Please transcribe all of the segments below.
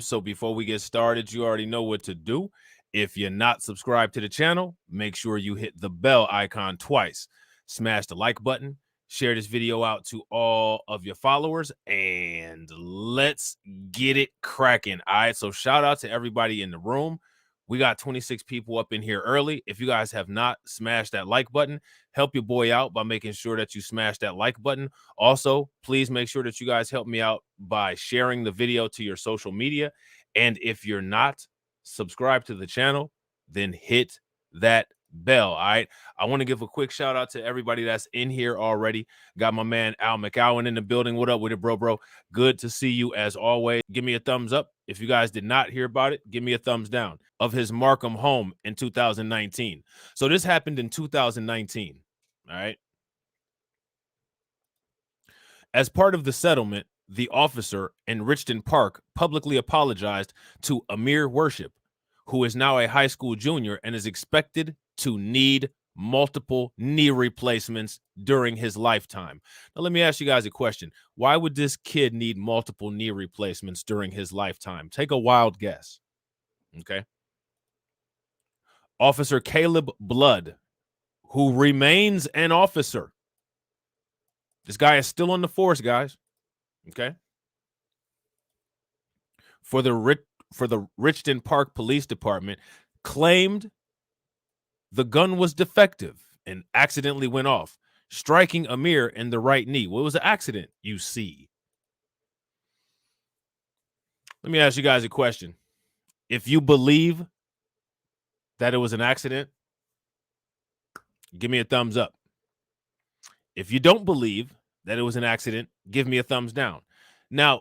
time. So before we get started, you already know what to do. If you're not subscribed to the channel, make sure you hit the bell icon twice. Smash the like button. Share this video out to all of your followers, and let's get it cracking. All right, so shout out to everybody in the room. We got 26 people up in here early. If you guys have not smashed that like button, help your boy out by making sure that you smash that like button. Also, please make sure that you guys help me out by sharing the video to your social media. And if you're not subscribed to the channel, then hit that bell. All right, I want to give a quick shout out to everybody that's in here already. Got my man Al McCowan in the building. What up with it, bro? Good to see you as always. Give me a thumbs up if you guys did not hear about it. Give me a thumbs down of his Markham home in 2019. So this happened in 2019. All right, as part of the settlement, the officer in Richton Park publicly apologized to Amir Worship, who is now a high school junior and is expected to need multiple knee replacements during his lifetime. Now, let me ask you guys a question. Why would this kid need multiple knee replacements during his lifetime? Take a wild guess. Okay. Officer Caleb Blood, who remains an officer. This guy is still on the force, guys. Okay. For the Richton Park Police Department, claimed the gun was defective and accidentally went off, striking Amir in the right knee. Well, it was an accident, you see. Let me ask you guys a question. If you believe that it was an accident, give me a thumbs up. If you don't believe that it was an accident, give me a thumbs down. Now,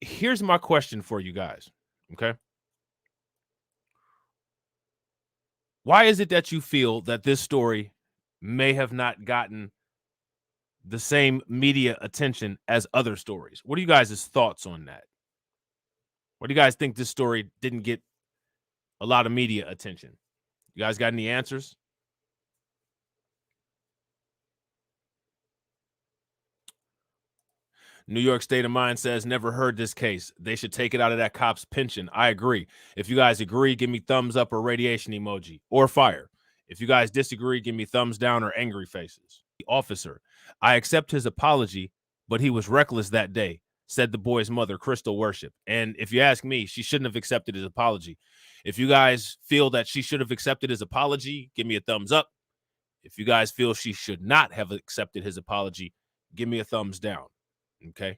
here's my question for you guys, okay? Why is it that you feel that this story may have not gotten the same media attention as other stories? What are you guys' thoughts on that? What do you guys think this story didn't get a lot of media attention? You guys got any answers? New York State of Mind says, never heard this case. They should take it out of that cop's pension. I agree. If you guys agree, give me thumbs up or radiation emoji or fire. If you guys disagree, give me thumbs down or angry faces. The officer, I accept his apology, but he was reckless that day, said the boy's mother, Crystal Worship. And if you ask me, she shouldn't have accepted his apology. If you guys feel that she should have accepted his apology, give me a thumbs up. If you guys feel she should not have accepted his apology, give me a thumbs down. Okay.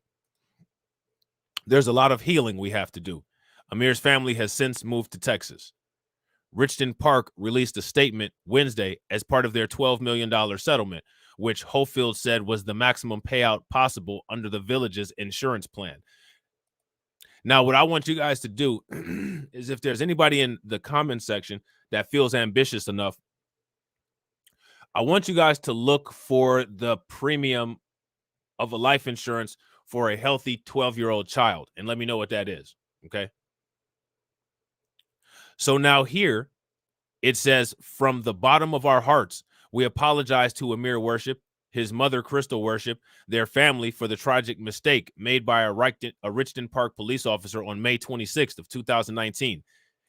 There's a lot of healing we have to do. Amir's family has since moved to Texas. Richton Park released a statement Wednesday as part of their $12 million settlement, which Hofield said was the maximum payout possible under the village's insurance plan. Now, what I want you guys to do is, if there's anybody in the comment section that feels ambitious enough, I want you guys to look for the premium of a life insurance for a healthy 12-year-old child, and let me know what that is. Okay. So now here it says, from the bottom of our hearts, we apologize to Amir Worship, his mother, Crystal Worship, their family for the tragic mistake made by a Richton Park police officer on May 26th of 2019.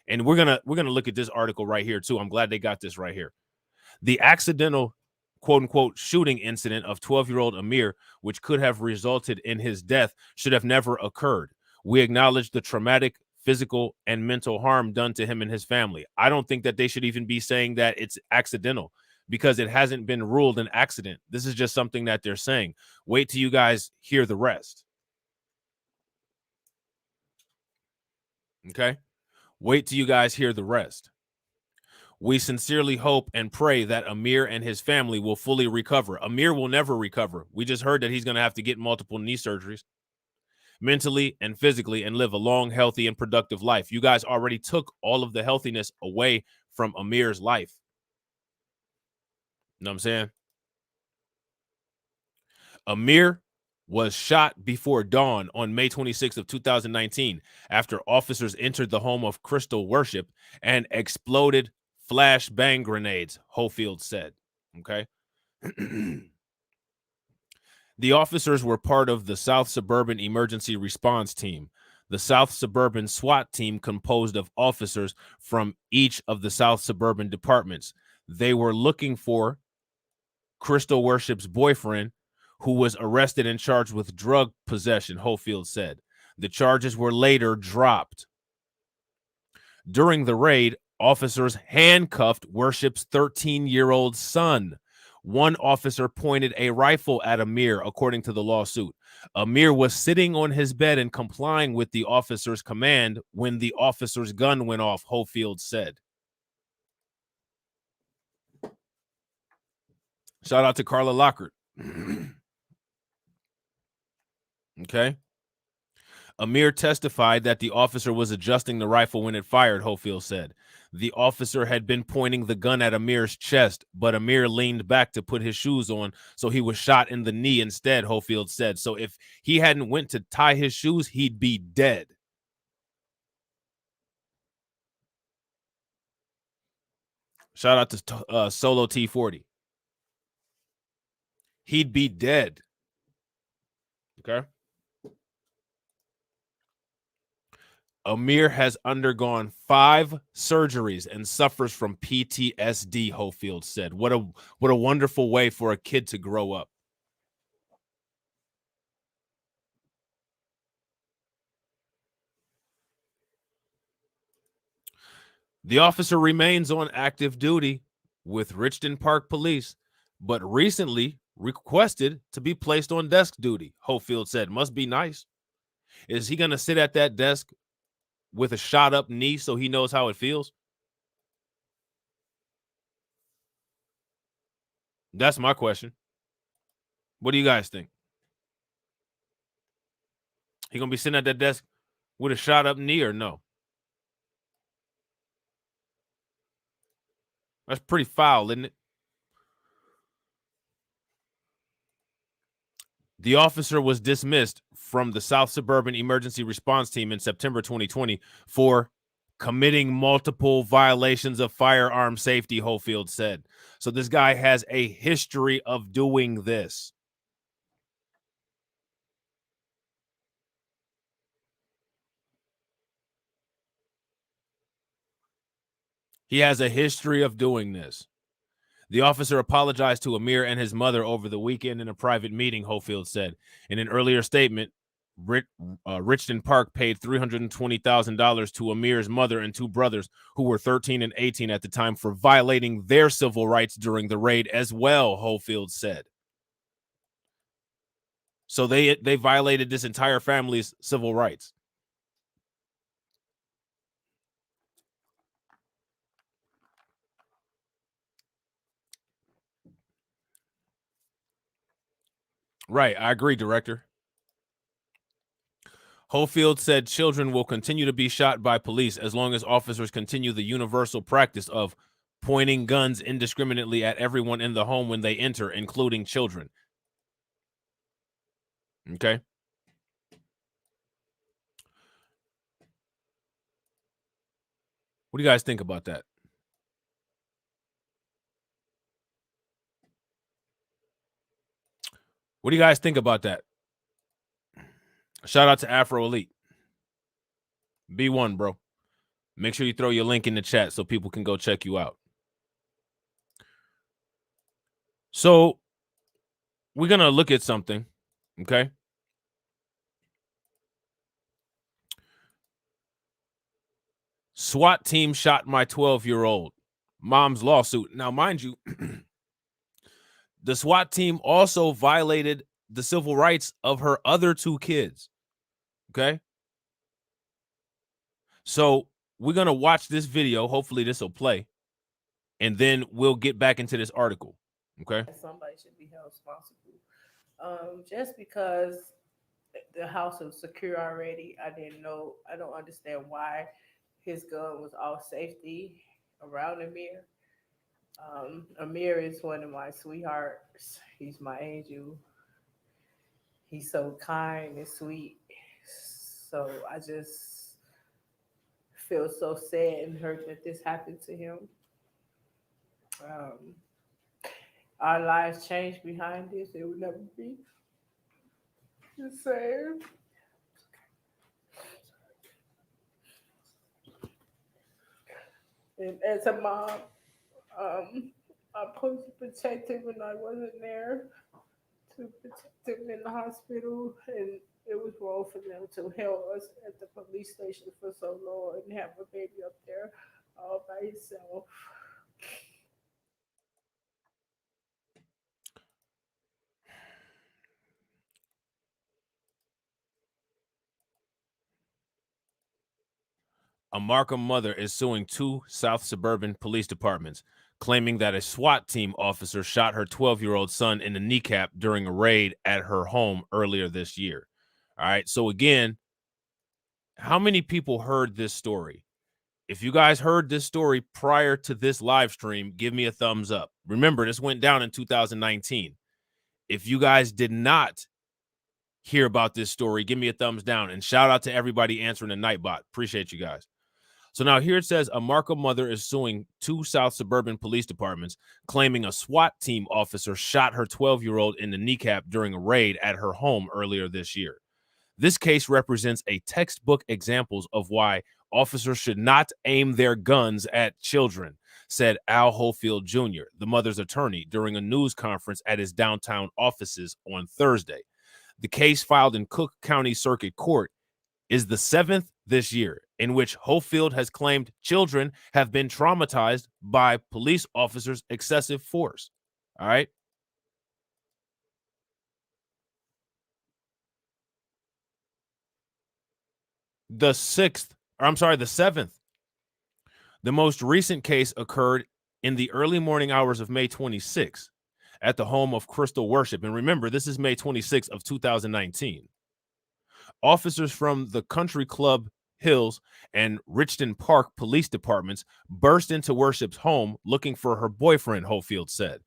And we're gonna look at this article right here too. I'm glad they got this right here. The accidental quote-unquote shooting incident of 12-year-old Amir, which could have resulted in his death, should have never occurred. We acknowledge the traumatic physical and mental harm done to him and his family. I don't think that they should even be saying that it's accidental, because it hasn't been ruled an accident. This is just something that they're saying. Wait till you guys hear the rest. Okay? Wait till you guys hear the rest. We sincerely hope and pray that Amir and his family will fully recover. Amir will never recover. We just heard that he's going to have to get multiple knee surgeries, mentally and physically, and live a long, healthy, and productive life. You guys already took all of the healthiness away from Amir's life. You know what I'm saying? Amir was shot before dawn on May 26th of 2019 after officers entered the home of Crystal Worship and exploded flash bang grenades, Hofield said. Okay. The officers were part of the South Suburban Emergency Response Team. the South Suburban SWAT team composed of officers from each of the South Suburban departments. They were looking for Crystal Worship's boyfriend, who was arrested and charged with drug possession, Hofield said. The charges were later dropped. During the raid, officers handcuffed Worship's 13-year-old son. One officer pointed a rifle at Amir, according to the lawsuit. Amir was sitting on his bed and complying with the officer's command when the officer's gun went off, Hofield said. Shout out to Carla Lockhart. Okay. Amir testified that the officer was adjusting the rifle when it fired, Hofield said. The officer had been pointing the gun at Amir's chest, but Amir leaned back to put his shoes on, so he was shot in the knee instead, Hofield said. So if he hadn't went to tie his shoes, he'd be dead. Shout out to Solo T40. He'd be dead. Okay. Amir has undergone 5 surgeries and suffers from PTSD, Hofield said. What a wonderful way for a kid to grow up. The officer remains on active duty with Richton Park Police, but recently requested to be placed on desk duty, Hofield said. Must be nice. Is he going to sit at that desk with a shot up knee so he knows how it feels? That's my question. What do you guys think? He going to be sitting at that desk with a shot up knee or no? That's pretty foul, isn't it? The officer was dismissed from the South Suburban Emergency Response Team in September 2020 for committing multiple violations of firearm safety, Hofield said. So this guy has a history of doing this. He has a history of doing this. The officer apologized to Amir and his mother over the weekend in a private meeting, Hofield said. In an earlier statement, Richton Park paid $320,000 to Amir's mother and 2 brothers who were 13 and 18 at the time for violating their civil rights during the raid as well, Hofield said. So they violated this entire family's civil rights. Right, I agree, Director. Hofield said children will continue to be shot by police as long as officers continue the universal practice of pointing guns indiscriminately at everyone in the home when they enter, including children. Okay. What do you guys think about that? What do you guys think about that? Shout out to Afro Elite. B1, bro. Make sure you throw your link in the chat so people can go check you out. So we're going to look at something, okay? SWAT team shot my 12-year-old. Mom's lawsuit. Now, mind you, the SWAT team also violated the civil rights of her other 2 kids, okay? So we're going to watch this video. Hopefully this will play. And then we'll get back into this article, okay? Somebody should be held responsible. Just because the house was secure already, I don't understand why his gun was all safety around Amir. Amir is one of my sweethearts. He's my angel. He's so kind and sweet. So I just feel so sad and hurt that this happened to him. Um, our lives changed behind this. It would never be the same. And as a mom, I'm supposed to protect him, and I wasn't there to protect him in the hospital. And it was wrong for them to held us at the police station for so long and have a baby up there all by himself. A Markham mother is suing 2 South suburban police departments, claiming that a SWAT team officer shot her 12-year-old son in the kneecap during a raid at her home earlier this year. All right. So, again, how many people heard this story? If you guys heard this story prior to this live stream, give me a thumbs up. Remember, this went down in 2019. If you guys did not hear about this story, give me a thumbs down. And shout out to everybody answering the Nightbot. Appreciate you guys. So now here it says a Markham mother is suing 2 South suburban police departments, claiming a SWAT team officer shot her 12-year-old in the kneecap during a raid at her home earlier this year. This case represents a textbook examples of why officers should not aim their guns at children, said Al Hofield Jr., the mother's attorney, during a news conference at his downtown offices on Thursday. The case filed in Cook County Circuit Court is the 7th this year in which Hofield has claimed children have been traumatized by police officers' excessive force. All right. The 7th. The most recent case occurred in the early morning hours of May 26th at the home of Crystal Worship. And remember, this is May 26th of 2019. Officers from the Country Club Hills and Richton Park police departments burst into Worship's home looking for her boyfriend, Hofield said.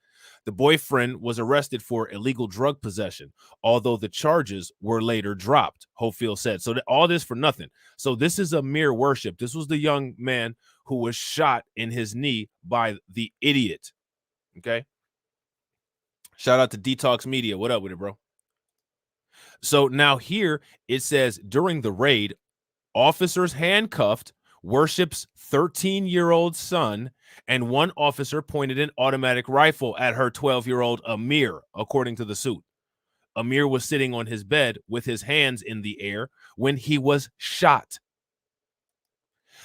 The boyfriend was arrested for illegal drug possession, although the charges were later dropped, Hofield said. So all this for nothing. So this is Amir Worship. This was the young man who was shot in his knee by the idiot. Okay. Shout out to Detox Media. What up with it, bro? So now here it says during the raid, officers handcuffed Worship's 13-year-old son, and one officer pointed an automatic rifle at her 12-year-old Amir, according to the suit. Amir was sitting on his bed with his hands in the air when he was shot.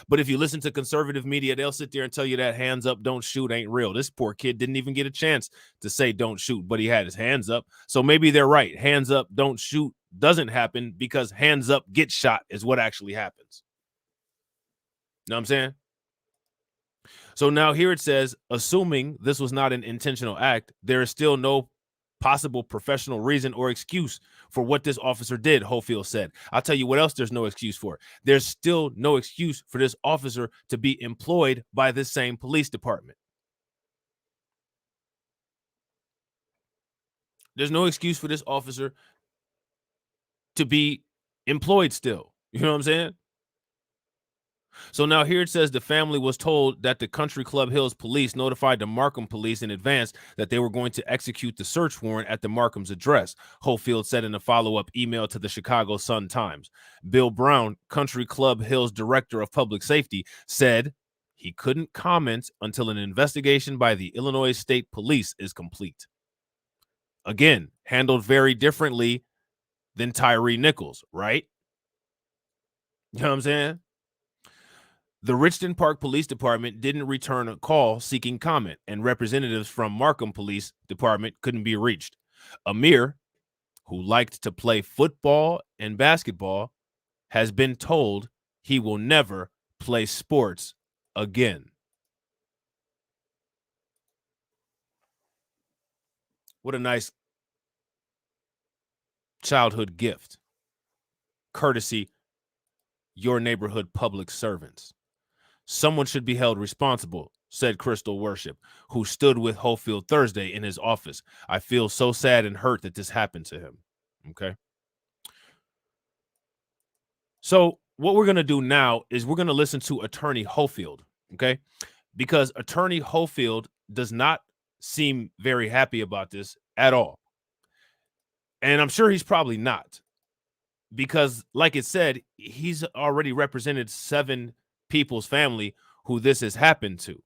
But if you listen to conservative media, they'll sit there and tell you that hands up, don't shoot ain't real. This poor kid didn't even get a chance to say don't shoot, but he had his hands up. So maybe they're right. Hands up, don't shoot doesn't happen because hands up, get shot is what actually happens. You know what I'm saying? So now here it says, assuming this was not an intentional act, there is still no possible professional reason or excuse for what this officer did, Hofield said. I'll tell you what else there's no excuse for. There's still no excuse for this officer to be employed by this same police department. There's no excuse for this officer to be employed still. You know what I'm saying? So now here it says the family was told that the Country Club Hills police notified the Markham police in advance that they were going to execute the search warrant at the Markham's address, Hofield said in a follow-up email to the Chicago Sun-Times. Bill Brown, Country Club Hills director of public safety, said he couldn't comment until an investigation by the Illinois State Police is complete. Again, handled very differently than Tyree Nichols, right? You know what I'm saying? The Richton Park Police Department didn't return a call seeking comment, and representatives from Markham Police Department couldn't be reached. Amir, who liked to play football and basketball, has been told he will never play sports again. What a nice childhood gift. Courtesy your neighborhood public servants. Someone should be held responsible, said Crystal Worship, who stood with Hofield Thursday in his office. I feel so sad and hurt that this happened to him. Okay. So what we're going to do now is we're going to listen to Attorney Hofield. Okay. Because Attorney Hofield does not seem very happy about this at all. And I'm sure he's probably not. Because like it said, he's already represented 7 people's family who this has happened to.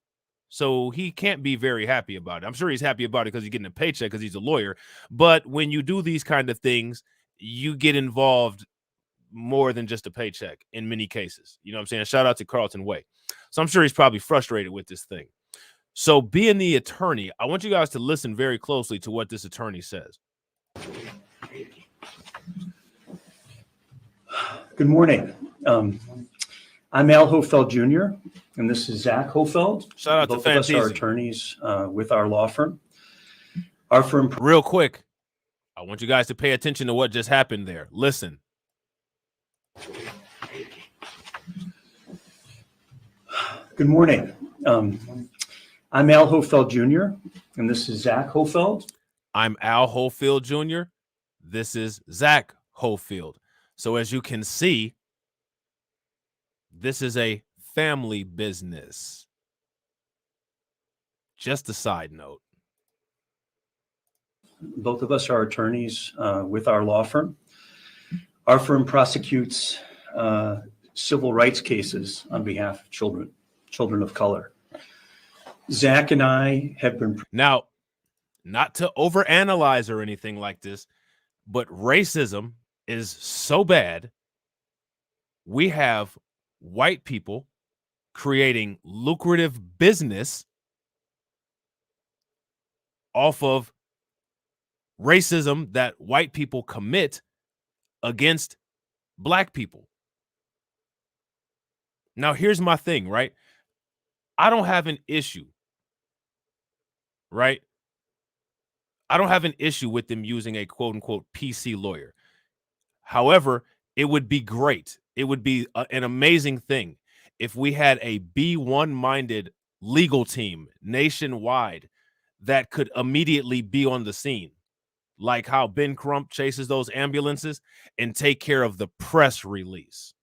So he can't be very happy about it. I'm sure he's happy about it because he's getting a paycheck because he's a lawyer. But when you do these kind of things, you get involved more than just a paycheck in many cases. You know what I'm saying? Shout out to Carlton Way. So I'm sure he's probably frustrated with this thing. So being the attorney, I want you guys to listen very closely to what this attorney says. Good morning. I'm Al Hofeld Jr., and this is Zach Hofeld. Shout out Both to of us are Fanteezy. attorneys with our law firm. Our firm. Real quick, I want you guys to pay attention to what just happened there. Listen. Good morning. I'm Al Hofeld Jr., and this is Zach Hofeld. I'm Al Hofield Jr. This is Zach Hofield. So as you can see, this is a family business. Just a side note. Both of us are attorneys with our law firm. Our firm prosecutes civil rights cases on behalf of children of color. Zach and I have been... Now, not to overanalyze or anything like this, but racism is so bad. We have white people creating lucrative business off of racism that white people commit against black people. Now, here's my thing, right? I don't have an issue, right? I don't have an issue with them using a quote unquote PC lawyer. However, it would be great. It would be an amazing thing if we had a B1-minded legal team nationwide that could immediately be on the scene, like how Ben Crump chases those ambulances and take care of the press release.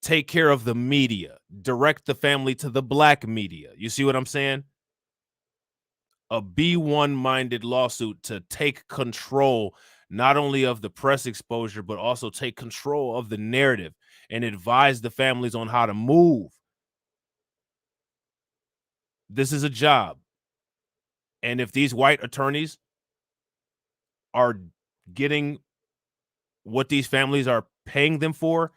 Take care of the media, direct the family to the black media. You see what I'm saying? A B1-minded lawsuit to take control not only of the press exposure, but also take control of the narrative and advise the families on how to move. This is a job. And if these white attorneys are getting what these families are paying them for,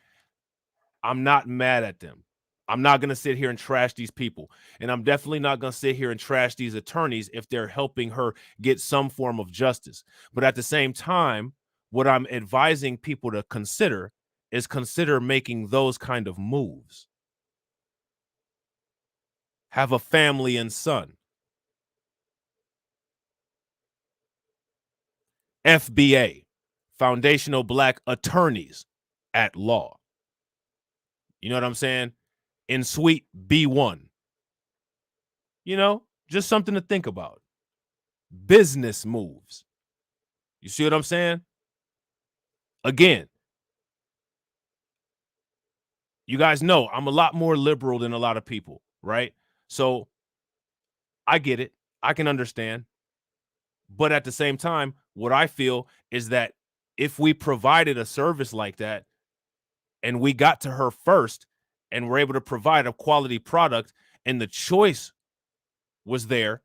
I'm not mad at them. I'm not going to sit here and trash these people. And I'm definitely not going to sit here and trash these attorneys if they're helping her get some form of justice. But at the same time, what I'm advising people to consider is consider making those kind of moves. Have a family and son. FBA, Foundational Black Attorneys at Law. You know what I'm saying? In suite B1. You know, just something to think about. Business moves. You see what I'm saying? Again, you guys know I'm a lot more liberal than a lot of people, right? So I get it. I can understand. But at the same time, what I feel is that if we provided a service like that and we got to her first and were able to provide a quality product and the choice was there,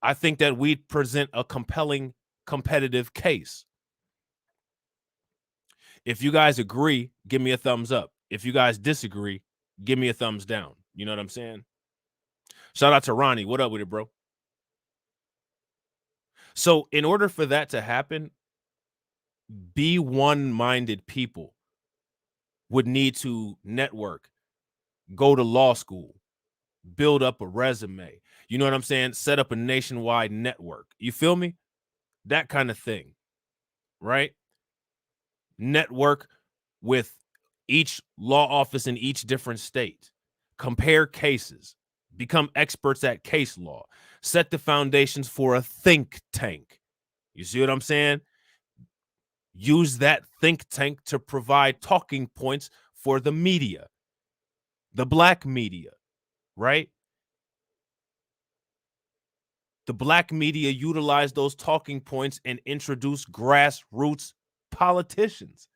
I think that we'd present a compelling competitive case. If you guys agree, give me a thumbs up. If you guys disagree, give me a thumbs down. You know what I'm saying? Shout out to Ronnie. What up with it, bro? So in order for that to happen, B1-minded people would need to network, go to law school, build up a resume. You know what I'm saying? Set up a nationwide network. You feel me? That kind of thing, right? Network with each law office in each different state. Compare cases. Become experts at case law. Set the foundations for a think tank. You see what I'm saying? Use that think tank to provide talking points for the media, the black media, right? The black media utilize those talking points and introduce grassroots politicians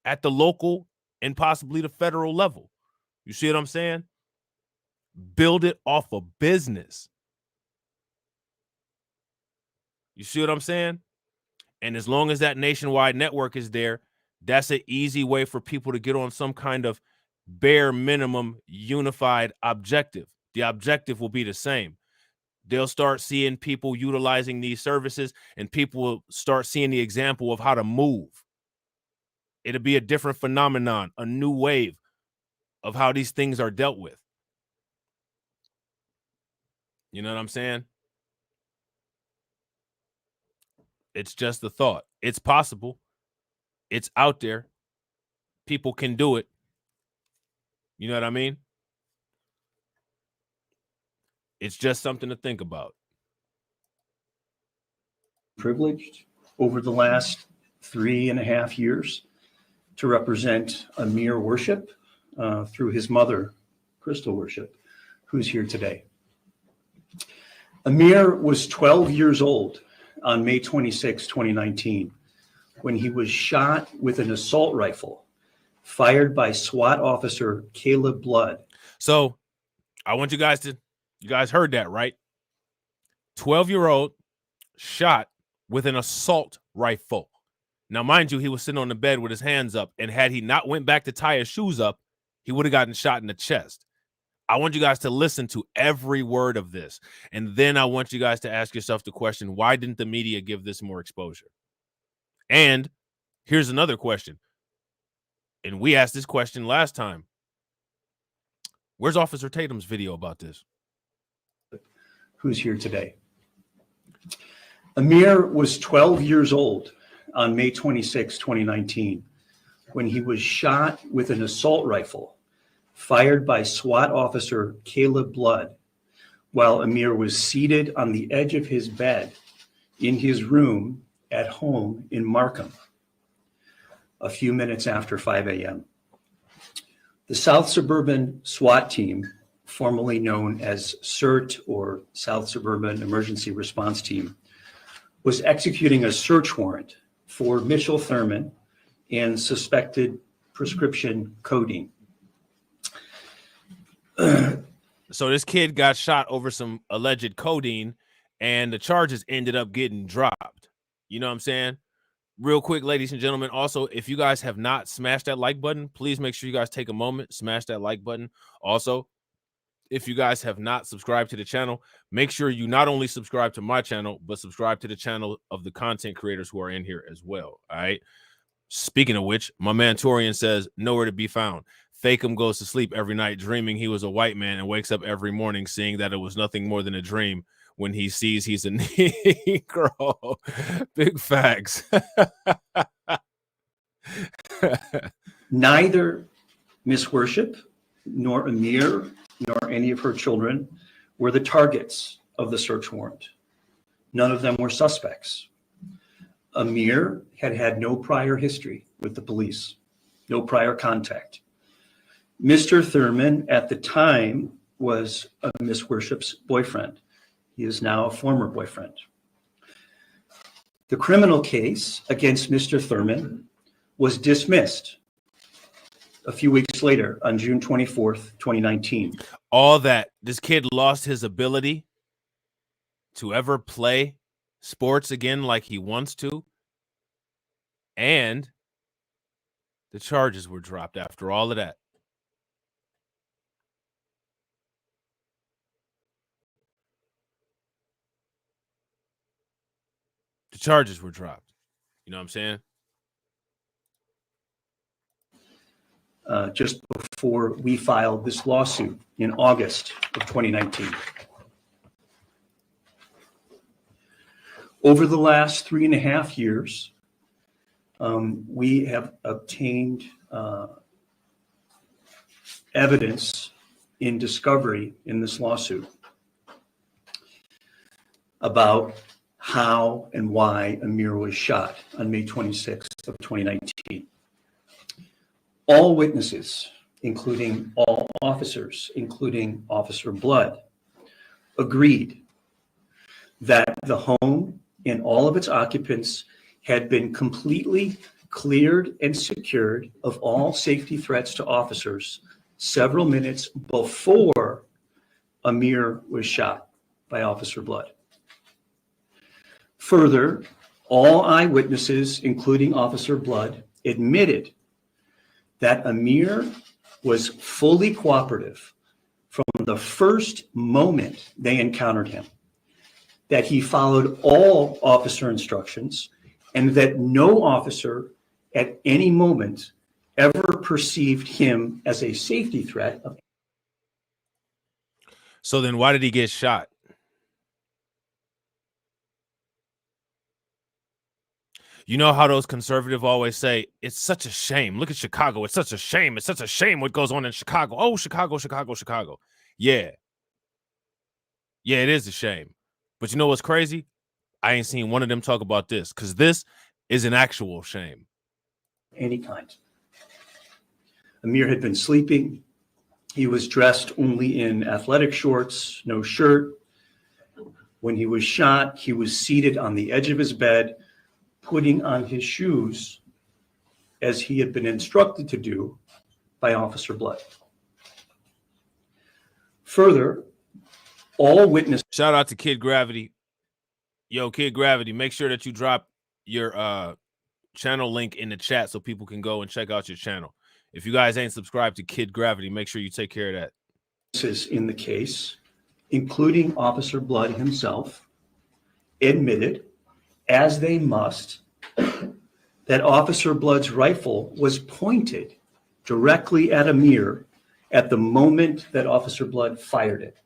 at the local and possibly the federal level. You see what I'm saying? Build it off of business. You see what I'm saying? And as long as that nationwide network is there, that's an easy way for people to get on some kind of bare minimum unified objective. The objective will be the same. They'll start seeing people utilizing these services, and people will start seeing the example of how to move. It'll be a different phenomenon, a new wave of how these things are dealt with. You know what I'm saying? It's just a thought. It's possible. It's out there. People can do it. You know what I mean? It's just something to think about. Privileged over the last 3.5 years to represent Amir Worship through his mother, Crystal Worship, who's here today. Amir was 12 years old on May 26, 2019, when he was shot with an assault rifle fired by SWAT officer Caleb Blood. So I want you guys heard that, right? 12-year-old shot with an assault rifle. Now, mind you, he was sitting on the bed with his hands up, and had he not went back to tie his shoes up, he would have gotten shot in the chest. I want you guys to listen to every word of this, and then I want you guys to ask yourself the question, why didn't the media give this more exposure? And here's another question, and we asked this question last time. Where's Officer Tatum's video about this? Who's here today? Amir was 12 years old on May 26, 2019, when he was shot with an assault rifle fired by SWAT officer Caleb Blood while Amir was seated on the edge of his bed in his room at home in Markham a few minutes after 5 a.m. The South Suburban SWAT team, formerly known as SIRT or South Suburban Emergency Response Team, was executing a search warrant for Mitchell Thurman and suspected prescription codeine. So this kid got shot over some alleged codeine, and the charges ended up getting dropped. You know what I'm saying? Real quick, ladies and gentlemen, also, if you guys have not smashed that like button, please make sure you guys take a moment, smash that like button. Also, if you guys have not subscribed to the channel, make sure you not only subscribe to my channel, but subscribe to the channel of the content creators who are in here as well. All right. Speaking of which, my man Torian says, nowhere to be found. Fakem goes to sleep every night dreaming he was a white man and wakes up every morning seeing that it was nothing more than a dream when he sees he's a Negro. Big facts. Neither Miss Worship nor Amir nor any of her children were the targets of the search warrant. None of them were suspects. Amir had had no prior history with the police, no prior contact. Mr. Thurman at the time was Miss Worship's boyfriend. He is now a former boyfriend. The criminal case against Mr. Thurman was dismissed a few weeks later on June 24th, 2019. All that, this kid lost his ability to ever play sports again like he wants to, and the charges were dropped after all of that. The charges were dropped. You know what I'm saying? Just before we filed this lawsuit in August of 2019. Over the last 3.5 years, we have obtained evidence in discovery in this lawsuit about how and why Amir was shot on May 26th of 2019. All witnesses, including all officers, including Officer Blood, agreed that the home and all of its occupants had been completely cleared and secured of all safety threats to officers several minutes before Amir was shot by Officer Blood. Further, all eyewitnesses, including Officer Blood, admitted that Amir was fully cooperative from the first moment they encountered him, that he followed all officer instructions, and that no officer at any moment ever perceived him as a safety threat. So then why did he get shot? You know how those conservatives always say, it's such a shame. Look at Chicago. It's such a shame. It's such a shame what goes on in Chicago. Oh, Chicago, Chicago, Chicago. Yeah. Yeah, it is a shame. But you know what's crazy? I ain't seen one of them talk about this, because this is an actual shame. Any kind. Amir had been sleeping. He was dressed only in athletic shorts, no shirt. When he was shot, he was seated on the edge of his bed, putting on his shoes as he had been instructed to do by Officer Blood. Further, all witnesses. Shout out to Kid Gravity. Yo, Kid Gravity, make sure that you drop your channel link in the chat so people can go and check out your channel. If you guys ain't subscribed to Kid Gravity, make sure you take care of that. In the case, including Officer Blood himself, admitted, as they must, that Officer Blood's rifle was pointed directly at Amir at the moment that Officer Blood fired it.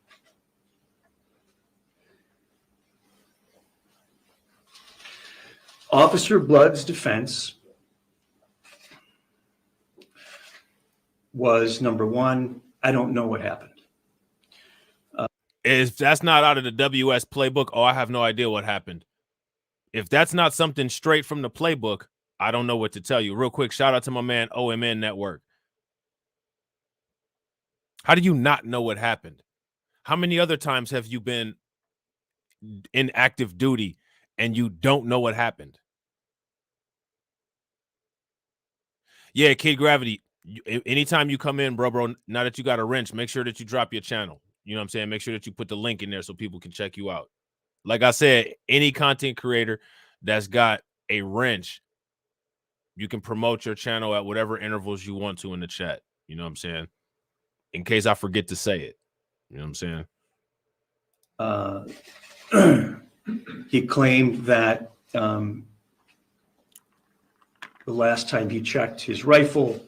Officer Blood's defense was, number one, I don't know what happened. If that's not out of the WS playbook, oh, I have no idea what happened. If that's not something straight from the playbook, I don't know what to tell you. Real quick, shout out to my man OMN Network. How do you not know what happened? How many other times have you been in active duty and you don't know what happened? Yeah, Kid Gravity, anytime you come in, bro, now that you got a wrench, make sure that you drop your channel. You know what I'm saying? Make sure that you put the link in there so people can check you out. Like I said, any content creator that's got a wrench, you can promote your channel at whatever intervals you want to in the chat. You know what I'm saying? In case I forget to say it. You know what I'm saying? He claimed that the last time he checked his rifle,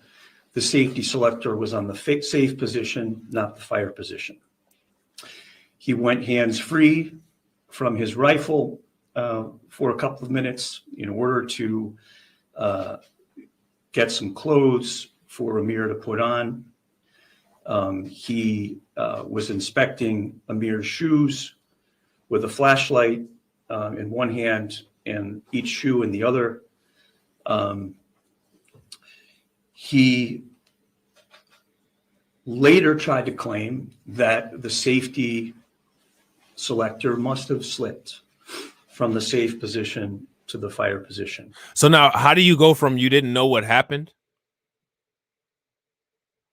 the safety selector was on the safe position, not the fire position. He went hands-free from his rifle for a couple of minutes in order to get some clothes for Amir to put on. He was inspecting Amir's shoes with a flashlight in one hand and each shoe in the other. He later tried to claim that the safety selector must have slipped from the safe position to the fire position. So now, how do you go from you didn't know what happened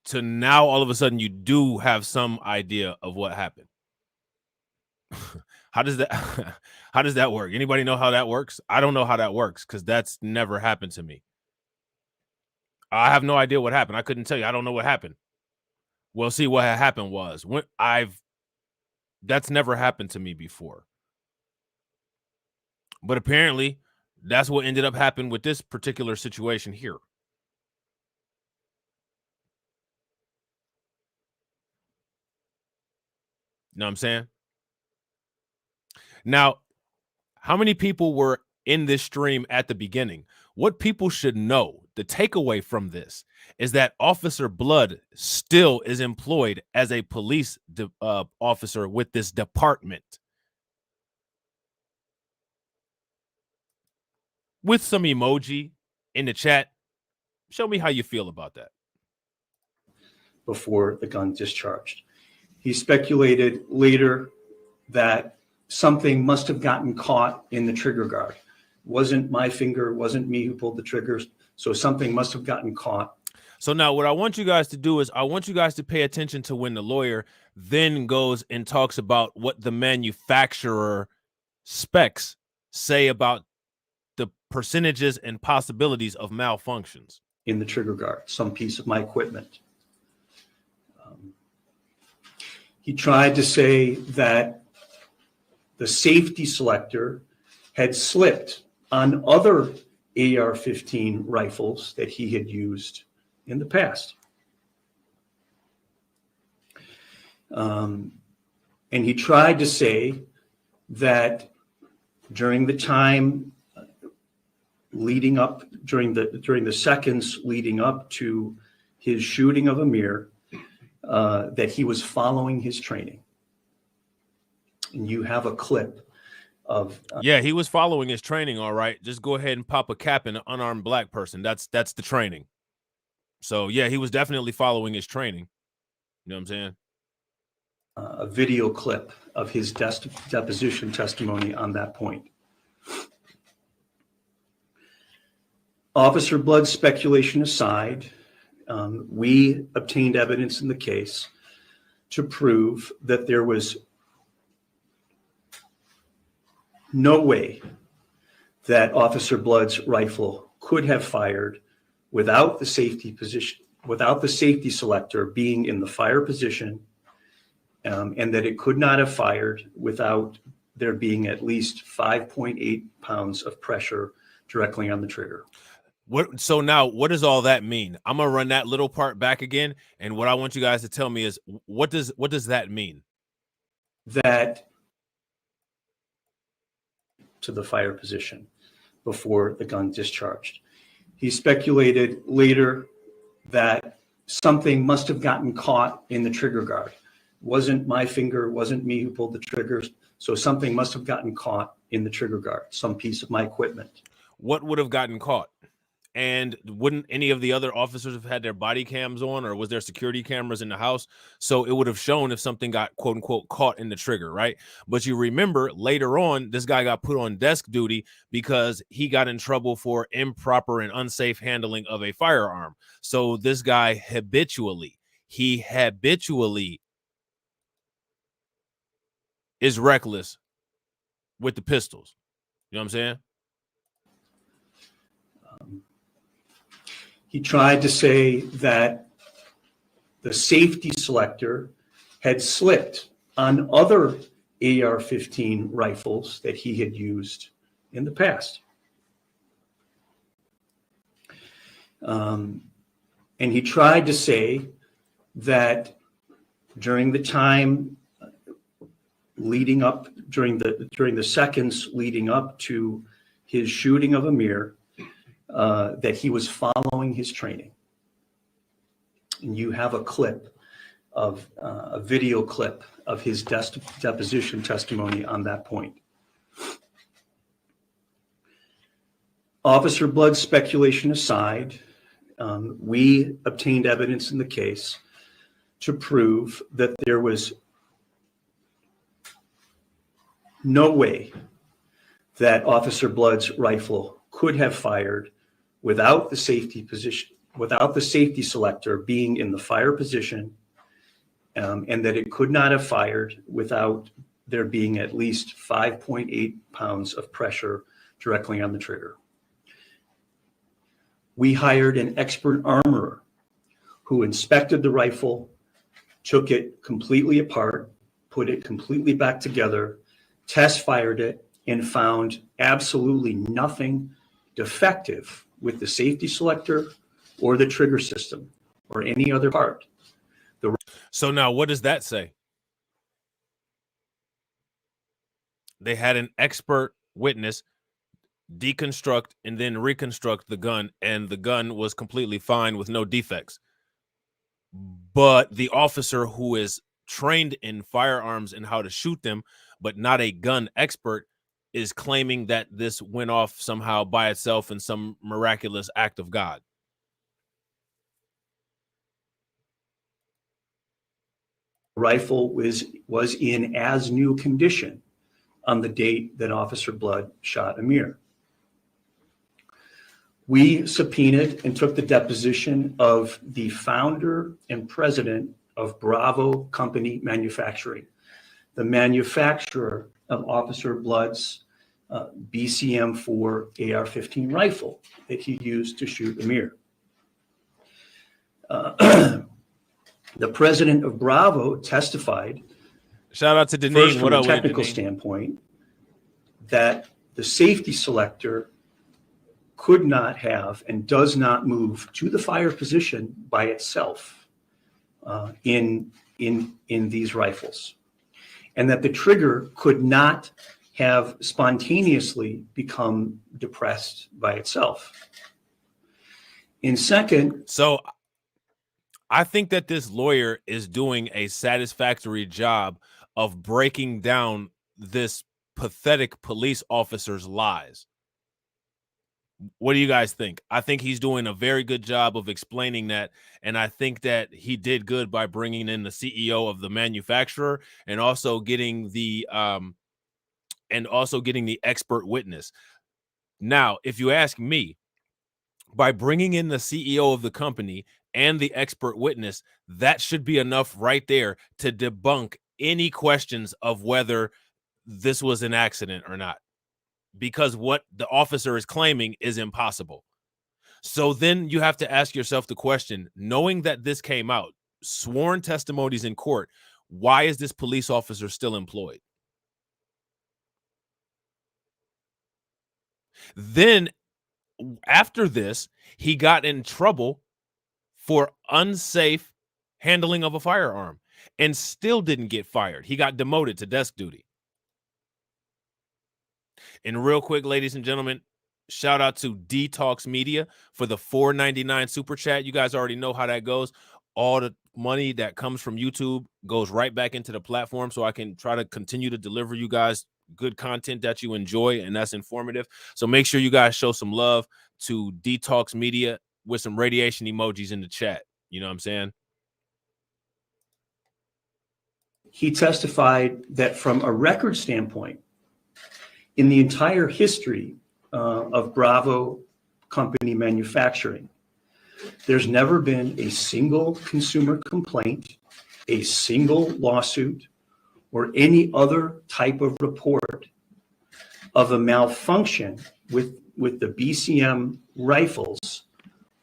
to now all of a sudden you do have some idea of what happened? How does that work? Anybody know how that works? I don't know how that works because that's never happened to me. I have no idea what happened. I couldn't tell you. I don't know what happened. Well, see, what had happened was that's never happened to me before. But apparently, that's what ended up happening with this particular situation here. You know what I'm saying? Now, how many people were in this stream at the beginning? What people should know, the takeaway from this, is that Officer Blood still is employed as a police officer with this department. With some emoji in the chat, show me how you feel about that. Before the gun discharged. He speculated later that something must have gotten caught in the trigger guard. Wasn't my finger, wasn't me who pulled the triggers, so something must have gotten caught. So now what I want you guys to do is I want you guys to pay attention to when the lawyer then goes and talks about what the manufacturer specs say about the percentages and possibilities of malfunctions. In the trigger guard, some piece of my equipment. He tried to say that the safety selector had slipped on other AR-15 rifles that he had used in the past. And he tried to say that during the time leading up, during the seconds leading up to his shooting of Amir, that he was following his training. And you have a clip of yeah, he was following his training, all right. Just go ahead and pop a cap in an unarmed black person. That's the training. So yeah, he was definitely following his training. You know what I'm saying? A video clip of his deposition testimony on that point. Officer Blood's speculation aside, we obtained evidence in the case to prove that there was no way that Officer Blood's rifle could have fired without the safety position, without the safety selector being in the fire position, and that it could not have fired without there being at least 5.8 pounds of pressure directly on the trigger. So now what does all that mean? I'm gonna run that little part back again, and what I want you guys to tell me is what does that mean? That to the fire position before the gun discharged. He speculated later that something must have gotten caught in the trigger guard. Wasn't my finger, wasn't me who pulled the triggers, so something must have gotten caught in the trigger guard, some piece of my equipment. What would have gotten caught? And wouldn't any of the other officers have had their body cams on, or was there security cameras in the house? So it would have shown if something got quote unquote caught in the trigger, right? But you remember later on, this guy got put on desk duty because he got in trouble for improper and unsafe handling of a firearm. So this guy habitually is reckless with the pistols. You know what I'm saying? He tried to say that the safety selector had slipped on other AR-15 rifles that he had used in the past. And he tried to say that during the time leading up, during the seconds leading up to his shooting of Amir, that he was following his training. And you have a clip of a video clip of his deposition testimony on that point. Officer Blood's speculation aside, we obtained evidence in the case to prove that there was no way that Officer Blood's rifle could have fired without the safety position, without the safety selector being in the fire position, and that it could not have fired without there being at least 5.8 pounds of pressure directly on the trigger. We hired an expert armorer who inspected the rifle, took it completely apart, put it completely back together, test fired it, and found absolutely nothing defective with the safety selector or the trigger system or any other part. So now what does that say? They had an expert witness deconstruct and then reconstruct the gun, and the gun was completely fine with no defects. But the officer who is trained in firearms and how to shoot them, but not a gun expert, is claiming that this went off somehow by itself in some miraculous act of God. Rifle was in as new condition on the date that Officer Blood shot Amir. We subpoenaed and took the deposition of the founder and president of Bravo Company Manufacturing, the manufacturer of Officer Blood's BCM-4 AR-15 rifle that he used to shoot Amir. The president of Bravo testified, Shout out to first Deneen. from What a up with it, technical Deneen? standpoint, that the safety selector could not have and does not move to the fire position by itself in these rifles, and that the trigger could not have spontaneously become depressed by itself. In second, So I think that this lawyer is doing a satisfactory job of breaking down this pathetic police officer's lies. What do you guys think? I think he's doing a very good job of explaining that, and I think that he did good by bringing in the CEO of the manufacturer and also getting the expert witness. Now, if you ask me, by bringing in the CEO of the company and the expert witness, that should be enough right there to debunk any questions of whether this was an accident or not, because what the officer is claiming is impossible. So then you have to ask yourself the question, knowing that this came out, sworn testimonies in court, why is this police officer still employed? Then after this, he got in trouble for unsafe handling of a firearm and still didn't get fired. He got demoted to desk duty. And real quick, ladies and gentlemen, shout out to Detox Media for the $4.99 super chat. You guys already know how that goes. All the money that comes from YouTube goes right back into the platform so I can try to continue to deliver you guys good content that you enjoy and that's informative. So make sure you guys show some love to Detox Media with some radiation emojis in the chat. You know what I'm saying? he testified that from a record standpoint, in the entire history of Bravo Company Manufacturing, there's never been a single consumer complaint, a single lawsuit, or any other type of report of a malfunction with the BCM rifles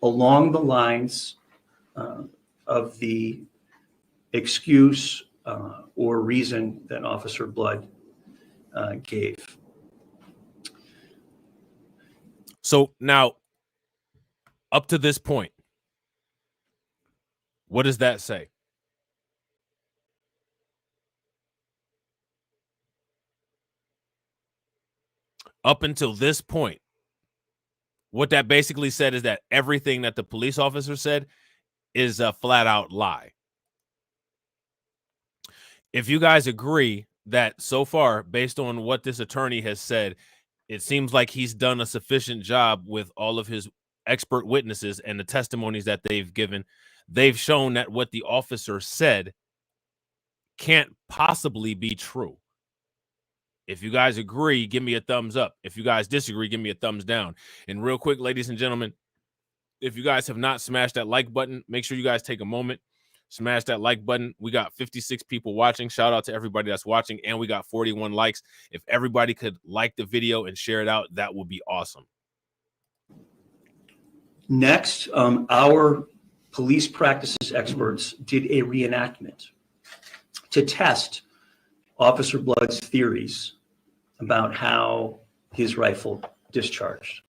along the lines of the excuse or reason that Officer Blood gave. So now, up to this point, what does that say? Up until this point, what that basically said is that everything that the police officer said is a flat out lie. If you guys agree that so far, based on what this attorney has said, it seems like he's done a sufficient job with all of his expert witnesses and the testimonies that they've given, they've shown that what the officer said can't possibly be true. If you guys agree, give me a thumbs up. If you guys disagree, give me a thumbs down. And real quick, ladies and gentlemen, if you guys have not smashed that like button, make sure you guys take a moment, smash that like button. We got 56 people watching. Shout out to everybody that's watching. And we got 41 likes. If everybody could like the video and share it out, that would be awesome. Next, our police practices experts did a reenactment to test Officer Blood's theories about how his rifle discharged.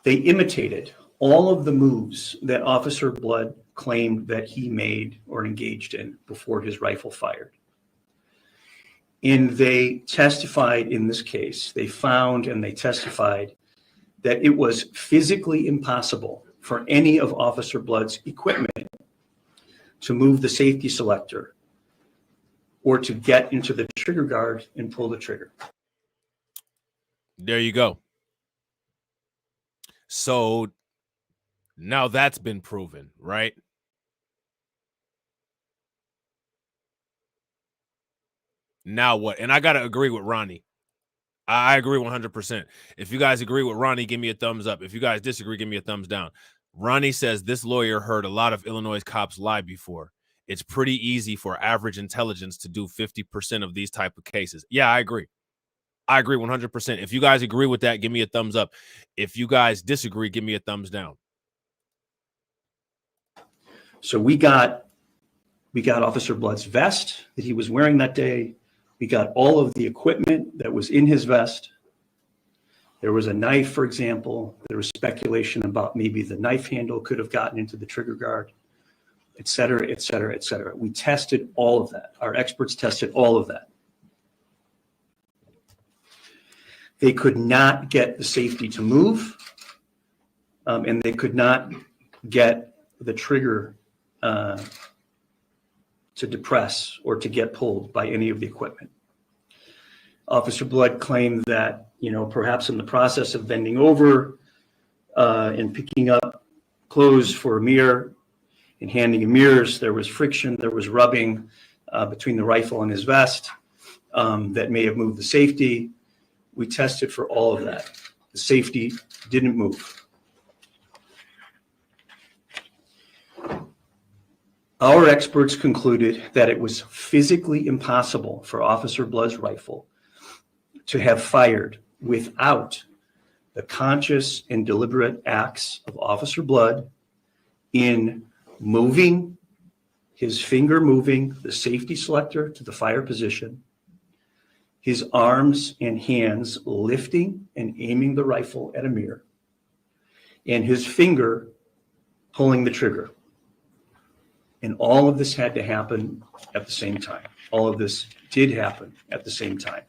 They imitated all of the moves that Officer Blood claimed that he made or engaged in before his rifle fired. And they testified in this case, they found and they testified that it was physically impossible for any of Officer Blood's equipment to move the safety selector or to get into the trigger guard and pull the trigger. There you go. So now that's been proven, right? Now what? And I got to agree with Ronnie. I agree 100%. If you guys agree with Ronnie, give me a thumbs up. If you guys disagree, give me a thumbs down. Ronnie says this lawyer heard a lot of Illinois cops lie before. It's pretty easy for average intelligence to do 50% of these type of cases. Yeah, I agree. I agree 100%. If you guys agree with that, give me a thumbs up. If you guys disagree, give me a thumbs down. So we got Officer Blood's vest that he was wearing that day. We got all of the equipment that was in his vest. There was a knife, for example. There was speculation about maybe the knife handle could have gotten into the trigger guard, et cetera, et cetera, et cetera. We tested all of that. Our experts tested all of that. They could not get the safety to move, and they could not get the trigger to depress or to get pulled by any of the equipment. Officer Blood claimed that, perhaps in the process of bending over and picking up clothes for Amir and handing him mirrors, there was friction, there was rubbing between the rifle and his vest that may have moved the safety. We tested for all of that. The safety didn't move. Our experts concluded that it was physically impossible for Officer Blood's rifle to have fired without the conscious and deliberate acts of Officer Blood in moving, his finger moving the safety selector to the fire position, his arms and hands lifting and aiming the rifle at Amir, and his finger pulling the trigger. And all of this had to happen at the same time. All of this did happen at the same time.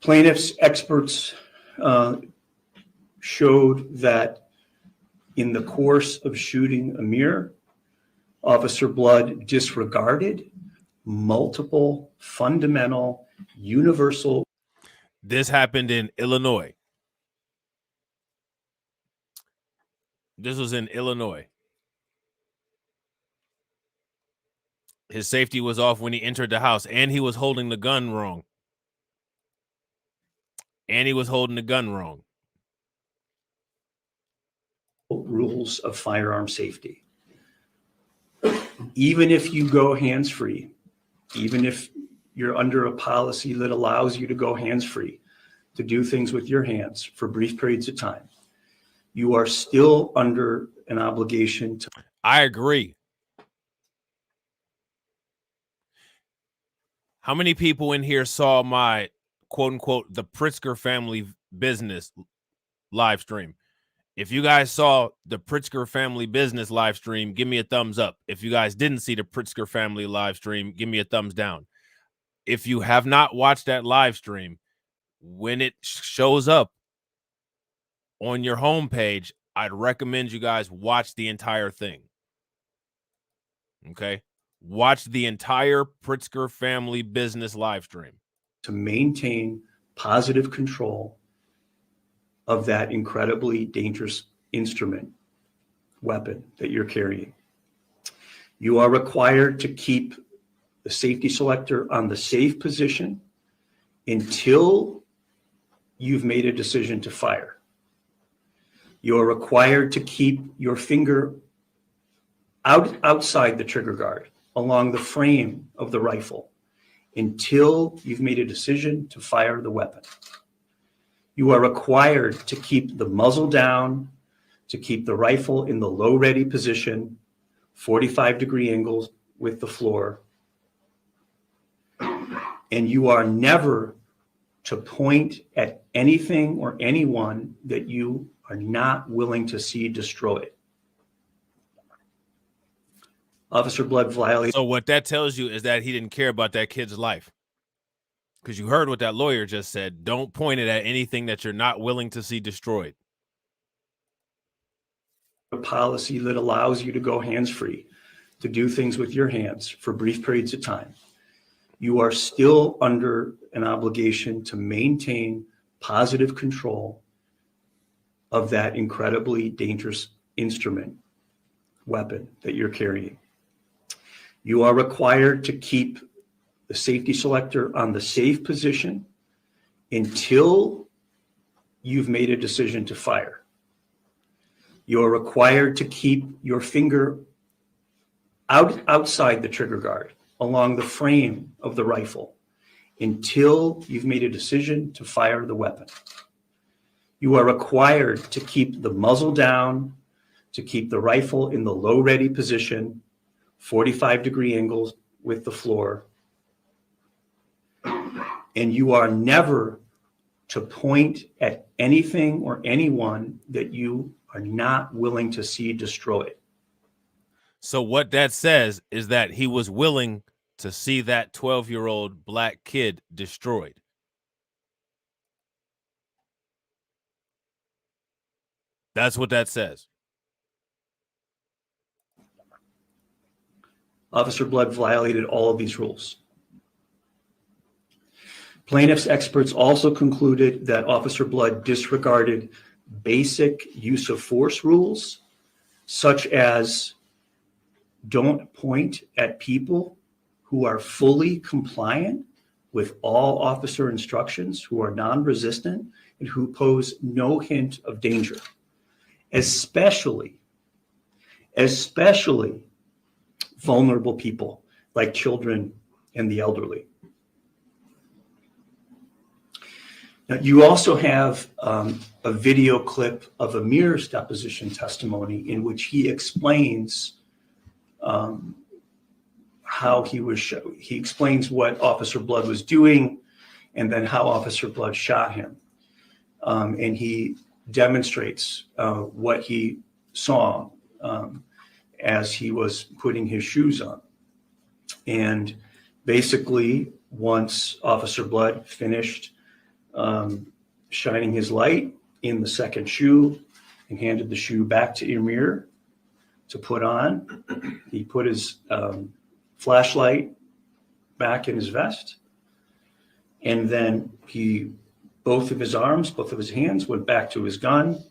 Plaintiffs' experts showed that in the course of shooting Amir, Officer Blood disregarded multiple fundamental, universal. This happened in Illinois. This was in Illinois. His safety was off when he entered the house, and he was holding the gun wrong. Rules of firearm safety. Even if you go hands-free, even if you're under a policy that allows you to go hands-free, to do things with your hands for brief periods of time, you are still under an obligation to. I agree. How many people in here saw my quote unquote the Pritzker family business live stream? If you guys saw the Pritzker family business live stream, give me a thumbs up. If you guys didn't see the Pritzker family live stream, give me a thumbs down. If you have not watched that live stream, when it shows up on your homepage, I'd recommend you guys watch the entire thing. Okay? Watch the entire Pritzker family business live stream. To maintain positive control of that incredibly dangerous instrument, weapon that you're carrying. You are required to keep the safety selector on the safe position until you've made a decision to fire. You are required to keep your finger outside the trigger guard along the frame of the rifle until you've made a decision to fire the weapon. You are required to keep the muzzle down, to keep the rifle in the low ready position, 45-degree angles with the floor. And you are never to point at anything or anyone that you are not willing to see destroyed. Officer Blood violated. So what that tells you is that he didn't care about that kid's life. Because you heard what that lawyer just said. Don't point it at anything that you're not willing to see destroyed. A policy that allows you to go hands-free, to do things with your hands for brief periods of time. You are still under an obligation to maintain positive control of that incredibly dangerous instrument, weapon that you're carrying. You are required to keep the safety selector on the safe position until you've made a decision to fire. You're required to keep your finger outside the trigger guard along the frame of the rifle until you've made a decision to fire the weapon. You are required to keep the muzzle down, to keep the rifle in the low ready position, 45-degree angles with the floor. And you are never to point at anything or anyone that you are not willing to see destroyed. So what that says is that he was willing to see that 12-year-old black kid destroyed. That's what that says. Officer Blood violated all of these rules. Plaintiff's experts also concluded that Officer Blood disregarded basic use of force rules, such as don't point at people who are fully compliant with all officer instructions, who are non-resistant, and who pose no hint of danger, especially vulnerable people like children and the elderly. Now, you also have a video clip of Amir's deposition testimony in which he explains how he explains what Officer Blood was doing and then how Officer Blood shot him. And he demonstrates what he saw as he was putting his shoes on. And basically, once Officer Blood finished shining his light in the second shoe and handed the shoe back to Amir to put on, he put his flashlight back in his vest, and then both of his arms, both of his hands went back to his gun,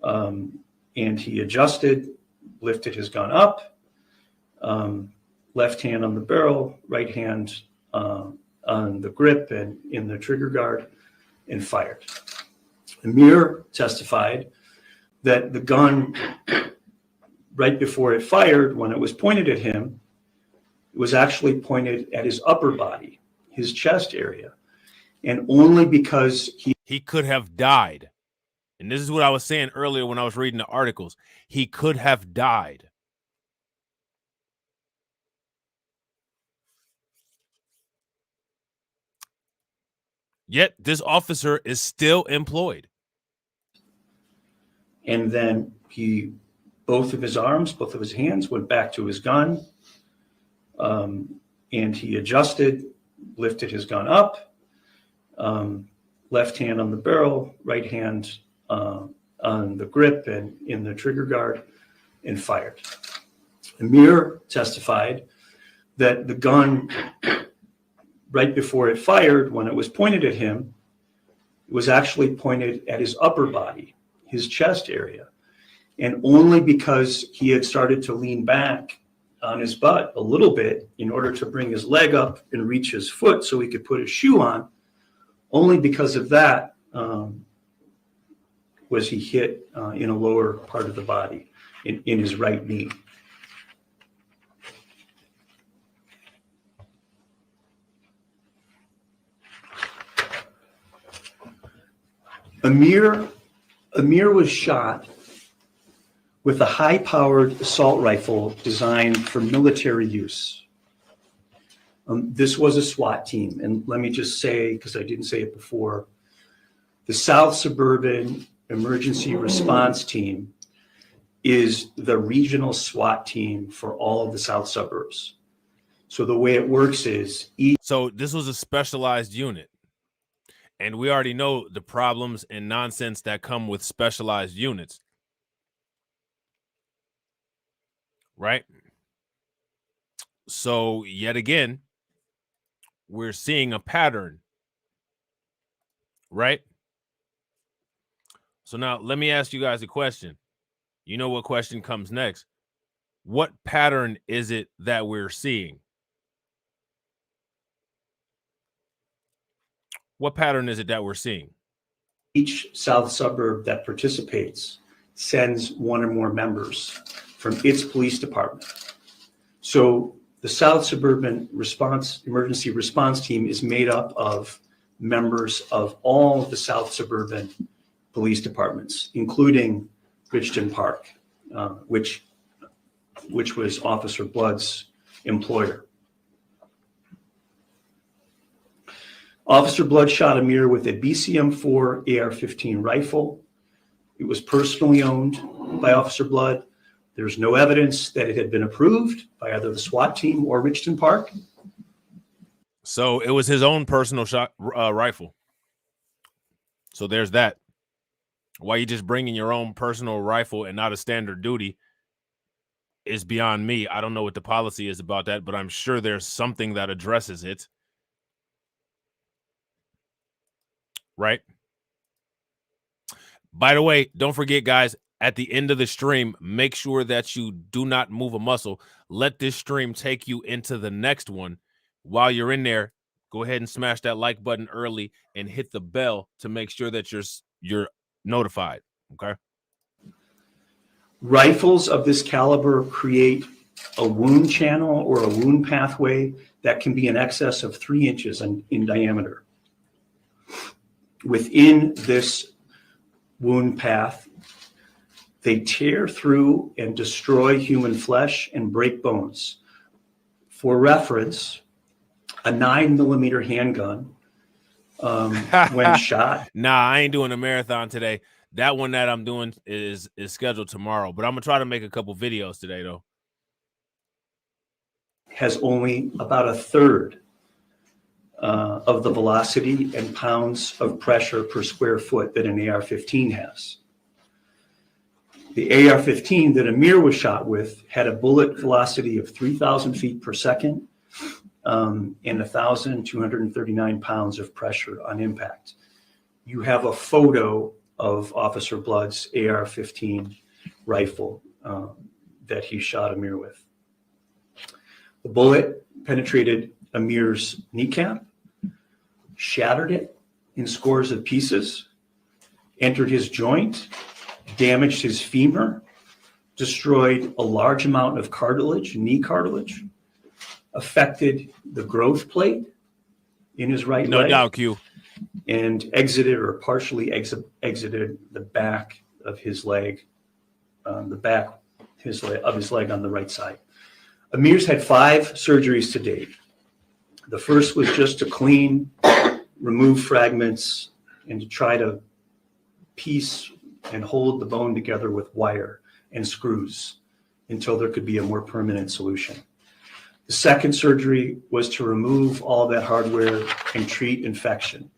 and he adjusted, lifted his gun up, left hand on the barrel, right hand on the grip and in the trigger guard, and fired. Amir testified that the gun, right before it fired, when it was pointed at him, it was actually pointed at his upper body, his chest area, and only because he could have died. And this is what I was saying earlier when I was reading the articles. He could have died. Yet this officer is still employed. And then both of his arms, both of his hands went back to his gun, and he adjusted, lifted his gun up, left hand on the barrel, right hand on the grip and in the trigger guard, and fired. Amir testified that the gun, right before it fired, when it was pointed at him, it was actually pointed at his upper body, his chest area, and only because he had started to lean back on his butt a little bit in order to bring his leg up and reach his foot so he could put his shoe on, only because of that was he hit in a lower part of the body, in his right knee. Amir was shot with a high-powered assault rifle designed for military use. This was a SWAT team, and let me just say, because I didn't say it before, the South Suburban Emergency Response Team is the regional SWAT team for all of the South suburbs. So the way it works is So this was a specialized unit. And we already know the problems and nonsense that come with specialized units. Right? So yet again, we're seeing a pattern. Right? So now let me ask you guys a question. You know what question comes next? What pattern is it that we're seeing? What pattern is it that we're seeing? Each south suburb that participates sends one or more members from its police department. So the South Suburban Emergency Response Team is made up of members of all the South Suburban police departments, including Richton Park, which was Officer Blood's employer. Officer Blood shot Amir with a BCM-4 AR-15 rifle. It was personally owned by Officer Blood. There's no evidence that it had been approved by either the SWAT team or Richton Park. So it was his own personal rifle. So there's that. Why you just bringing your own personal rifle and not a standard duty is beyond me. I don't know what the policy is about that, but I'm sure there's something that addresses it. Right? By the way, don't forget, guys, at the end of the stream, make sure that you do not move a muscle. Let this stream take you into the next one. While you're in there, go ahead and smash that like button early and hit the bell to make sure that you're notified. Okay. Rifles of this caliber create a wound channel or a wound pathway that can be in excess of 3 inches in diameter. Within this wound path, they tear through and destroy human flesh and break bones. For reference, a 9mm handgun, when shot. Nah, I ain't doing a marathon today. That one that I'm doing is scheduled tomorrow, but I'm gonna try to make a couple videos today though. Has only about 1/3 of the velocity and pounds of pressure per square foot that an AR-15 has. The AR-15 that Amir was shot with had a bullet velocity of 3,000 feet per second and 1,239 pounds of pressure on impact. You have a photo of Officer Blood's AR-15 rifle that he shot Amir with. The bullet penetrated Amir's kneecap, shattered it in scores of pieces, entered his joint, damaged his femur, destroyed a large amount of cartilage, knee cartilage, affected the growth plate in his right leg. No doubt, Q. And exited or partially exited the back of his leg, of his leg on the right side. Amir's had 5 surgeries to date. The first was just to clean, remove fragments, and to try to piece and hold the bone together with wire and screws until there could be a more permanent solution. The second surgery was to remove all that hardware and treat infection.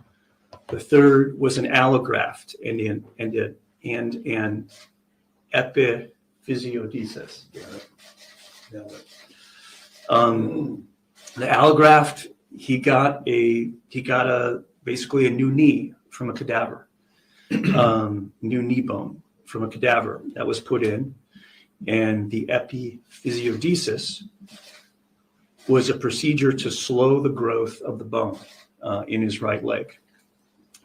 The third was an allograft and an epiphysiodesis. The allograft, he got basically a new knee from a cadaver, new knee bone from a cadaver that was put in, and the epiphysiodesis was a procedure to slow the growth of the bone in his right leg.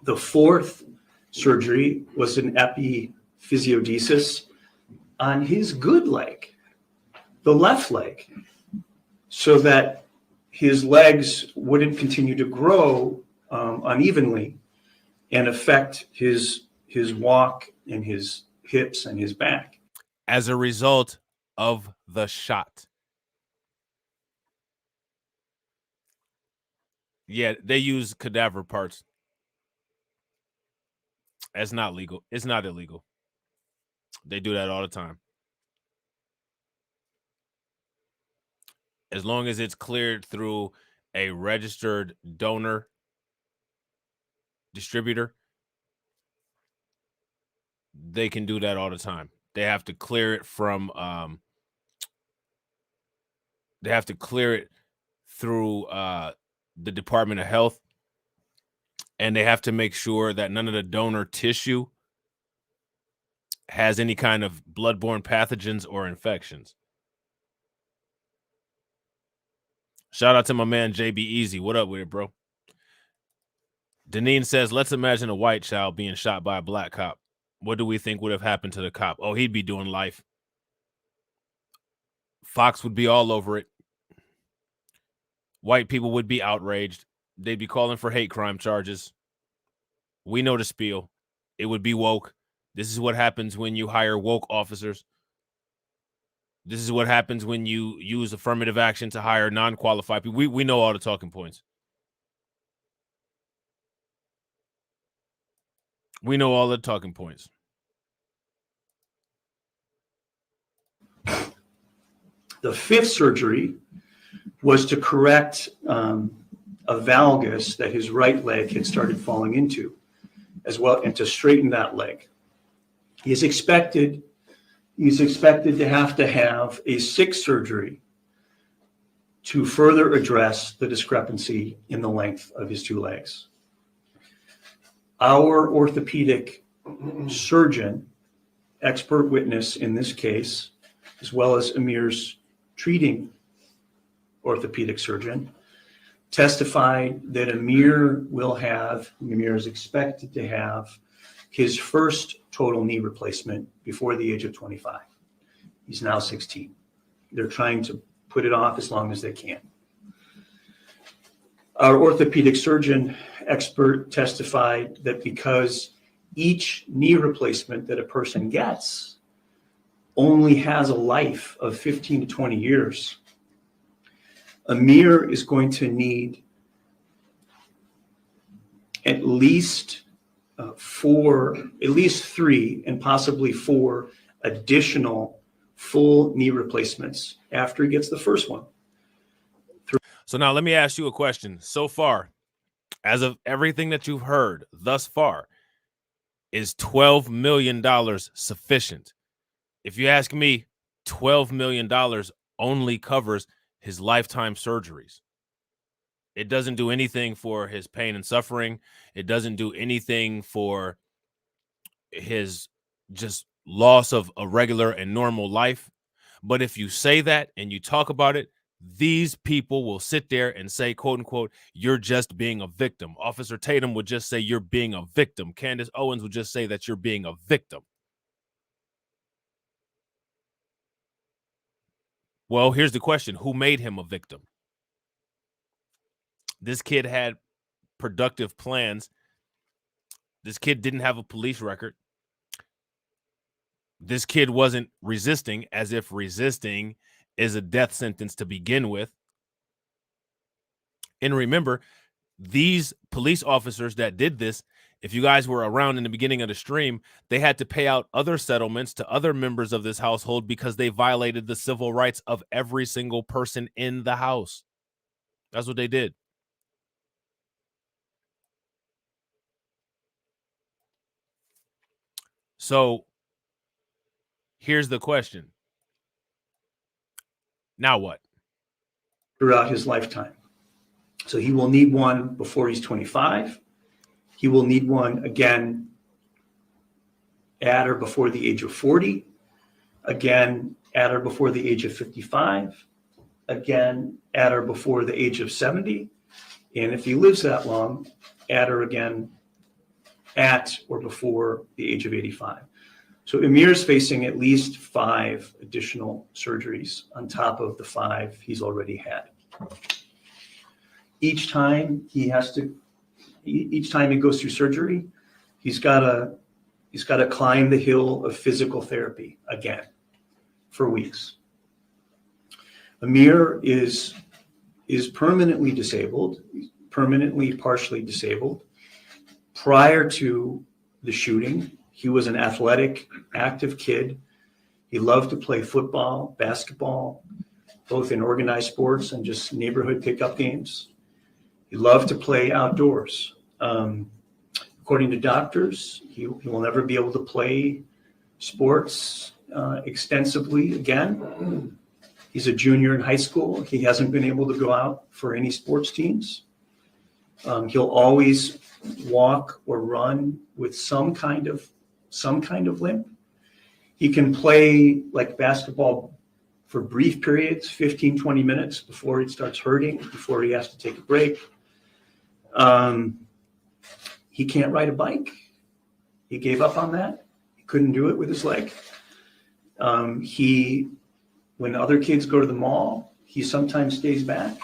The fourth surgery was an epiphysiodesis on his good leg, the left leg, so that his legs wouldn't continue to grow unevenly and affect his walk and his hips and his back. As a result of the shot. Yeah, they use cadaver parts. That's not legal. It's not illegal. They do that all the time. As long as it's cleared through a registered donor distributor, they can do that all the time. They have to clear it from they have to clear it through the Department of Health, and they have to make sure that none of the donor tissue has any kind of bloodborne pathogens or infections. Shout out to my man JB Easy. What up with it, bro? Deneen says, let's imagine a white child being shot by a black cop. What do we think would have happened to the cop? Oh, he'd be doing life. Fox would be all over it. White people would be outraged. They'd be calling for hate crime charges. We know the spiel. It would be woke. This is what happens when you hire woke officers. This is what happens when you use affirmative action to hire non-qualified people. We know all the talking points. We know all the talking points. The fifth surgery was to correct a valgus that his right leg had started falling into, as well, and to straighten that leg. He's expected to have a sixth surgery to further address the discrepancy in the length of his two legs. Our orthopedic surgeon, expert witness in this case, as well as Amir's treating orthopedic surgeon, testified that Amir is expected to have his first total knee replacement before the age of 25. He's now 16. They're trying to put it off as long as they can. Our orthopedic surgeon expert testified that because each knee replacement that a person gets only has a life of 15 to 20 years, Amir is going to need at least three and possibly four additional full knee replacements after he gets the first one. So now let me ask you a question. So far, as of everything that you've heard thus far, is $12 million sufficient? If you ask me, $12 million only covers his lifetime surgeries. It doesn't do anything for his pain and suffering. It doesn't do anything for his just loss of a regular and normal life. But if you say that and you talk about it, these people will sit there and say, quote unquote, you're just being a victim. Officer Tatum would just say you're being a victim. Candace Owens would just say that you're being a victim. Well, here's the question. Who made him a victim? This kid had productive plans. This kid didn't have a police record. This kid wasn't resisting, as if resisting is a death sentence to begin with. And remember, these police officers that did this, if you guys were around in the beginning of the stream, they had to pay out other settlements to other members of this household because they violated the civil rights of every single person in the house. That's what they did. So here's the question. Now what? Throughout his lifetime. So he will need one before he's 25. He will need one again at or before the age of 40. Again, at or before the age of 55. Again, at or before the age of 70. And if he lives that long, at or again at or before the age of 85. So Amir's facing at least 5 additional surgeries on top of the 5 he's already had. Each time he goes through surgery, he's got to climb the hill of physical therapy again for weeks. Amir is permanently disabled, partially disabled. Prior to the shooting, he was an athletic, active kid. He loved to play football, basketball, both in organized sports and just neighborhood pickup games. He loved to play outdoors. According to doctors, he will never be able to play sports extensively again. He's a junior in high school. He hasn't been able to go out for any sports teams. He'll always walk or run with some kind of limp. He can play like basketball for brief periods, 15, 20 minutes before it starts hurting, before he has to take a break. He can't ride a bike. He gave up on that. He couldn't do it with his leg. When other kids go to the mall, he sometimes stays back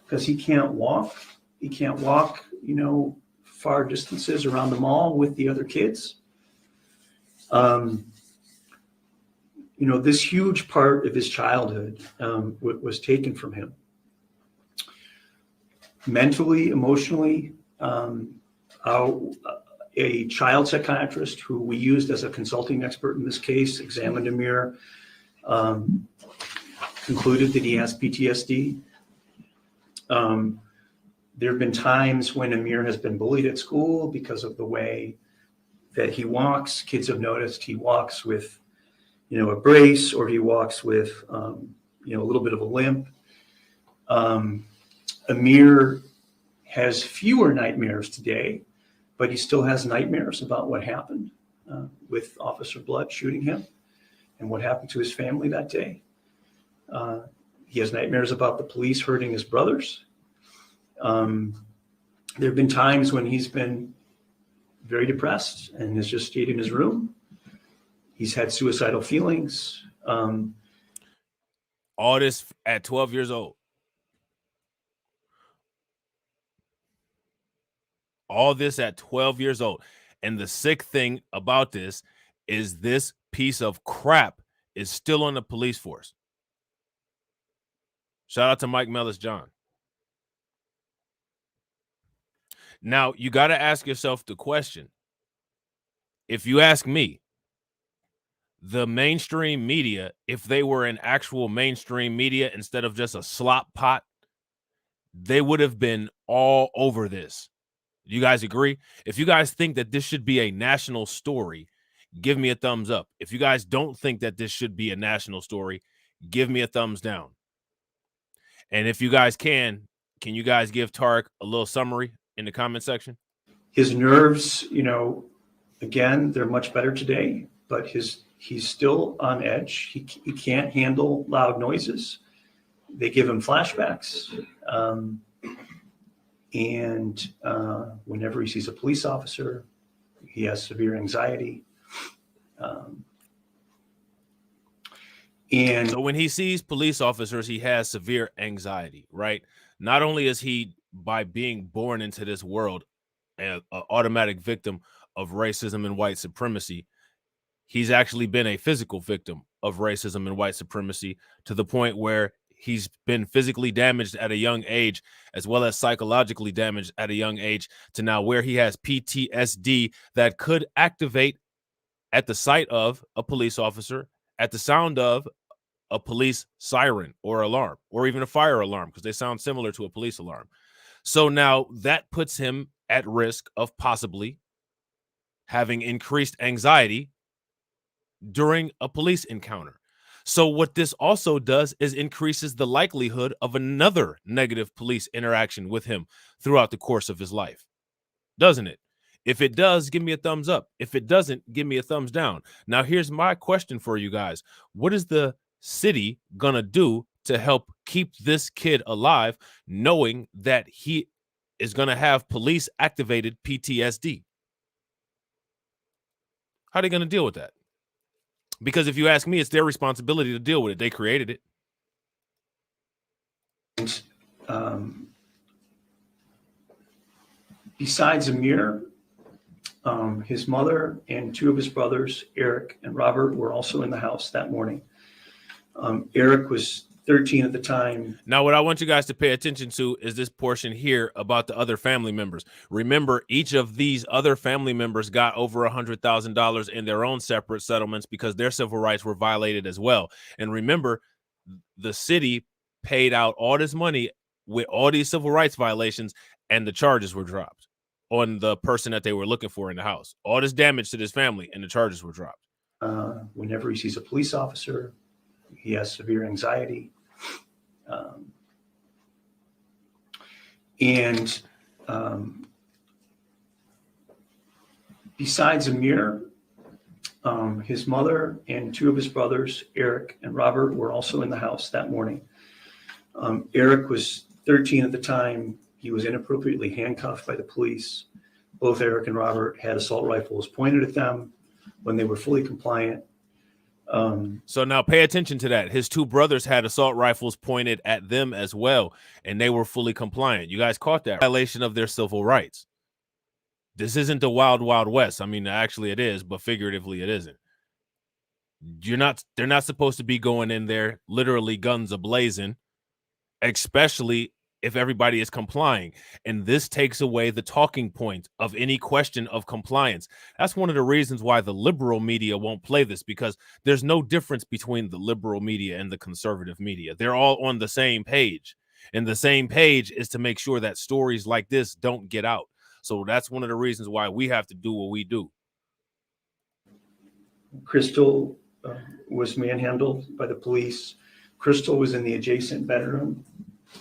because he can't walk. He can't walk, far distances around the mall with the other kids. This huge part of his childhood was taken from him. Mentally, emotionally, a child psychiatrist who we used as a consulting expert in this case examined Amir, concluded that he has PTSD. There have been times when Amir has been bullied at school because of the way that he walks. Kids have noticed he walks with, a brace, or he walks with, a little bit of a limp. Amir has fewer nightmares today, but he still has nightmares about what happened with Officer Blood shooting him and what happened to his family that day. He has nightmares about the police hurting his brothers. There have been times when he's been very depressed and has just stayed in his room. He's had suicidal feelings. All this at 12 years old. All this at 12 years old. And the sick thing about this is this piece of crap is still on the police force. Shout out to Mike Mellis John. Now, you got to ask yourself the question. If you ask me, the mainstream media, if they were an actual mainstream media instead of just a slop pot, they would have been all over this. You guys agree? If you guys think that this should be a national story, give me a thumbs up. If you guys don't think that this should be a national story, give me a thumbs down. And if you guys can you guys give Tarek a little summary in the comment section? His nerves, again, they're much better today, but he's still on edge. He can't handle loud noises. They give him flashbacks. And whenever he sees a police officer, he has severe anxiety. And so when he sees police officers, he has severe anxiety, right? Not only is he, by being born into this world, an automatic victim of racism and white supremacy, he's actually been a physical victim of racism and white supremacy to the point where he's been physically damaged at a young age, as well as psychologically damaged at a young age, to now where he has PTSD that could activate at the sight of a police officer, at the sound of a police siren or alarm, or even a fire alarm, because they sound similar to a police alarm. So now that puts him at risk of possibly having increased anxiety during a police encounter. So what this also does is increases the likelihood of another negative police interaction with him throughout the course of his life, doesn't it? If it does, give me a thumbs up. If it doesn't, give me a thumbs down. Now, here's my question for you guys. What is the city gonna do to help keep this kid alive, knowing that he is gonna have police activated PTSD? How are they gonna deal with that? Because if you ask me, it's their responsibility to deal with it. They created it. Besides Amir, his mother and two of his brothers, Eric and Robert, were also in the house that morning. Eric was 13 at the time. Now, what I want you guys to pay attention to is this portion here about the other family members. Remember, each of these other family members got over $100,000 in their own separate settlements because their civil rights were violated as well. And remember, the city paid out all this money with all these civil rights violations, and the charges were dropped on the person that they were looking for in the house. All this damage to this family, and the charges were dropped. Whenever he sees a police officer, he has severe anxiety. Besides Amir, his mother and two of his brothers, Eric and Robert, were also in the house that morning. Eric was 13 at the time. He was inappropriately handcuffed by the police. Both Eric and Robert had assault rifles pointed at them when they were fully compliant. So now pay attention to that. His two brothers had assault rifles pointed at them as well, and they were fully compliant. You guys caught that violation of their civil rights. This isn't the wild, wild west. I mean, actually it is, but figuratively it isn't. They're not supposed to be going in there literally guns a-blazing, especially if everybody is complying. And this takes away the talking point of any question of compliance. That's one of the reasons why the liberal media won't play this, because there's no difference between the liberal media and the conservative media. They're all on the same page. And the same page is to make sure that stories like this don't get out. So that's one of the reasons why we have to do what we do. Crystal was manhandled by the police. Crystal was in the adjacent bedroom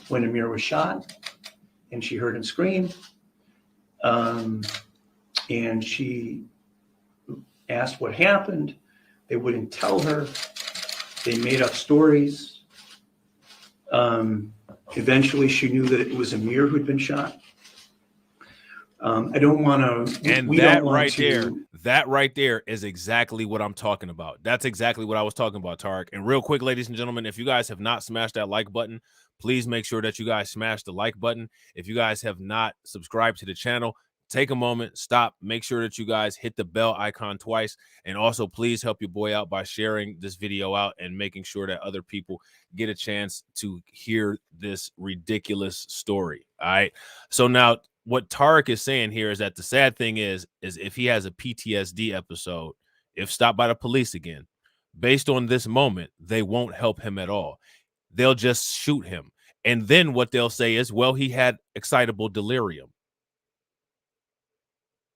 when Amir was shot, and she heard him scream. And she asked what happened. They wouldn't tell her. They made up stories. Eventually, she knew that it was Amir who'd been shot. I don't want to. And that right there is exactly what I'm talking about. That's exactly what I was talking about, Tarek. And real quick, ladies and gentlemen, if you guys have not smashed that like button, please make sure that you guys smash the like button. If you guys have not subscribed to the channel, take a moment, stop, make sure that you guys hit the bell icon twice. And also, please help your boy out by sharing this video out and making sure that other people get a chance to hear this ridiculous story. All right. So now, what Tarek is saying here is that the sad thing is if he has a PTSD episode, if stopped by the police again, based on this moment, they won't help him at all. They'll just shoot him. And then what they'll say is, well, he had excitable delirium.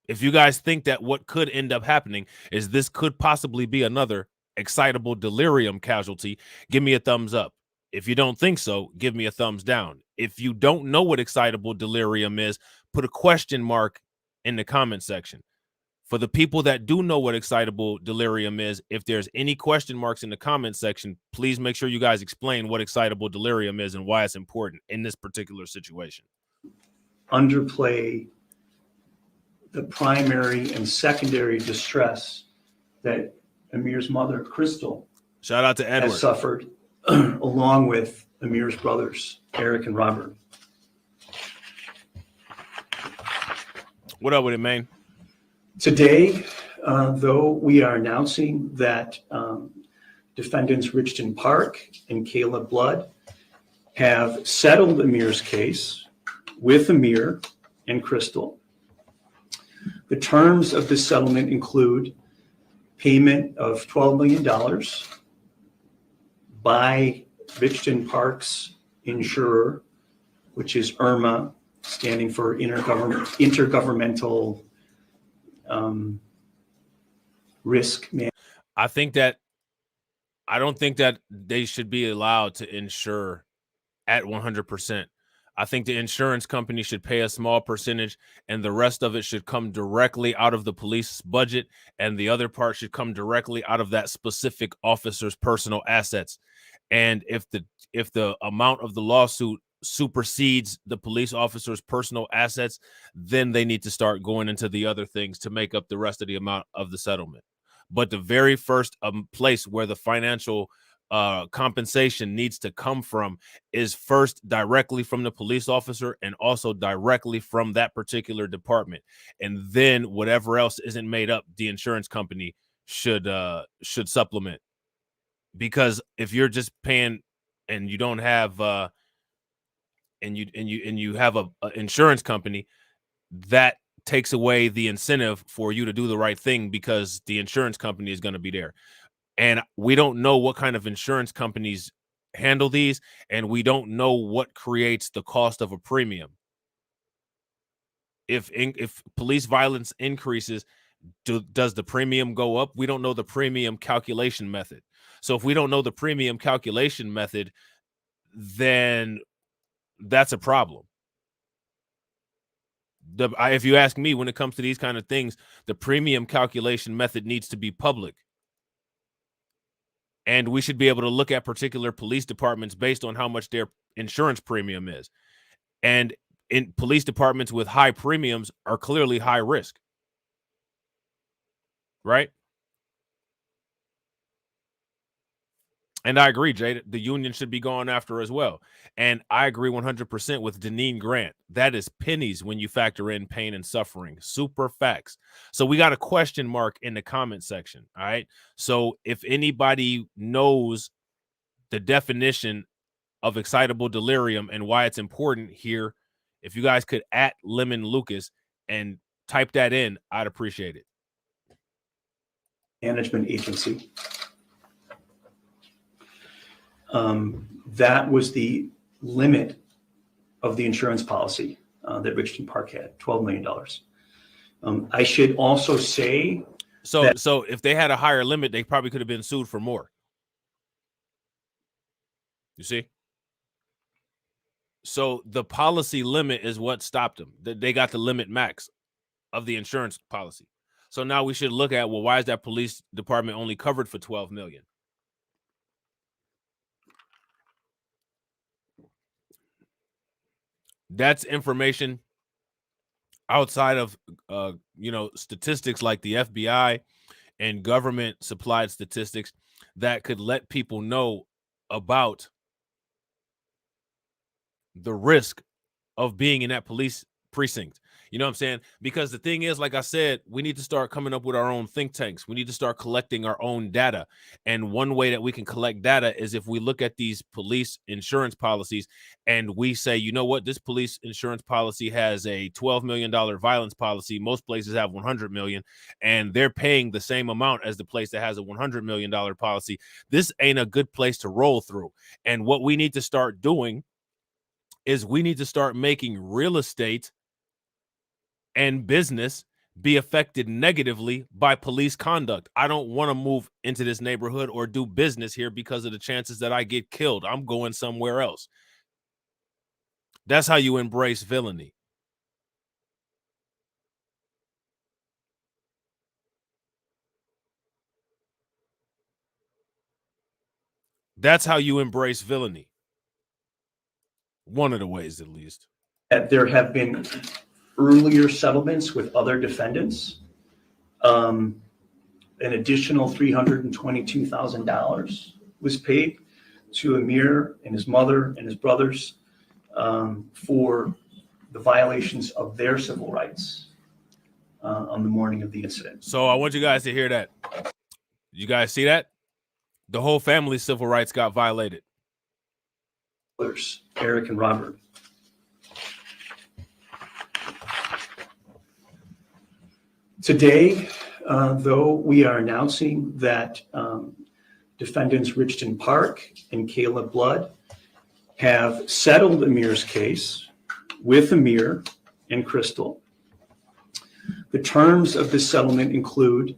If you guys think that what could end up happening is this could possibly be another excitable delirium casualty, give me a thumbs up. If you don't think so, give me a thumbs down. If you don't know what excitable delirium is, put a question mark in the comment section. For the people that do know what excitable delirium is, if there's any question marks in the comment section, please make sure you guys explain what excitable delirium is and why it's important in this particular situation. Underplay the primary and secondary distress that Amir's mother, Crystal, shout out to Edward, has suffered, along with Amir's brothers, Eric and Robert. What up with it, man? Today, though, we are announcing that defendants Richton Park and Caleb Blood have settled Amir's case with Amir and Crystal. The terms of this settlement include payment of $12 million by Richton Park's insurer, which is IRMA, standing for Intergovernmental Risk Man. I don't think that they should be allowed to insure at 100%. I think the insurance company should pay a small percentage, and the rest of it should come directly out of the police budget, and the other part should come directly out of that specific officer's personal assets. And if the amount of the lawsuit supersedes the police officer's personal assets, then they need to start going into the other things to make up the rest of the amount of the settlement. But the very first place where the financial compensation needs to come from is first directly from the police officer and also directly from that particular department. And then whatever else isn't made up, the insurance company should supplement. Because if you're just paying and you don't have and you have a insurance company, that takes away the incentive for you to do the right thing, because the insurance company is going to be there. And we don't know what kind of insurance companies handle these, and we don't know what creates the cost of a premium. If police violence increases, does the premium go up? We don't know the premium calculation method. So if we don't know the premium calculation method, then that's a problem. If you ask me, when it comes to these kind of things, the premium calculation method needs to be public. And we should be able to look at particular police departments based on how much their insurance premium is. And in police departments with high premiums are clearly high risk, right? And I agree, Jay, the union should be going after as well. And I agree 100% with Deneen Grant. That is pennies when you factor in pain and suffering. Super facts. So we got a question mark in the comment section. All right. So if anybody knows the definition of excitable delirium and why it's important here, if you guys could @ Lemon Lucas and type that in, I'd appreciate it. Management agency. That was the limit of the insurance policy that Richton Park had, $12 million. I should also say, so if they had a higher limit, they probably could have been sued for more. You see? So the policy limit is what stopped them. They got the limit max of the insurance policy. So now we should look at, well, why is that police department only covered for $12 million? That's information outside of, statistics like the FBI and government supplied statistics that could let people know about the risk of being in that police precinct. You know what I'm saying? Because the thing is, like I said, we need to start coming up with our own think tanks. We need to start collecting our own data. And one way that we can collect data is if we look at these police insurance policies and we say, you know what, this police insurance policy has a $12 million violence policy. Most places have 100 million, and they're paying the same amount as the place that has a $100 million policy. This ain't a good place to roll through. And what we need to start doing is we need to start making real estate and business be affected negatively by police conduct. I don't want to move into this neighborhood or do business here because of the chances that I get killed. I'm going somewhere else. That's how you embrace villainy. That's how you embrace villainy. One of the ways, at least. There have been earlier settlements with other defendants. An additional $322,000 was paid to Amir and his mother and his brothers for the violations of their civil rights on the morning of the incident. So I want you guys to hear that. You guys see that? The whole family's civil rights got violated. Eric and Robert. Today, though, we are announcing that defendants Richton Park and Caleb Blood have settled Amir's case with Amir and Crystal. The terms of this settlement include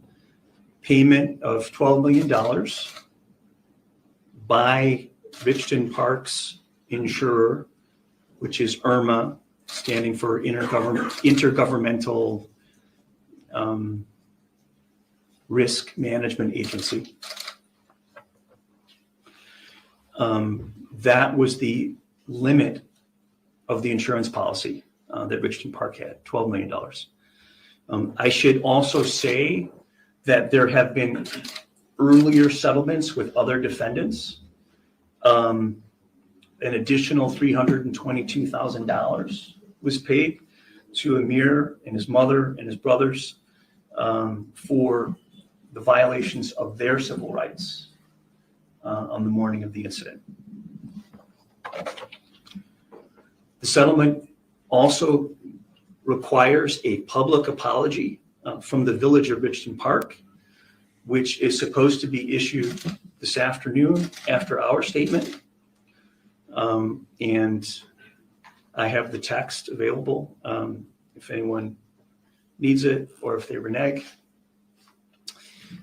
payment of $12 million by Richton Park's insurer, which is IRMA, standing for Intergovernmental Risk Management Agency. That was the limit of the insurance policy that Richton Park had, $12 million. I should also say that there have been earlier settlements with other defendants. An additional $322,000 was paid to Amir and his mother and his brothers for the violations of their civil rights on the morning of the incident. The settlement also requires a public apology from the village of Richton Park, which is supposed to be issued this afternoon after our statement. And I have the text available if anyone needs it or if they renege.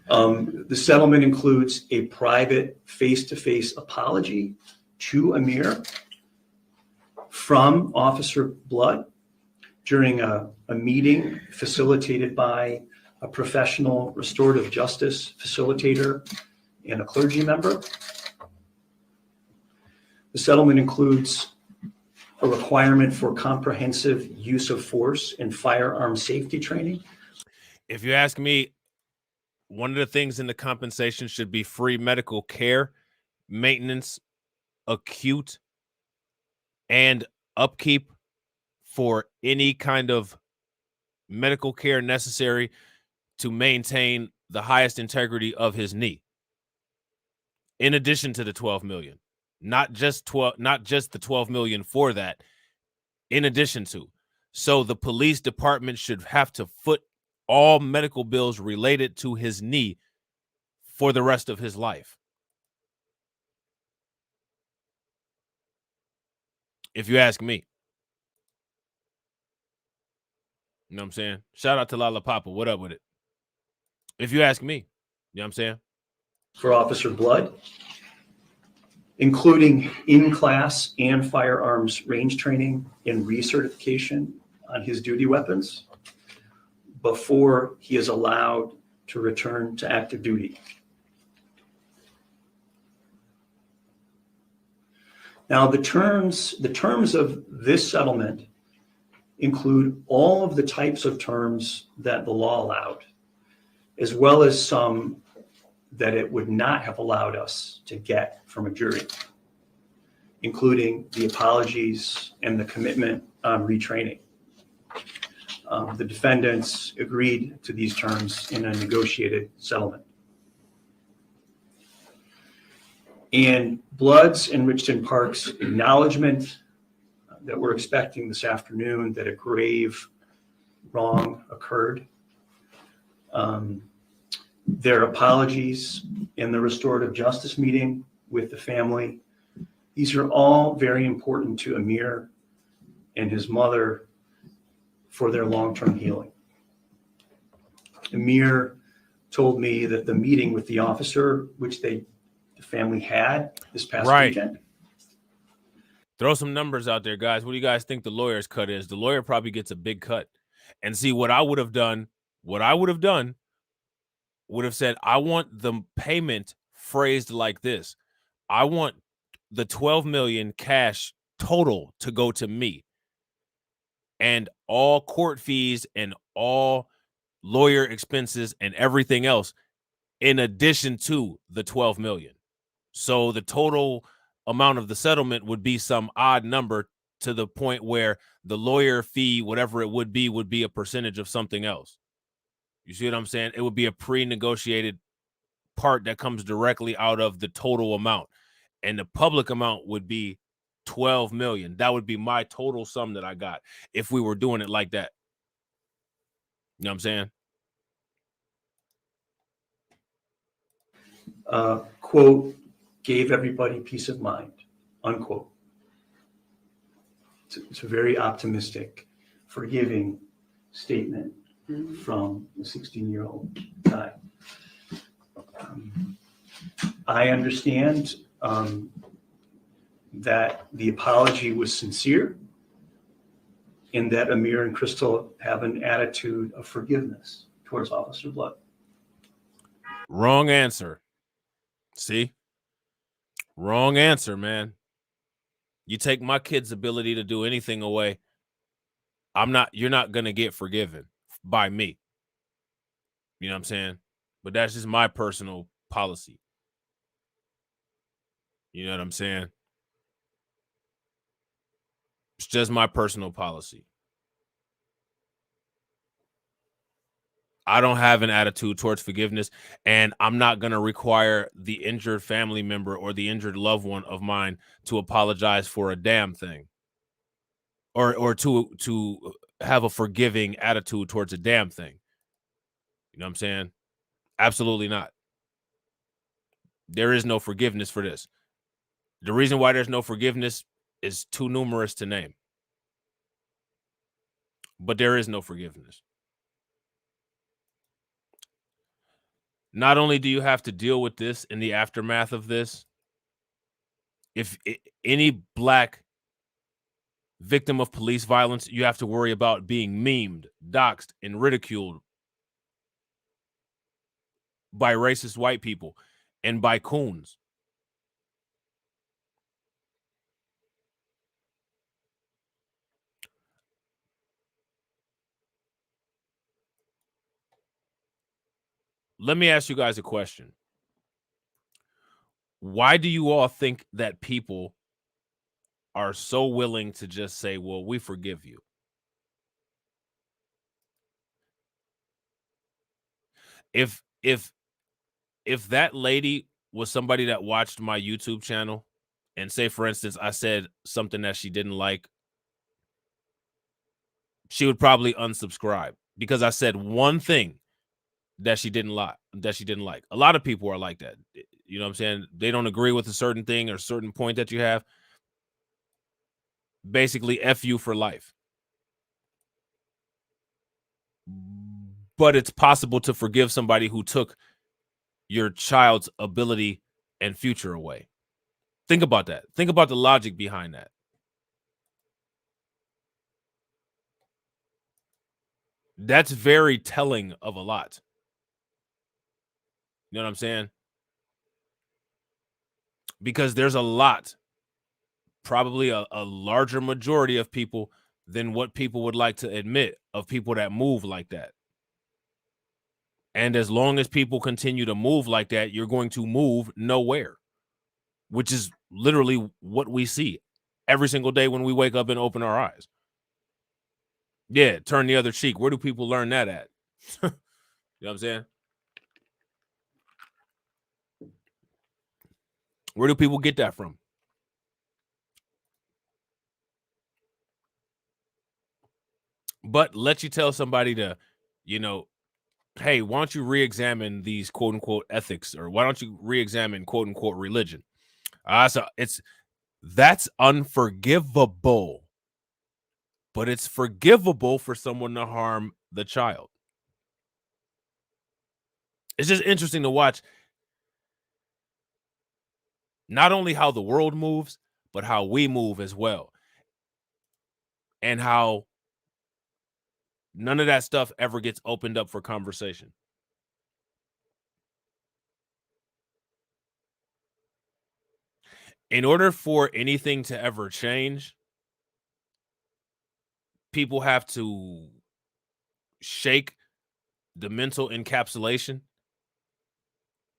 The settlement includes a private face-to-face apology to Amir from Officer Blood during a meeting facilitated by a professional restorative justice facilitator and a clergy member. The settlement includes a requirement for comprehensive use of force and firearm safety training. If you ask me, one of the things in the compensation should be free medical care, maintenance, acute, and upkeep for any kind of medical care necessary to maintain the highest integrity of his knee. In addition to the 12 million, not just the 12 million for that, in addition to. So the police department should have to foot all medical bills related to his knee for the rest of his life. If you ask me. You know what I'm saying? Shout out to Lala Papa. What up with it? If you ask me, you know what I'm saying? For Officer Blood, including in-class and firearms range training and recertification on his duty weapons before he is allowed to return to active duty. Now, the terms of this settlement include all of the types of terms that the law allowed, as well as some that it would not have allowed us to get from a jury, including the apologies and the commitment on retraining. The defendants agreed to these terms in a negotiated settlement. And Blood's and Richton Park's acknowledgement that we're expecting this afternoon that a grave wrong occurred, their apologies in the restorative justice meeting with the family, these are all very important to Amir and his mother for their long-term healing. Amir told me that the meeting with the officer, which the family had this past weekend. Throw some numbers out there, guys. What do you guys think the lawyer's cut is? The lawyer probably gets a big cut. And see, what I would have done would have said, I want the payment phrased like this. I want the 12 million cash total to go to me, and all court fees and all lawyer expenses and everything else in addition to the 12 million. So the total amount of the settlement would be some odd number to the point where the lawyer fee, whatever it would be a percentage of something else. You see what I'm saying? It would be a pre-negotiated part that comes directly out of the total amount. And the public amount would be 12 million. That would be my total sum that I got if we were doing it like that. You know what I'm saying? Quote, gave everybody peace of mind, unquote. It's a very optimistic, forgiving statement from a 16-year-old guy. I understand that the apology was sincere and that Amir and Crystal have an attitude of forgiveness towards Officer Blood. Wrong answer. See? Wrong answer, man. You take my kid's ability to do anything away, you're not going to get forgiven by me. You know what I'm saying? But that's just my personal policy. You know what I'm saying? It's just my personal policy. I don't have an attitude towards forgiveness, and I'm not going to require the injured family member or the injured loved one of mine to apologize for a damn thing, or to have a forgiving attitude towards a damn thing. You know what I'm saying? Absolutely not. There is no forgiveness for this. The reason why there's no forgiveness is too numerous to name. But there is no forgiveness. Not only do you have to deal with this in the aftermath of this, if any Black victim of police violence, you have to worry about being memed, doxxed, and ridiculed by racist white people and by coons. let me ask you guys a question. Why do you all think that people are so willing to just say, well, we forgive you? If that lady was somebody that watched my YouTube channel, and say, for instance, I said something that she didn't like, she would probably unsubscribe because I said one thing that she didn't like. A lot of people are like that. You know what I'm saying? They don't agree with a certain thing or a certain point that you have. Basically, F you for life. But it's possible to forgive somebody who took your child's ability and future away. Think about that. Think about the logic behind that. That's very telling of a lot. You know what I'm saying? Because there's a lot, probably a larger majority of people than what people would like to admit, of people that move like that. And as long as people continue to move like that, you're going to move nowhere, which is literally what we see every single day when we wake up and open our eyes. Yeah, turn the other cheek. Where do people learn that at? You know what I'm saying? Where do people get that from? But let you tell somebody to, you know, hey, why don't you re-examine these quote unquote ethics, or why don't you re-examine quote unquote religion? So that's unforgivable, but it's forgivable for someone to harm the child. It's just interesting to watch not only how the world moves, but how we move as well. And how none of that stuff ever gets opened up for conversation. In order for anything to ever change, people have to shake the mental encapsulation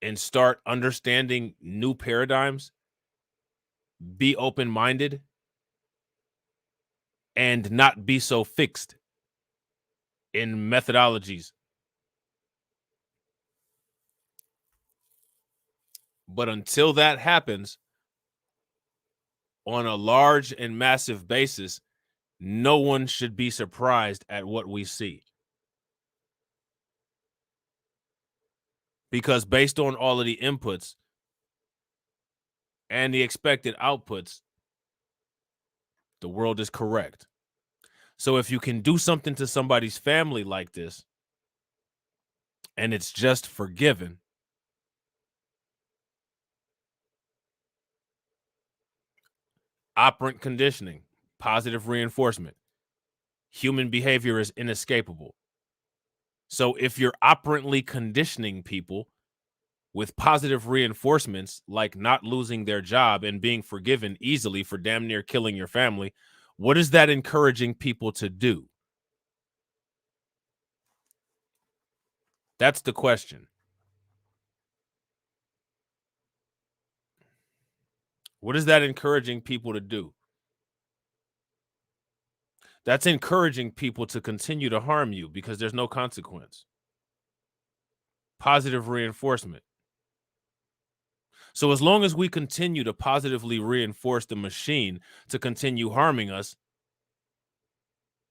and start understanding new paradigms, be open-minded, and not be so fixed in methodologies. But until that happens on a large and massive basis, no one should be surprised at what we see. Because based on all of the inputs and the expected outputs, the world is correct. So if you can do something to somebody's family like this, and it's just forgiven, operant conditioning, positive reinforcement, human behavior is inescapable. So if you're operantly conditioning people with positive reinforcements, like not losing their job and being forgiven easily for damn near killing your family, what is that encouraging people to do? That's the question. What is that encouraging people to do? That's encouraging people to continue to harm you because there's no consequence. Positive reinforcement. So as long as we continue to positively reinforce the machine to continue harming us,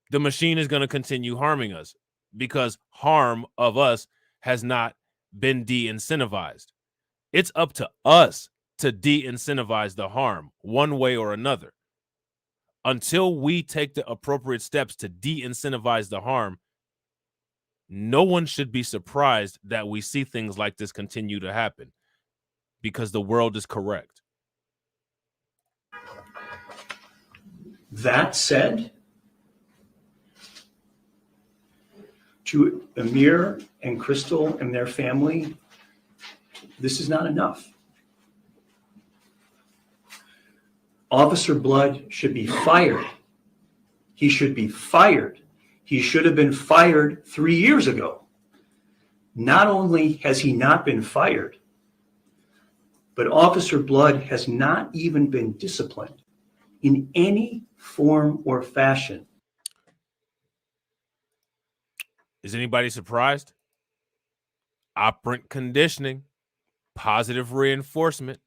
the machine is going to continue harming us because harm of us has not been de-incentivized. It's up to us to de-incentivize the harm one way or another. Until we take the appropriate steps to de-incentivize the harm, no one should be surprised that we see things like this continue to happen because the world is correct. That said, to Amir and Crystal and their family, this is not enough. Officer Blood should be fired. He should be fired. He should have been fired 3 years ago. Not only has he not been fired, but Officer Blood has not even been disciplined in any form or fashion. Is anybody surprised? Operant conditioning, positive reinforcement.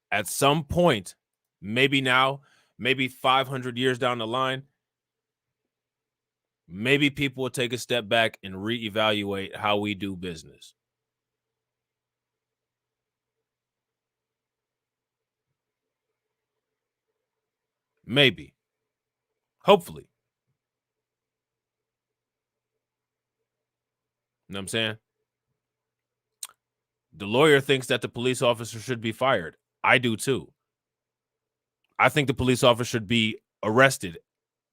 At some point, maybe now, maybe 500 years down the line, maybe people will take a step back and reevaluate how we do business. Maybe. Hopefully. You know what I'm saying? The lawyer thinks that the police officer should be fired. I do too. I think the police officer should be arrested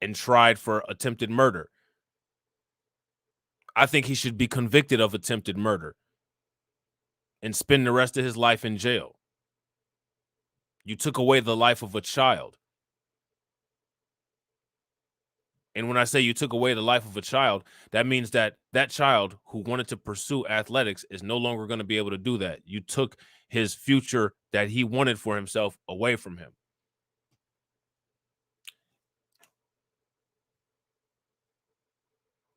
and tried for attempted murder. I think he should be convicted of attempted murder and spend the rest of his life in jail. You took away the life of a child. And when I say you took away the life of a child, that means that that child who wanted to pursue athletics is no longer going to be able to do that. You took his future that he wanted for himself away from him.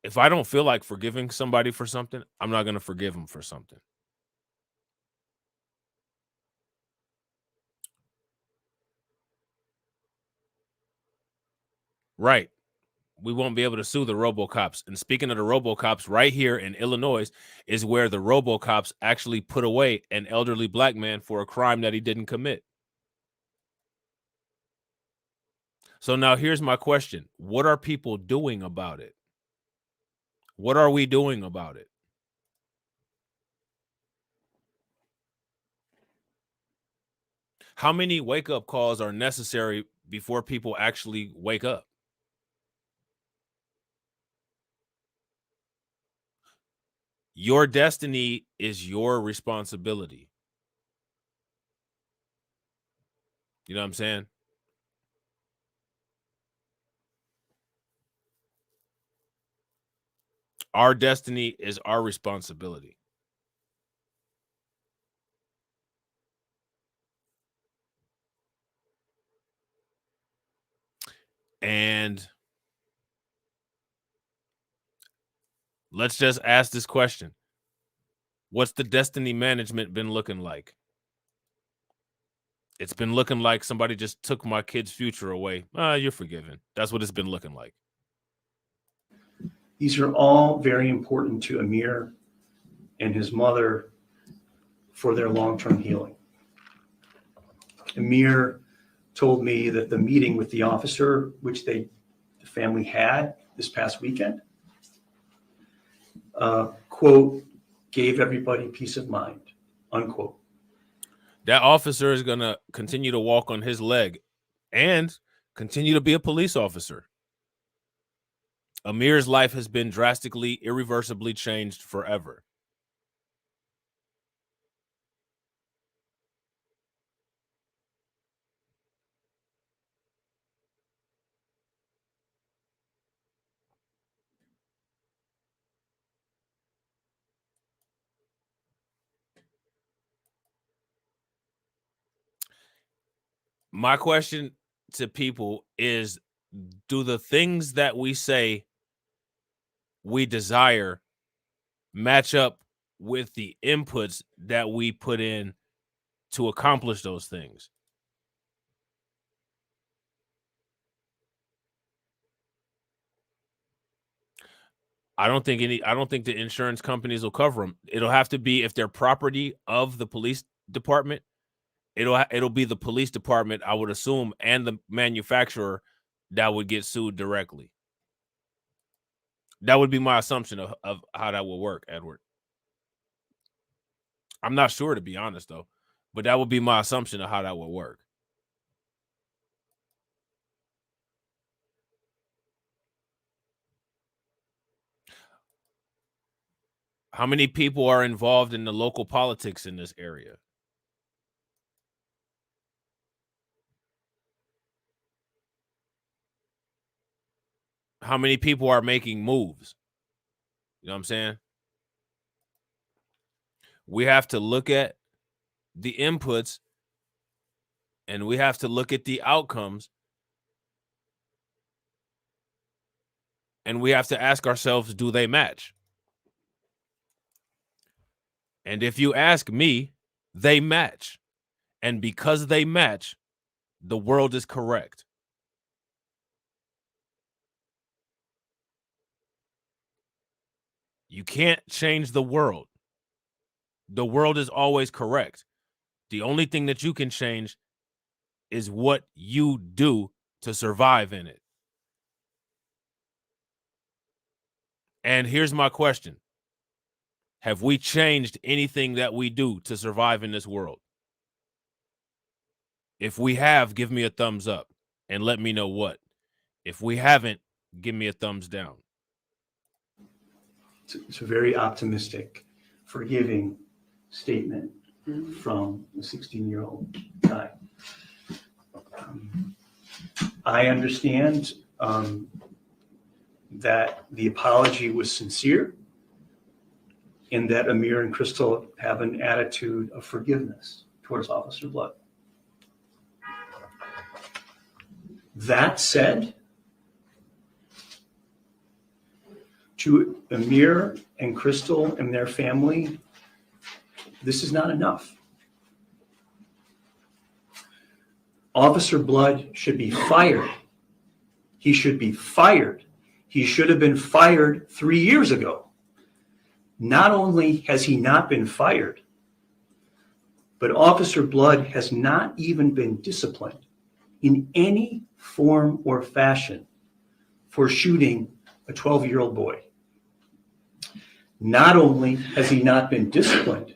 If I don't feel like forgiving somebody for something, I'm not going to forgive him for something. Right. We won't be able to sue the RoboCops. And speaking of the RoboCops, right here in Illinois is where the RoboCops actually put away an elderly black man for a crime that he didn't commit. So now here's my question. What are people doing about it? What are we doing about it? How many wake-up calls are necessary before people actually wake up? Your destiny is your responsibility. You know what I'm saying? Our destiny is our responsibility. And let's just ask this question. What's the destiny management been looking like? It's been looking like somebody just took my kid's future away. You're forgiven. That's what it's been looking like. These are all very important to Amir and his mother for their long-term healing. Amir told me that the meeting with the officer, which the family had this past weekend, quote, gave everybody peace of mind, unquote. That officer is going to continue to walk on his leg and continue to be a police officer. Amir's life has been drastically, irreversibly changed forever. My question to people is, do the things that we say we desire match up with the inputs that we put in to accomplish those things? I don't think the insurance companies will cover them. It'll have to be, if they're property of the police department, it'll be the police department, I would assume, and the manufacturer that would get sued directly. That would be my assumption of how that will work, Edward. I'm not sure, to be honest, though, but that would be my assumption of how that would work. How many people are involved in the local politics in this area? How many people are making moves? You know what I'm saying? We have to look at the inputs and we have to look at the outcomes. And we have to ask ourselves, do they match? And if you ask me, they match. And because they match, the world is correct. You can't change the world. The world is always correct. The only thing that you can change is what you do to survive in it. And here's my question. Have we changed anything that we do to survive in this world? If we have, give me a thumbs up and let me know what. If we haven't, give me a thumbs down. It's a very optimistic, forgiving statement from a 16-year-old guy. I understand that the apology was sincere and that Amir and Crystal have an attitude of forgiveness towards Officer Blood. That said, to Amir and Crystal and their family, this is not enough. Officer Blood should be fired. He should be fired. He should have been fired 3 years ago. Not only has he not been fired, but Officer Blood has not even been disciplined in any form or fashion for shooting a 12-year-old boy. Not only has he not been disciplined,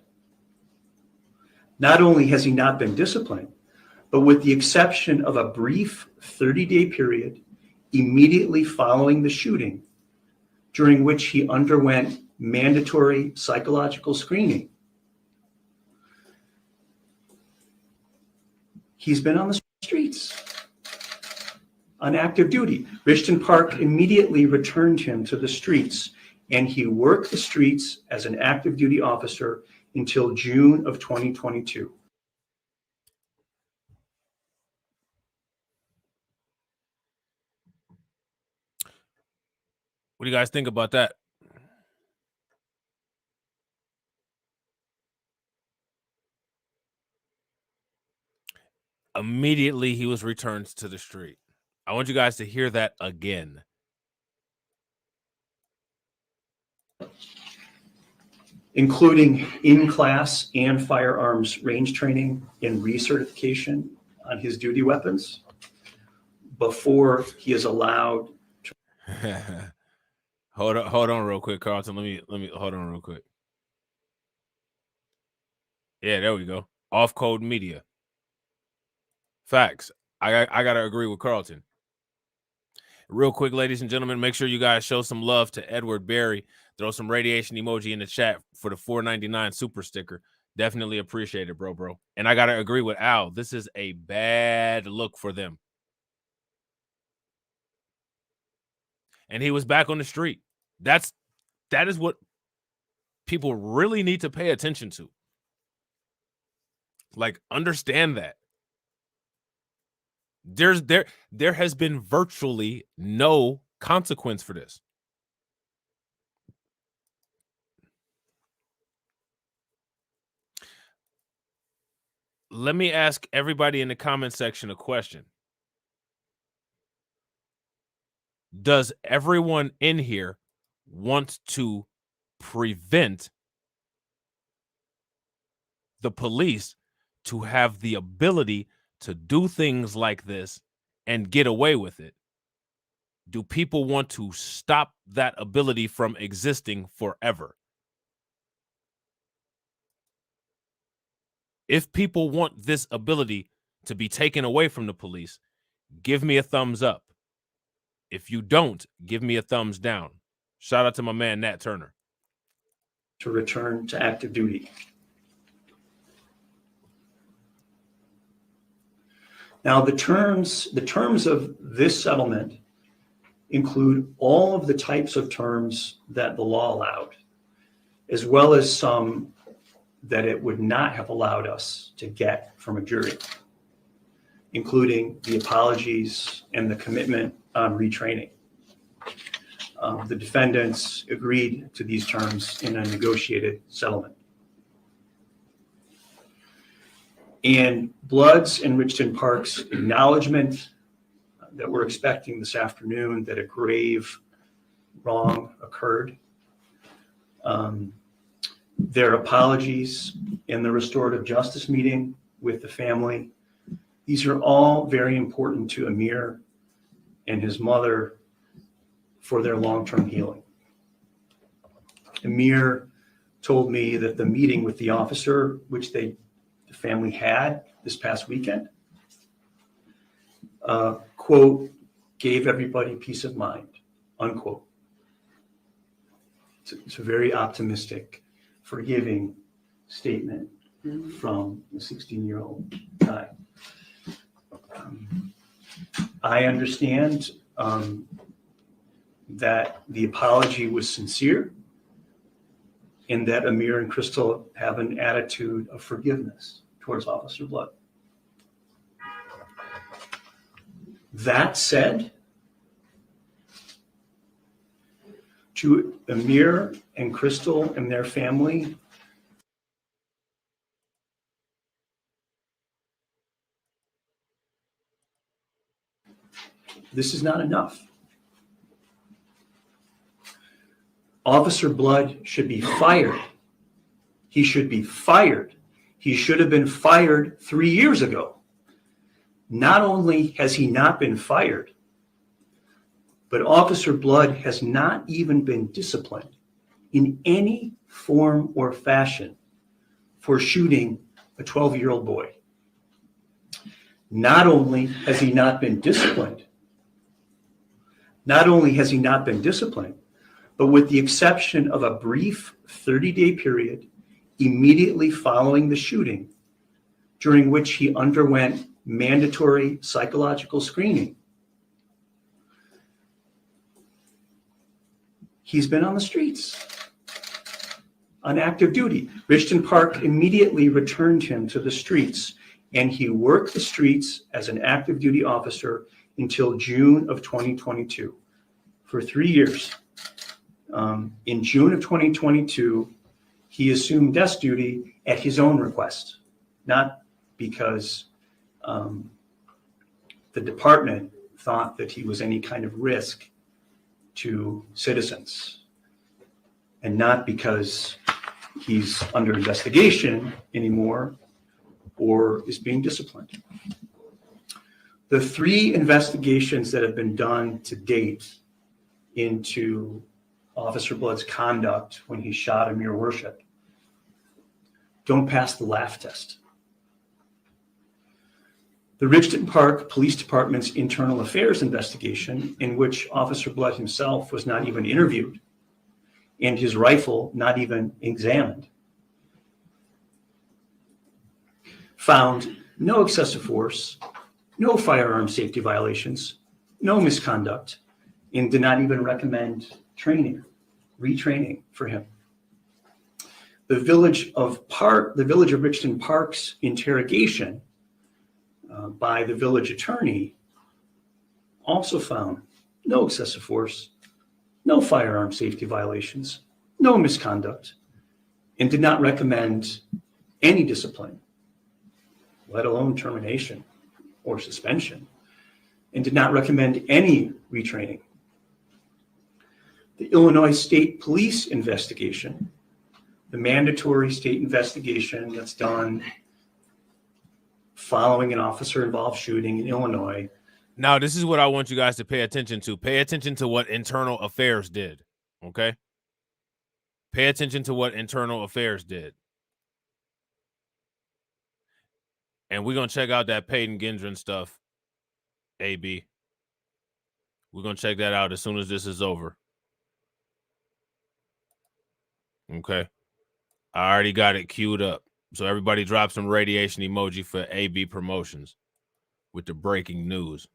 but with the exception of a brief 30-day period immediately following the shooting, during which he underwent mandatory psychological screening, he's been on the streets on active duty. Richton Park immediately returned him to the streets, and he worked the streets as an active duty officer until June of 2022. What do you guys think about that? Immediately, he was returned to the street. I want you guys to hear that again. Including in-class and firearms range training and recertification on his duty weapons before he is allowed to. Hold on real quick, Carlton. Let me hold on real quick. Yeah, there we go. Off code media. Facts. I gotta agree with Carlton. Real quick, ladies and gentlemen, make sure you guys show some love to Edward Berry. Throw some radiation emoji in the chat for the $4.99 super sticker. Definitely appreciate it, bro. And I gotta agree with Al. This is a bad look for them. And he was back on the street. That is what people really need to pay attention to. Like, understand that. There has been virtually no consequence for this. Let me ask everybody in the comment section a question. Does everyone in here want to prevent the police to have the ability to do things like this and get away with it? Do people want to stop that ability from existing forever? If people want this ability to be taken away from the police, give me a thumbs up. If you don't, give me a thumbs down. Shout out to my man, Nat Turner. To return to active duty. Now, the terms of this settlement include all of the types of terms that the law allowed, as well as some that it would not have allowed us to get from a jury, including the apologies and the commitment on retraining. The defendants agreed to these terms in a negotiated settlement. And Blood's and Richton Park's acknowledgement that we're expecting this afternoon that a grave wrong occurred, their apologies in the restorative justice meeting with the family, these are all very important to Amir and his mother for their long-term healing. Amir told me that the meeting with the officer, which the family had this past weekend, quote, gave everybody peace of mind, unquote. It's a very optimistic, forgiving statement from a 16-year-old guy. I understand that the apology was sincere and that Amir and Crystal have an attitude of forgiveness towards Officer Blood. That said, to Amir and Crystal and their family, this is not enough. Officer Blood should be fired. He should be fired. He should have been fired 3 years ago. Not only has he not been fired, but Officer Blood has not even been disciplined in any form or fashion for shooting a 12-year-old boy. Not only has he not been disciplined, but with the exception of a brief 30-day period immediately following the shooting, during which he underwent mandatory psychological screening, he's been on the streets on active duty. Richton Park immediately returned him to the streets, and he worked the streets as an active duty officer until June of 2022 for 3 years. In June of 2022, he assumed desk duty at his own request, not because the department thought that he was any kind of risk to citizens, and not because he's under investigation anymore or is being disciplined. The 3 investigations that have been done to date into Officer Blood's conduct when he shot Amir Worship don't pass the laugh test. The Richton Park Police Department's internal affairs investigation, in which Officer Blood himself was not even interviewed and his rifle not even examined, found no excessive force, no firearm safety violations, no misconduct, and did not even recommend retraining for him. The village of Richton Park's interrogation by the village attorney also found no excessive force, no firearm safety violations, no misconduct, and did not recommend any discipline, let alone termination or suspension, and did not recommend any retraining. The Illinois State Police investigation, the mandatory state investigation that's done following an officer-involved shooting in Illinois. Now, this is what I want you guys to pay attention to. Pay attention to what Internal Affairs did, okay? Pay attention to what Internal Affairs did. And we're going to check out that Peyton Gendron stuff, AB. We're going to check that out as soon as this is over. Okay. I already got it queued up. So everybody drop some radiation emoji for AB Promotions with the breaking news.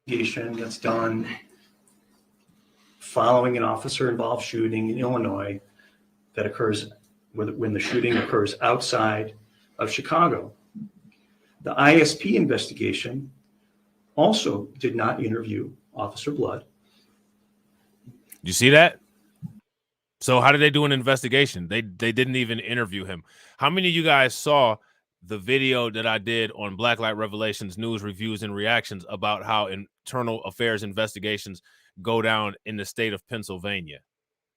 That's done following an officer-involved shooting in Illinois that occurs when the shooting occurs outside of Chicago. The ISP investigation also did not interview Officer Blood. You see that? So how did they do an investigation? They didn't even interview him. How many of you guys saw the video that I did on Blacklight Revelations news reviews and reactions about how internal affairs investigations go down in the state of Pennsylvania?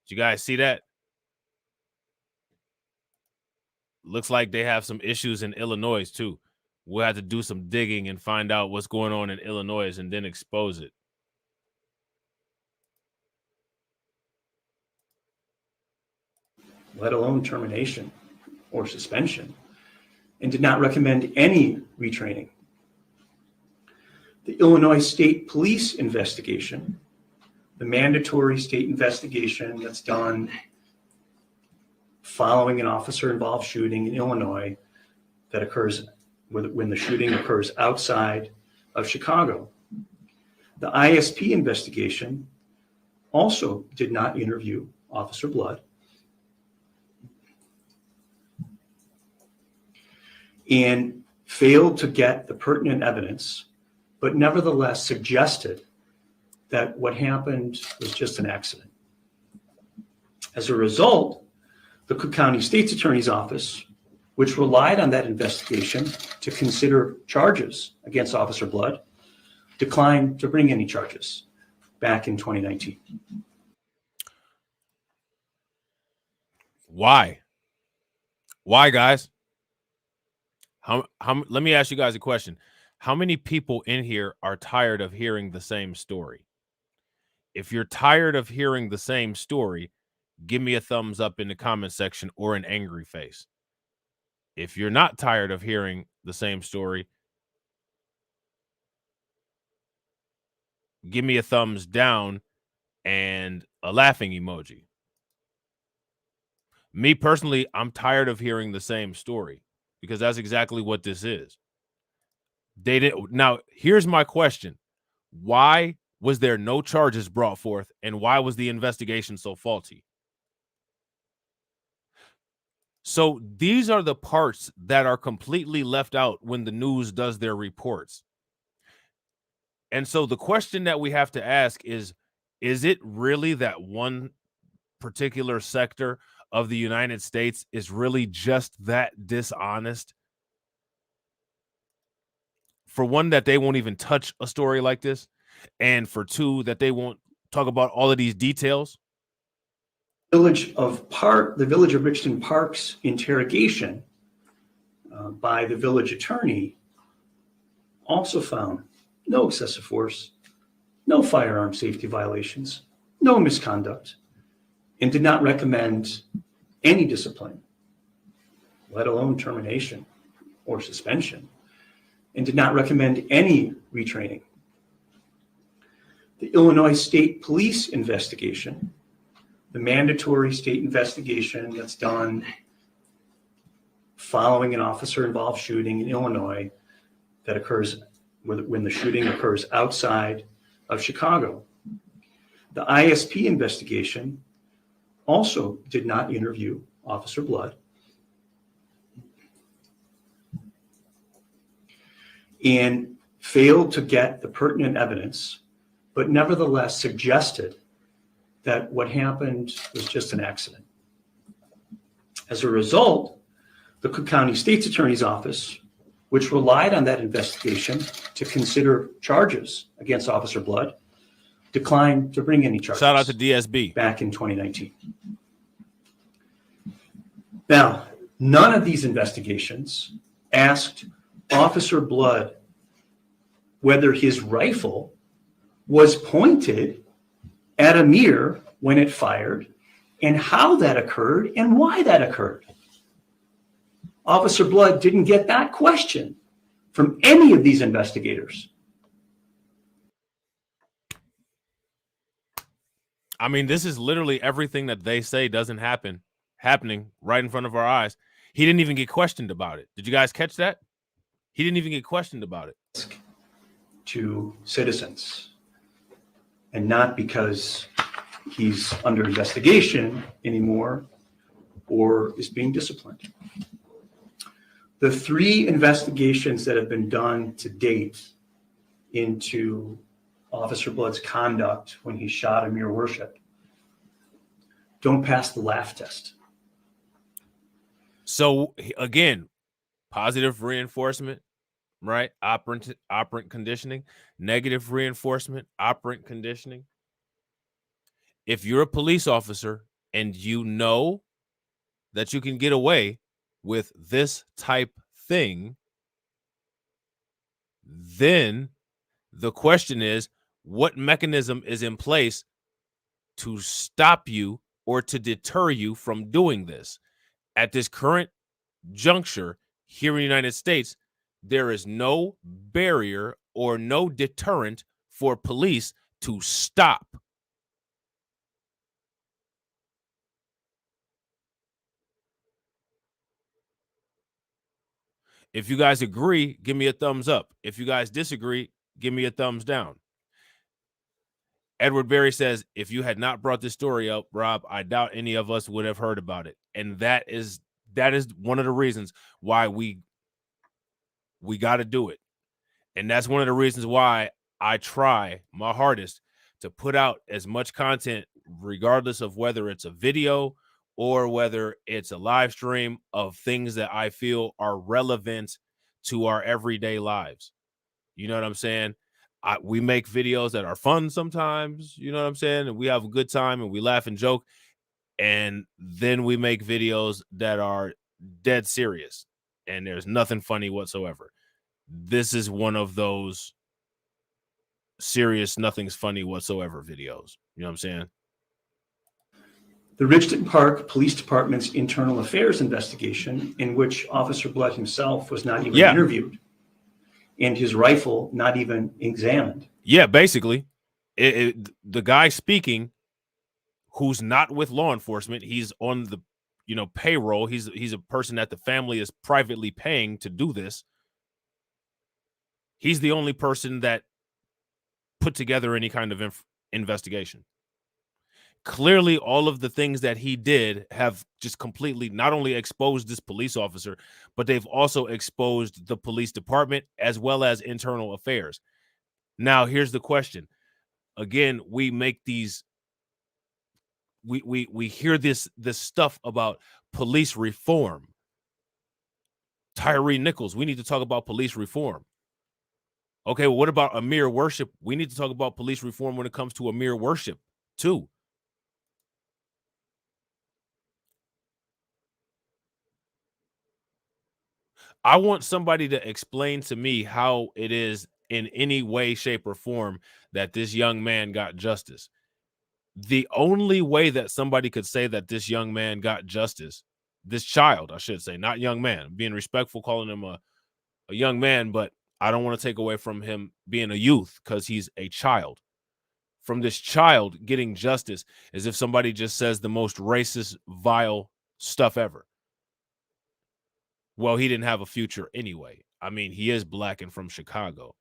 Did you guys see that? Looks like they have some issues in Illinois too. We'll have to do some digging and find out what's going on in Illinois and then expose it. Let alone termination or suspension, and did not recommend any retraining. The Illinois State Police investigation, the mandatory state investigation that's done following an officer-involved shooting in Illinois that occurs when the shooting occurs outside of Chicago. The ISP investigation also did not interview Officer Blood. And failed to get the pertinent evidence, but nevertheless suggested that what happened was just an accident. As a result, the Cook County State's Attorney's Office, which relied on that investigation to consider charges against Officer Blood, declined to bring any charges back in 2019. Why? Why, guys? Let me ask you guys a question. How many people in here are tired of hearing the same story? If you're tired of hearing the same story, give me a thumbs up in the comment section or an angry face. If you're not tired of hearing the same story, give me a thumbs down and a laughing emoji. Me personally, I'm tired of hearing the same story, because that's exactly what this is. They didn't. Now, here's my question. Why was there no charges brought forth, and why was the investigation so faulty? So these are the parts that are completely left out when the news does their reports. And so the question that we have to ask is it really that one particular sector of the United States is really just that dishonest? For one, that they won't even touch a story like this, and for two, that they won't talk about all of these details. The Village of Richton Park's interrogation by the village attorney also found no excessive force, no firearm safety violations, no misconduct, and did not recommend any discipline, let alone termination or suspension, and did not recommend any retraining. The Illinois State Police investigation, the mandatory state investigation that's done following an officer-involved shooting in Illinois that occurs when the shooting occurs outside of Chicago. The ISP investigation also did not interview Officer Blood. And failed to get the pertinent evidence, but nevertheless suggested that what happened was just an accident. As a result, the Cook County State's Attorney's Office, which relied on that investigation to consider charges against Officer Blood, declined to bring any charges. Shout out to DSB. Back in 2019. Now, none of these investigations asked Officer Blood whether his rifle was pointed at a mirror when it fired, and how that occurred and why that occurred. Officer Blood didn't get that question from any of these investigators. I mean, this is literally everything that they say doesn't happen, happening right in front of our eyes. He didn't even get questioned about it. Did you guys catch that? He didn't even get questioned about it. To citizens, and not because he's under investigation anymore, or is being disciplined. The 3 investigations that have been done to date into Officer Blood's conduct when he shot Amir Worship don't pass the laugh test. So again, positive reinforcement, right? Operant conditioning, negative reinforcement, operant conditioning. If you're a police officer and you know that you can get away with this type thing, then the question is, what mechanism is in place to stop you or to deter you from doing this? At this current juncture here in the United States, there is no barrier or no deterrent for police to stop. If you guys agree, give me a thumbs up. If you guys disagree, give me a thumbs down. Edward Berry says, if you had not brought this story up, Rob, I doubt any of us would have heard about it. And that is one of the reasons why we got to do it. And that's one of the reasons why I try my hardest to put out as much content, regardless of whether it's a video or whether it's a live stream, of things that I feel are relevant to our everyday lives. You know what I'm saying? We make videos that are fun sometimes, you know what I'm saying? And we have a good time and we laugh and joke. And then we make videos that are dead serious and there's nothing funny whatsoever. This is one of those serious, nothing's funny whatsoever videos. You know what I'm saying? The Richmond Park Police Department's internal affairs investigation, in which Officer Blood himself was not even interviewed and his rifle not even examined. Yeah, basically, the guy speaking, who's not with law enforcement, he's on the payroll. He's a person that the family is privately paying to do this. He's the only person that put together any kind of investigation. Clearly, all of the things that he did have just completely not only exposed this police officer, but they've also exposed the police department as well as internal affairs. Now, here's the question. Again, we make these, we hear this stuff about police reform. Tyree Nichols, we need to talk about police reform. Okay, well, what about Amir Worship? We need to talk about police reform when it comes to Amir Worship, too. I want somebody to explain to me how it is in any way, shape, or form that this young man got justice. The only way that somebody could say that this young man got justice, this child, I should say, not young man, I'm being respectful, calling him a young man, but I don't want to take away from him being a youth because he's a child. From this child getting justice as if somebody just says the most racist, vile stuff ever. Well, he didn't have a future anyway. I mean, he is black and from Chicago.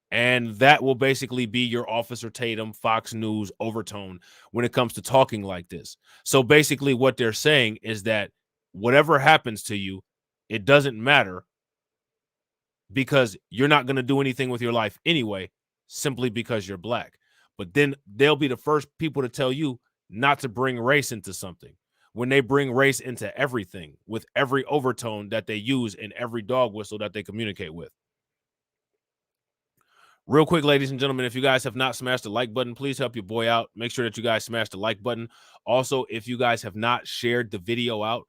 And that will basically be your Officer Tatum, Fox News overtone when it comes to talking like this. So basically what they're saying is that whatever happens to you, it doesn't matter because you're not going to do anything with your life anyway, simply because you're black. But then they'll be the first people to tell you not to bring race into something. When they bring race into everything with every overtone that they use in every dog whistle that they communicate with. Real quick, ladies and gentlemen, if you guys have not smashed the like button, please help your boy out. Make sure that you guys smash the like button. Also, if you guys have not shared the video out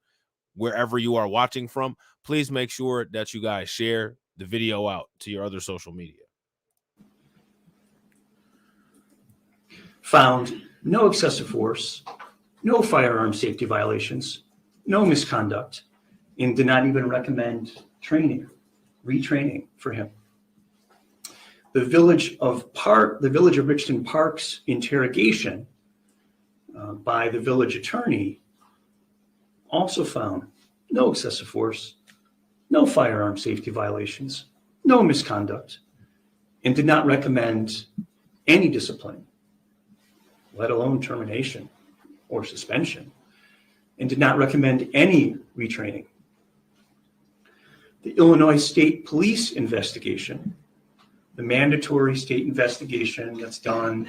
wherever you are watching from, please make sure that you guys share the video out to your other social media. Found no excessive force, no firearm safety violations, no misconduct, and did not even recommend retraining for him. The Village of Richmond Park's interrogation by the village attorney also found no excessive force, no firearm safety violations, no misconduct, and did not recommend any discipline, let alone termination or suspension, and did not recommend any retraining. The Illinois State Police investigation, the mandatory state investigation that's done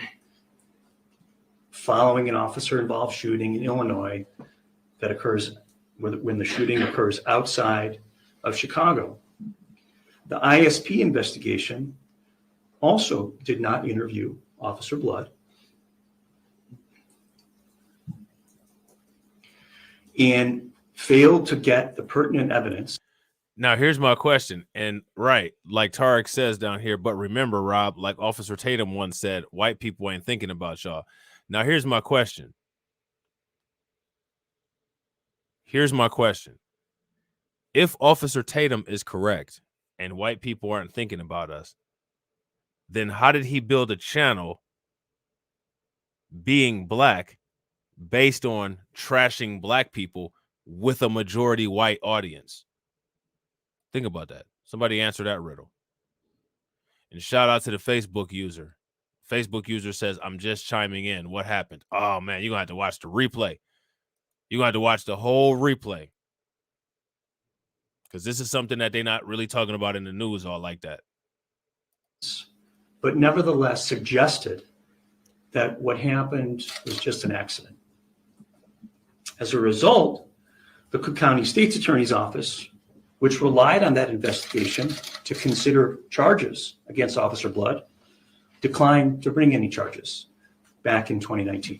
following an officer-involved shooting in Illinois that occurs when the shooting occurs outside of Chicago. The ISP investigation also did not interview Officer Blood. And failed to get the pertinent evidence. Now, here's my question. And right, like Tarek says down here, but remember, Rob, like Officer Tatum once said, white people ain't thinking about y'all. Now, here's my question. If Officer Tatum is correct and white people aren't thinking about us, then how did he build a channel being black based on trashing black people with a majority white audience? Think about that. Somebody answer that riddle. And shout out to the Facebook user. Facebook user says, I'm just chiming in. What happened? Oh, man, you're going to have to watch the replay. You're going to have to watch the whole replay. Because this is something that they're not really talking about in the news all like that. But nevertheless suggested that what happened was just an accident. As a result, the Cook County State's Attorney's Office, which relied on that investigation to consider charges against Officer Blood, declined to bring any charges back in 2019.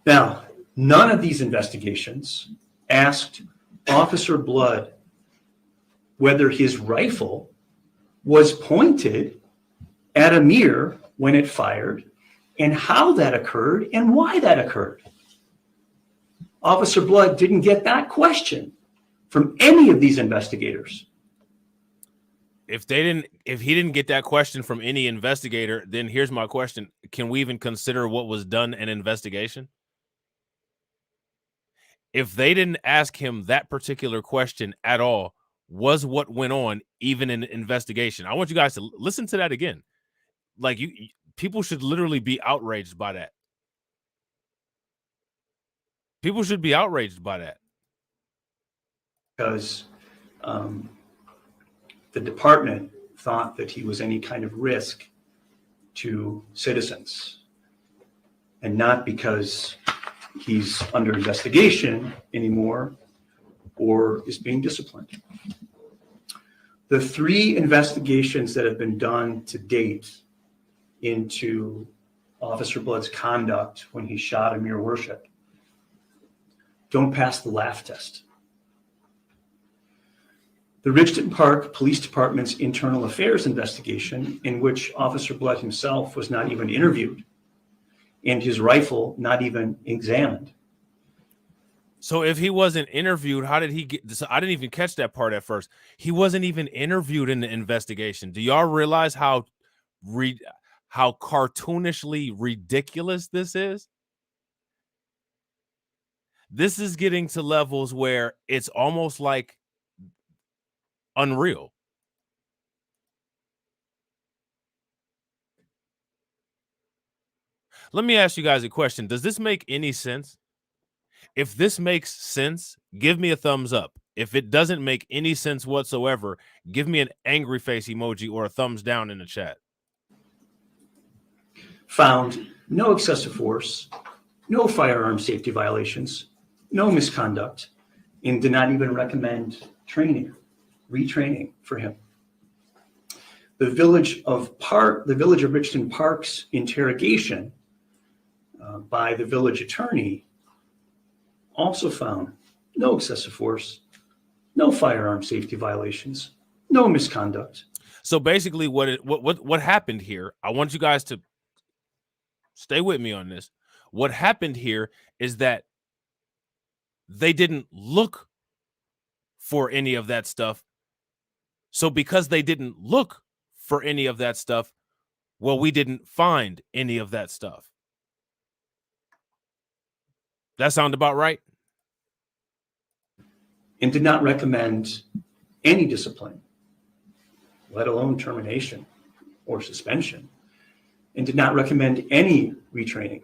Now, none of these investigations asked Officer Blood whether his rifle was pointed at a mirror when it fired, and how that occurred and why that occurred. Officer Blood didn't get that question from any of these investigators. If he didn't get that question from any investigator, then here's my question. Can we even consider what was done an investigation? If they didn't ask him that particular question at all, was what went on even an investigation? I want you guys to listen to that again. Like, people should literally be outraged by that. People should be outraged by that. Because the department thought that he was any kind of risk to citizens, and not because he's under investigation anymore or is being disciplined. The 3 investigations that have been done to date into Officer Blood's conduct when he shot Amir Worship don't pass the laugh test. The Richton Park Police Department's internal affairs investigation, in which Officer Blood himself was not even interviewed and his rifle not even examined. So if he wasn't interviewed, how did he get this? I didn't even catch that part at first. He wasn't even interviewed in the investigation. Do y'all realize how cartoonishly ridiculous this is? This is getting to levels where it's almost like unreal. Let me ask you guys a question. Does this make any sense? If this makes sense, give me a thumbs up. If it doesn't make any sense whatsoever, give me an angry face emoji or a thumbs down in the chat. Found no excessive force, no firearm safety violations, no misconduct, and did not even recommend retraining for him. The Village of Richton Park's interrogation by the village attorney also found no excessive force, no firearm safety violations, no misconduct. So basically what happened here, I want you guys to stay with me on this. What happened here is that they didn't look for any of that stuff. So because they didn't look for any of that stuff, well, we didn't find any of that stuff. That sound about right? And did not recommend any discipline, let alone termination or suspension, and did not recommend any retraining.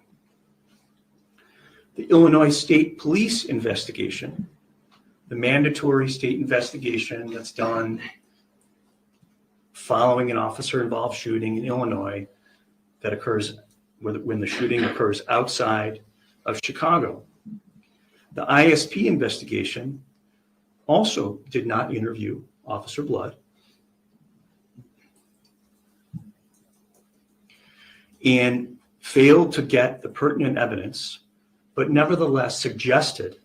The Illinois State Police investigation, the mandatory state investigation that's done following an officer-involved shooting in Illinois that occurs when the shooting occurs outside of Chicago. The ISP investigation also did not interview Officer Blood. And failed to get the pertinent evidence, but nevertheless suggested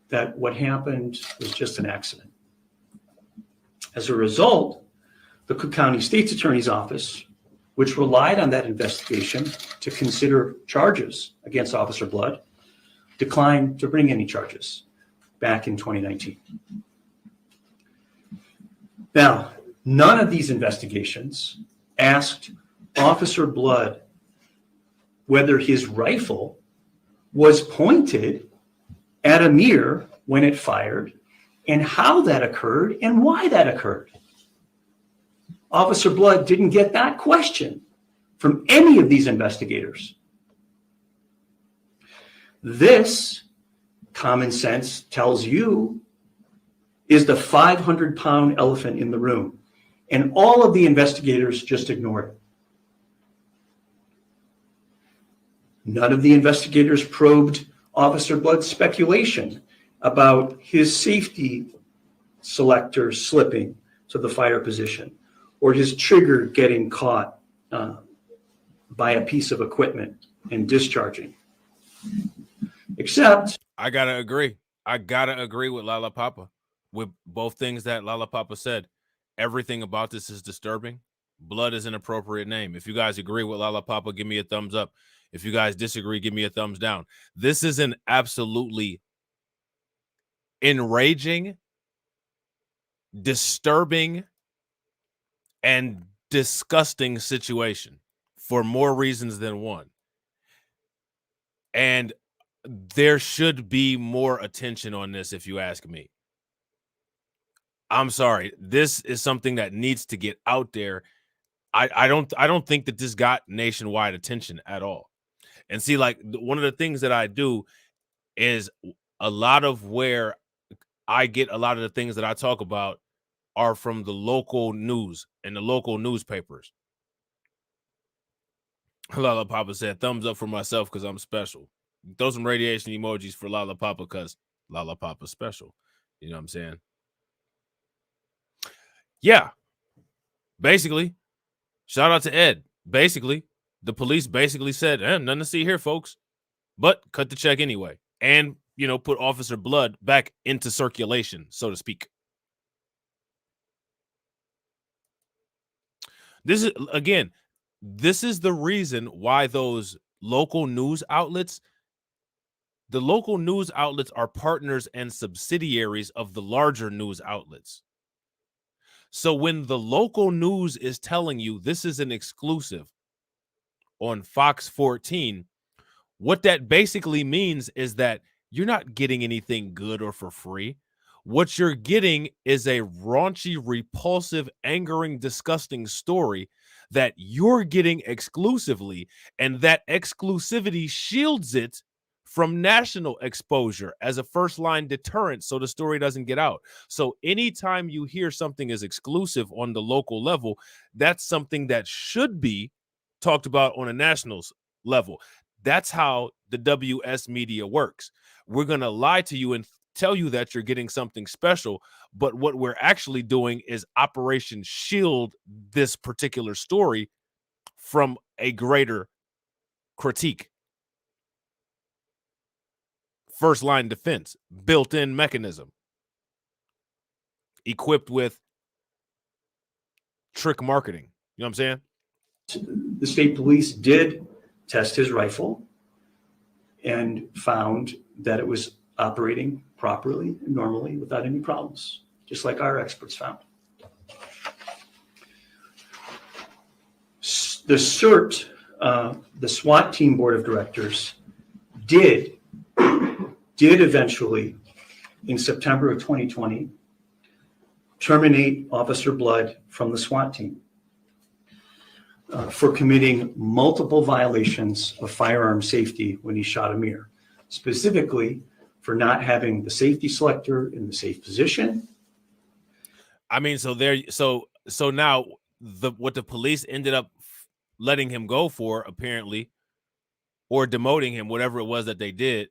that what happened was just an accident. As a result, the Cook County State's Attorney's Office, which relied on that investigation to consider charges against Officer Blood, declined to bring any charges back in 2019. Now, none of these investigations asked Officer Blood whether his rifle was pointed at Amir when it fired, and how that occurred and why that occurred. Officer Blood didn't get that question from any of these investigators. This, common sense tells you, is the 500-pound elephant in the room, and all of the investigators just ignored it. None of the investigators probed Officer Blood's speculation about his safety selector slipping to the fire position, or his trigger getting caught by a piece of equipment and discharging. Except, I gotta agree. I gotta agree with Lala Papa with both things that Lala Papa said. Everything about this is disturbing. Blood is an appropriate name. If you guys agree with Lala Papa, give me a thumbs up. If you guys disagree, give me a thumbs down. This is an absolutely enraging, disturbing, and disgusting situation for more reasons than one. And there should be more attention on this, if you ask me. I'm sorry. This is something that needs to get out there. I don't think that this got nationwide attention at all. And see, like, one of the things that I do is a lot of where I get a lot of the things that I talk about are from the local news and the local newspapers. Lala Papa said, thumbs up for myself because I'm special. Throw some radiation emojis for Lala Papa because Lala Papa's special. You know what I'm saying? Yeah. Basically, shout out to Ed. Basically, the police basically said, nothing to see here, folks. But cut the check anyway. And, put Officer Blood back into circulation, so to speak. This is the reason why those local news outlets, the local news outlets are partners and subsidiaries of the larger news outlets. So when the local news is telling you this is an exclusive on Fox 14, what that basically means is that you're not getting anything good or for free. What you're getting is a raunchy, repulsive, angering, disgusting story that you're getting exclusively, and that exclusivity shields it from national exposure as a first-line deterrent so the story doesn't get out. So anytime you hear something is exclusive on the local level, that's something that should be talked about on a national level. That's how the WS media works. We're going to lie to you and tell you that you're getting something special, but what we're actually doing is Operation Shield this particular story from a greater critique. First line defense, built-in mechanism, equipped with trick marketing. You know what I'm saying? the state police did test his rifle and found that it was operating properly and normally without any problems, just like our experts found. The CERT, the SWAT team board of directors, did eventually, in September of 2020, terminate Officer Blood from the SWAT team for committing multiple violations of firearm safety when he shot Amir. specifically for not having the safety selector in the safe position. I mean, so now what the police ended up letting him go for, apparently, or demoting him, whatever it was that they did,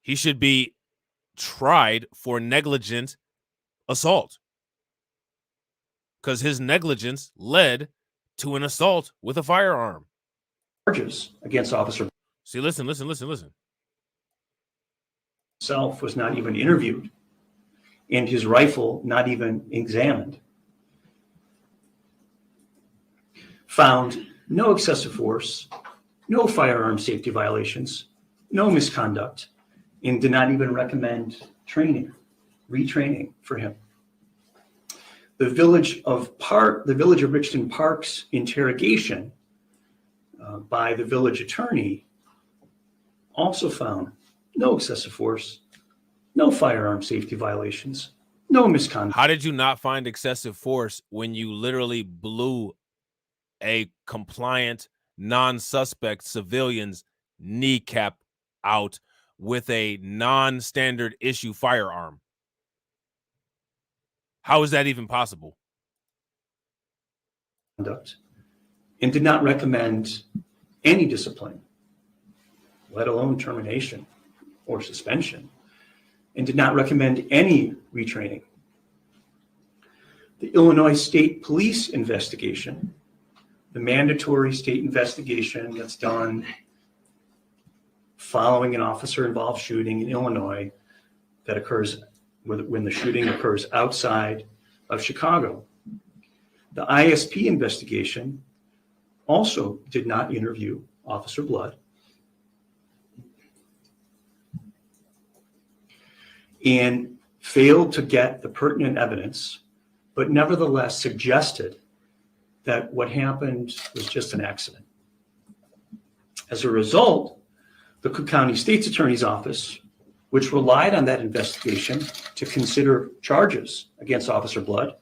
he should be tried for negligent assault because his negligence led to an assault with a firearm. Charges against Officer See, listen. himself was not even interviewed, and his rifle not even examined. Found no excessive force, no firearm safety violations, no misconduct, and did not even recommend retraining for him. The Village of Richton Park's interrogation by the village attorney also found no excessive force, no firearm safety violations, no misconduct. How did you not find excessive force when you literally blew a compliant, non-suspect civilian's kneecap out with a non-standard issue firearm? How is that even possible? And did not recommend any discipline, let alone termination or suspension, and did not recommend any retraining. The Illinois State Police investigation, the mandatory state investigation that's done following an officer-involved shooting in Illinois that occurs when the shooting occurs outside of Chicago. The ISP investigation also did not interview Officer Blood and failed to get the pertinent evidence, but nevertheless suggested that what happened was just an accident. As a result, the Cook County State's Attorney's Office, which relied on that investigation to consider charges against Officer Blood,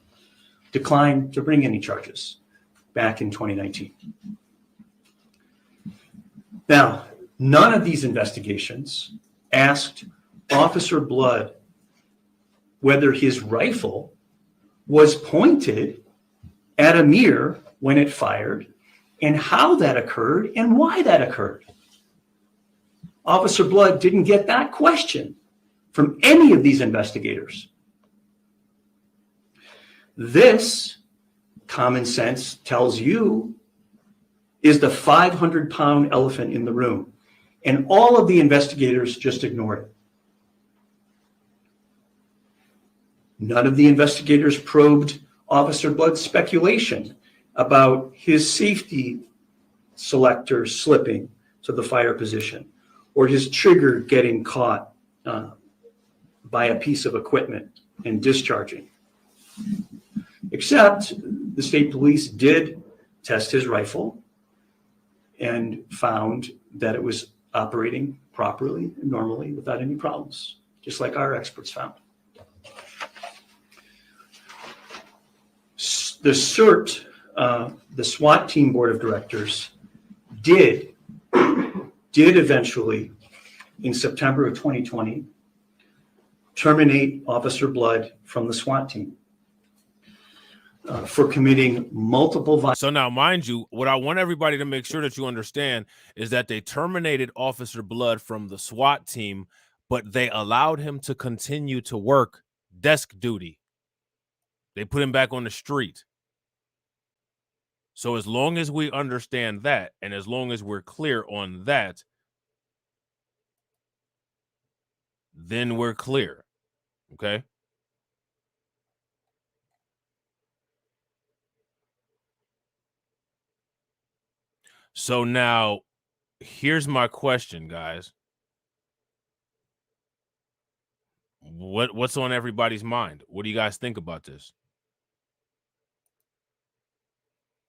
declined to bring any charges back in 2019. Now, none of these investigations asked Officer Blood whether his rifle was pointed at a mirror when it fired and how that occurred and why that occurred. Officer Blood didn't get that question from any of these investigators. This, common sense tells you, is the 500-pound elephant in the room, and all of the investigators just ignored it. None of the investigators probed Officer Blood's speculation about his safety selector slipping to the fire position or his trigger getting caught by a piece of equipment and discharging. Except the state police did test his rifle and found that it was operating properly and normally without any problems, just like our experts found. The CERT, the SWAT team board of directors, did eventually, in September of 2020, terminate Officer Blood from the SWAT team for committing multiple violations. So now, mind you, what I want everybody to make sure that you understand is that they terminated Officer Blood from the SWAT team, but they allowed him to continue to work desk duty. They put him back on the street. So as long as we understand that, and as long as we're clear on that, then we're clear. Okay? So now, here's my question, guys. What's on everybody's mind? What do you guys think about this?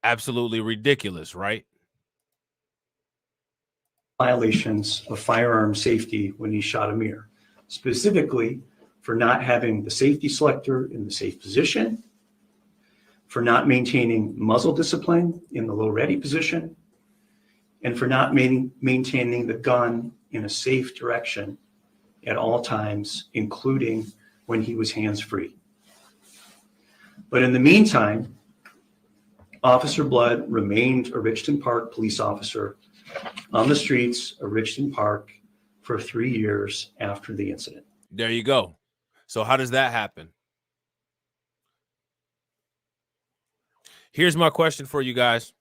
Absolutely ridiculous, right? Violations of firearm safety when he shot a mirror, specifically for not having the safety selector in the safe position, for not maintaining muzzle discipline in the low ready position, and for not maintaining the gun in a safe direction at all times, including when he was hands-free. But in the meantime, Officer Blood remained a Richton Park police officer on the streets of Richton Park for 3 years after the incident. There you go. So how does that happen? Here's my question for you guys.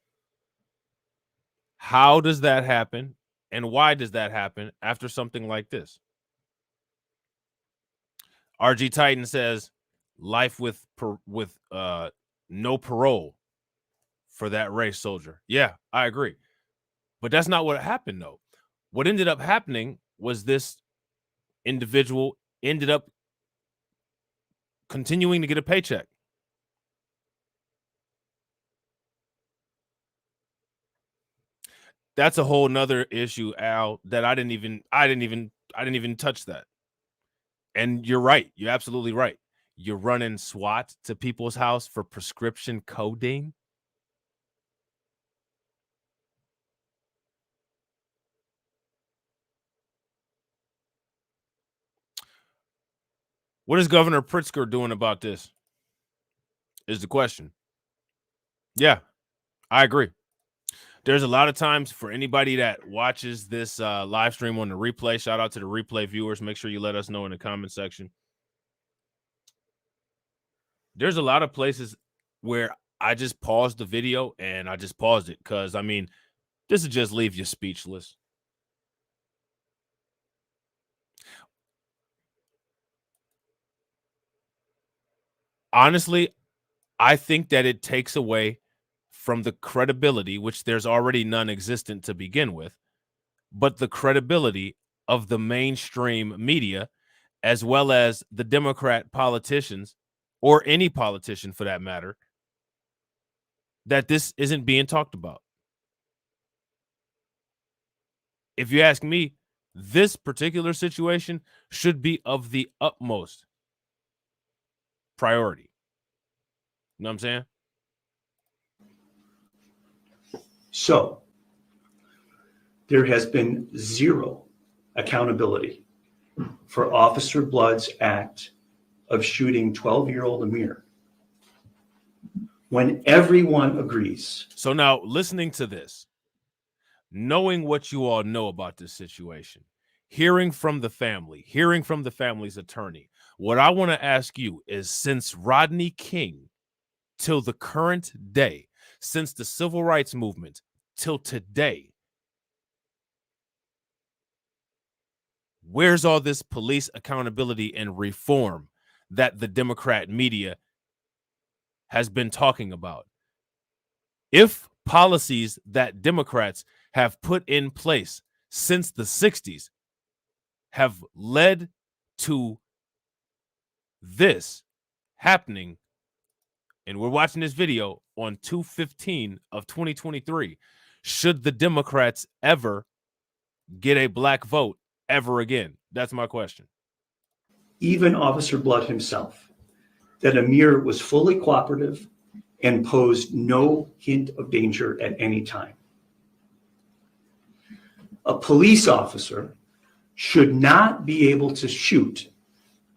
How does that happen, and why does that happen after something like this? RG Titan says life with no parole for that race soldier. Yeah, I agree. But that's not what happened, though. What ended up happening was this individual ended up continuing to get a paycheck. That's a whole nother issue, Al, that I didn't even touch that. And you're right. You're absolutely right. You're running SWAT to people's house for prescription codeine. What is Governor Pritzker doing about this? Is the question. Yeah, I agree. There's a lot of times for anybody that watches this live stream on the replay, shout out to the replay viewers. Make sure you let us know in the comment section. There's a lot of places where I just paused the video and I just paused it because, I mean, this would just leave you speechless. Honestly, I think that it takes away from the credibility, which there's already none existent to begin with, but the credibility of the mainstream media, as well as the Democrat politicians, or any politician for that matter, that this isn't being talked about. If you ask me, this particular situation should be of the utmost priority. You know what I'm saying? So there has been zero accountability for Officer Blood's act of shooting 12-year-old Amir when everyone agrees. So now, listening to this, knowing what you all know about this situation, hearing from the family, hearing from the family's attorney, what I want to ask you is, since Rodney King till the current day, since the civil rights movement till today, where's all this police accountability and reform that the Democrat media has been talking about? If policies that Democrats have put in place since the 60s have led to this happening, and we're watching this video on 2/15 of 2023, should the Democrats ever get a black vote ever again? That's my question. Even Officer Blood himself, that Amir was fully cooperative and posed no hint of danger at any time. A police officer should not be able to shoot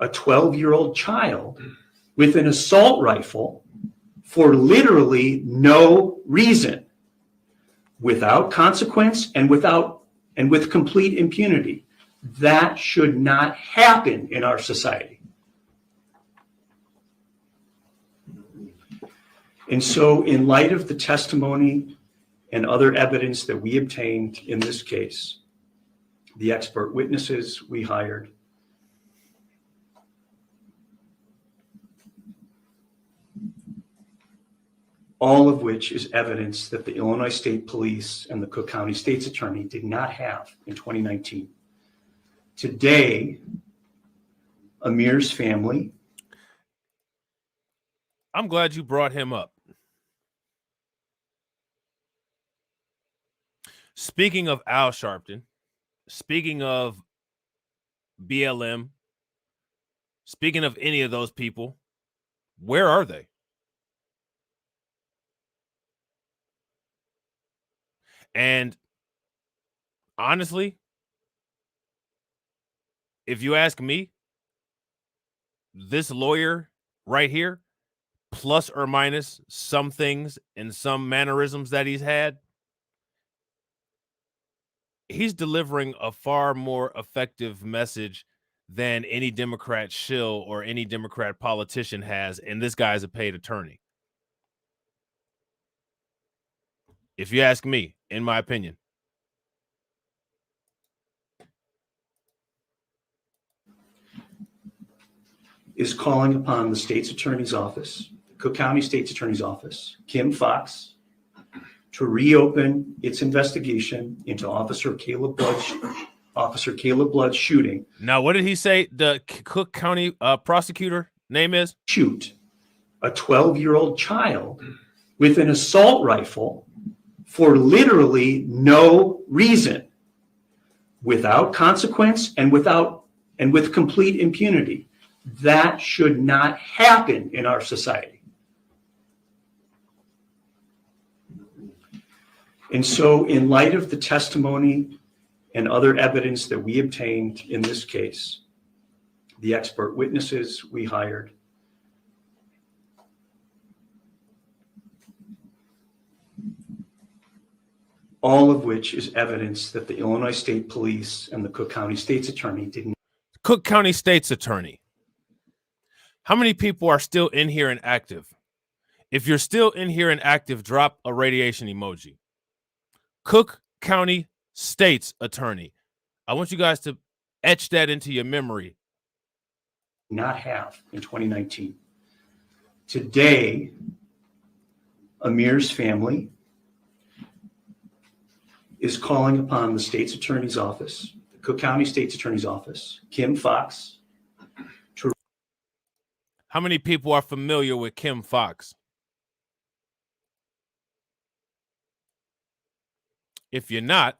a 12-year-old child with an assault rifle for literally no reason, without consequence and with complete impunity. That should not happen in our society. And so, in light of the testimony and other evidence that we obtained in this case, the expert witnesses we hired, all of which is evidence that the Illinois State Police and the Cook County State's Attorney did not have in 2019. Today, Amir's family. I'm glad you brought him up. Speaking of Al Sharpton, speaking of BLM, speaking of any of those people, where are they? And honestly, if you ask me, this lawyer right here, plus or minus some things and some mannerisms that he's had, he's delivering a far more effective message than any Democrat shill or any Democrat politician has, and this guy's a paid attorney. If you ask me, in my opinion. Is calling upon the state's attorney's office, Cook County State's Attorney's Office, Kim Fox, to reopen its investigation into Officer Caleb Blood's shooting. Now, what did he say the Cook County prosecutor name is? Shoot a 12-year-old child with an assault rifle for literally no reason, without consequence and with complete impunity. That should not happen in our society. And so, in light of the testimony and other evidence that we obtained in this case, the expert witnesses we hired, all of which is evidence that the Illinois State Police and the Cook County State's Attorney didn't. Cook County State's Attorney. How many people are still in here and active? If you're still in here and active, drop a radiation emoji. Cook County State's Attorney. I want you guys to etch that into your memory. Not have in 2019. Today, Amir's family is calling upon the state's attorney's office, the Cook County State's Attorney's Office, Kim Fox. How many people are familiar with Kim Fox? If you're not,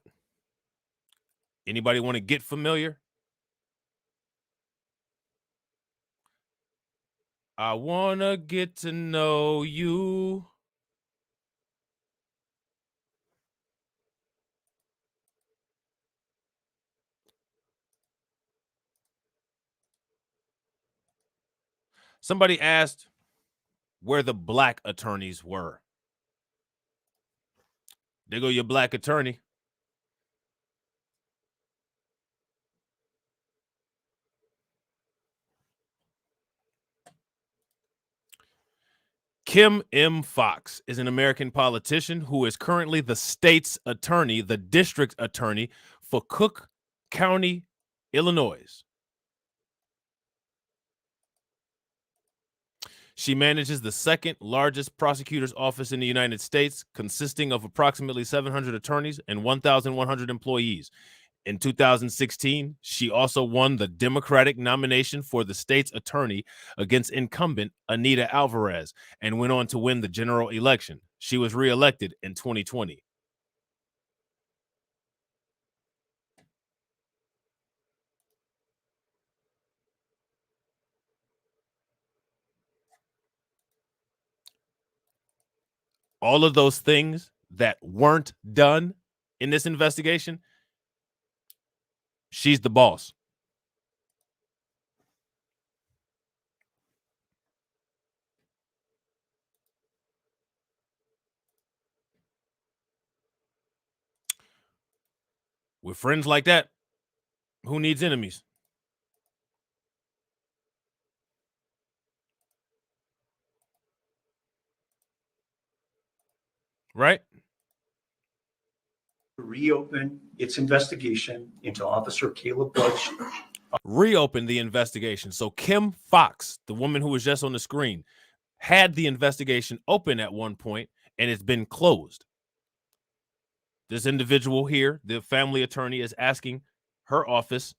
anybody want to get familiar? I want to get to know you. Somebody asked where the black attorneys were. There go your black attorney. Kim M. Fox is an American politician who is currently the state's attorney, the district attorney for Cook County, Illinois. She manages the second largest prosecutor's office in the United States, consisting of approximately 700 attorneys and 1,100 employees. In 2016, she also won the Democratic nomination for the state's attorney against incumbent Anita Alvarez and went on to win the general election. She was reelected in 2020. All of those things that weren't done in this investigation, she's the boss. With friends like that, who needs enemies? Right? Reopen its investigation into Officer Caleb Blood's. Reopen the investigation. So Kim Fox, the woman who was just on the screen, had the investigation open at one point and it's been closed. This individual here, the family attorney, is asking her office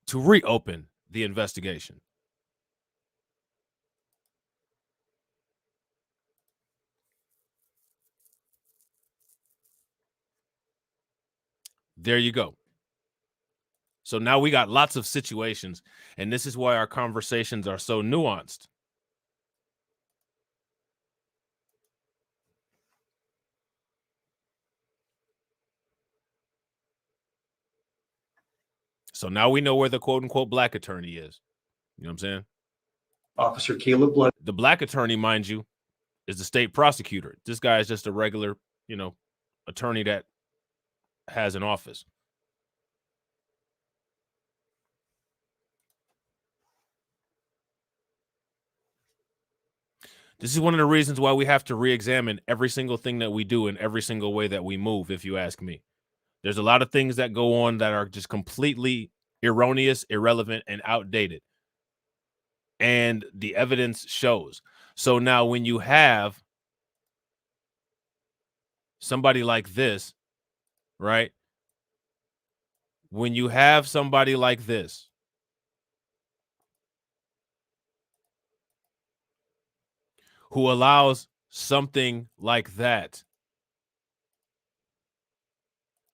to reopen the investigation. There you go. So now we got lots of situations, and this is why our conversations are so nuanced. So now we know where the quote unquote black attorney is. You know what I'm saying? Officer Caleb Blood. The black attorney, mind you, is the state prosecutor. This guy is just a regular, attorney that has an office. This is one of the reasons why we have to re-examine every single thing that we do and every single way that we move, if you ask me. There's a lot of things that go on that are just completely erroneous, irrelevant, and outdated. And the evidence shows. So now when you have somebody like this, right? When you have somebody like this, who allows something like that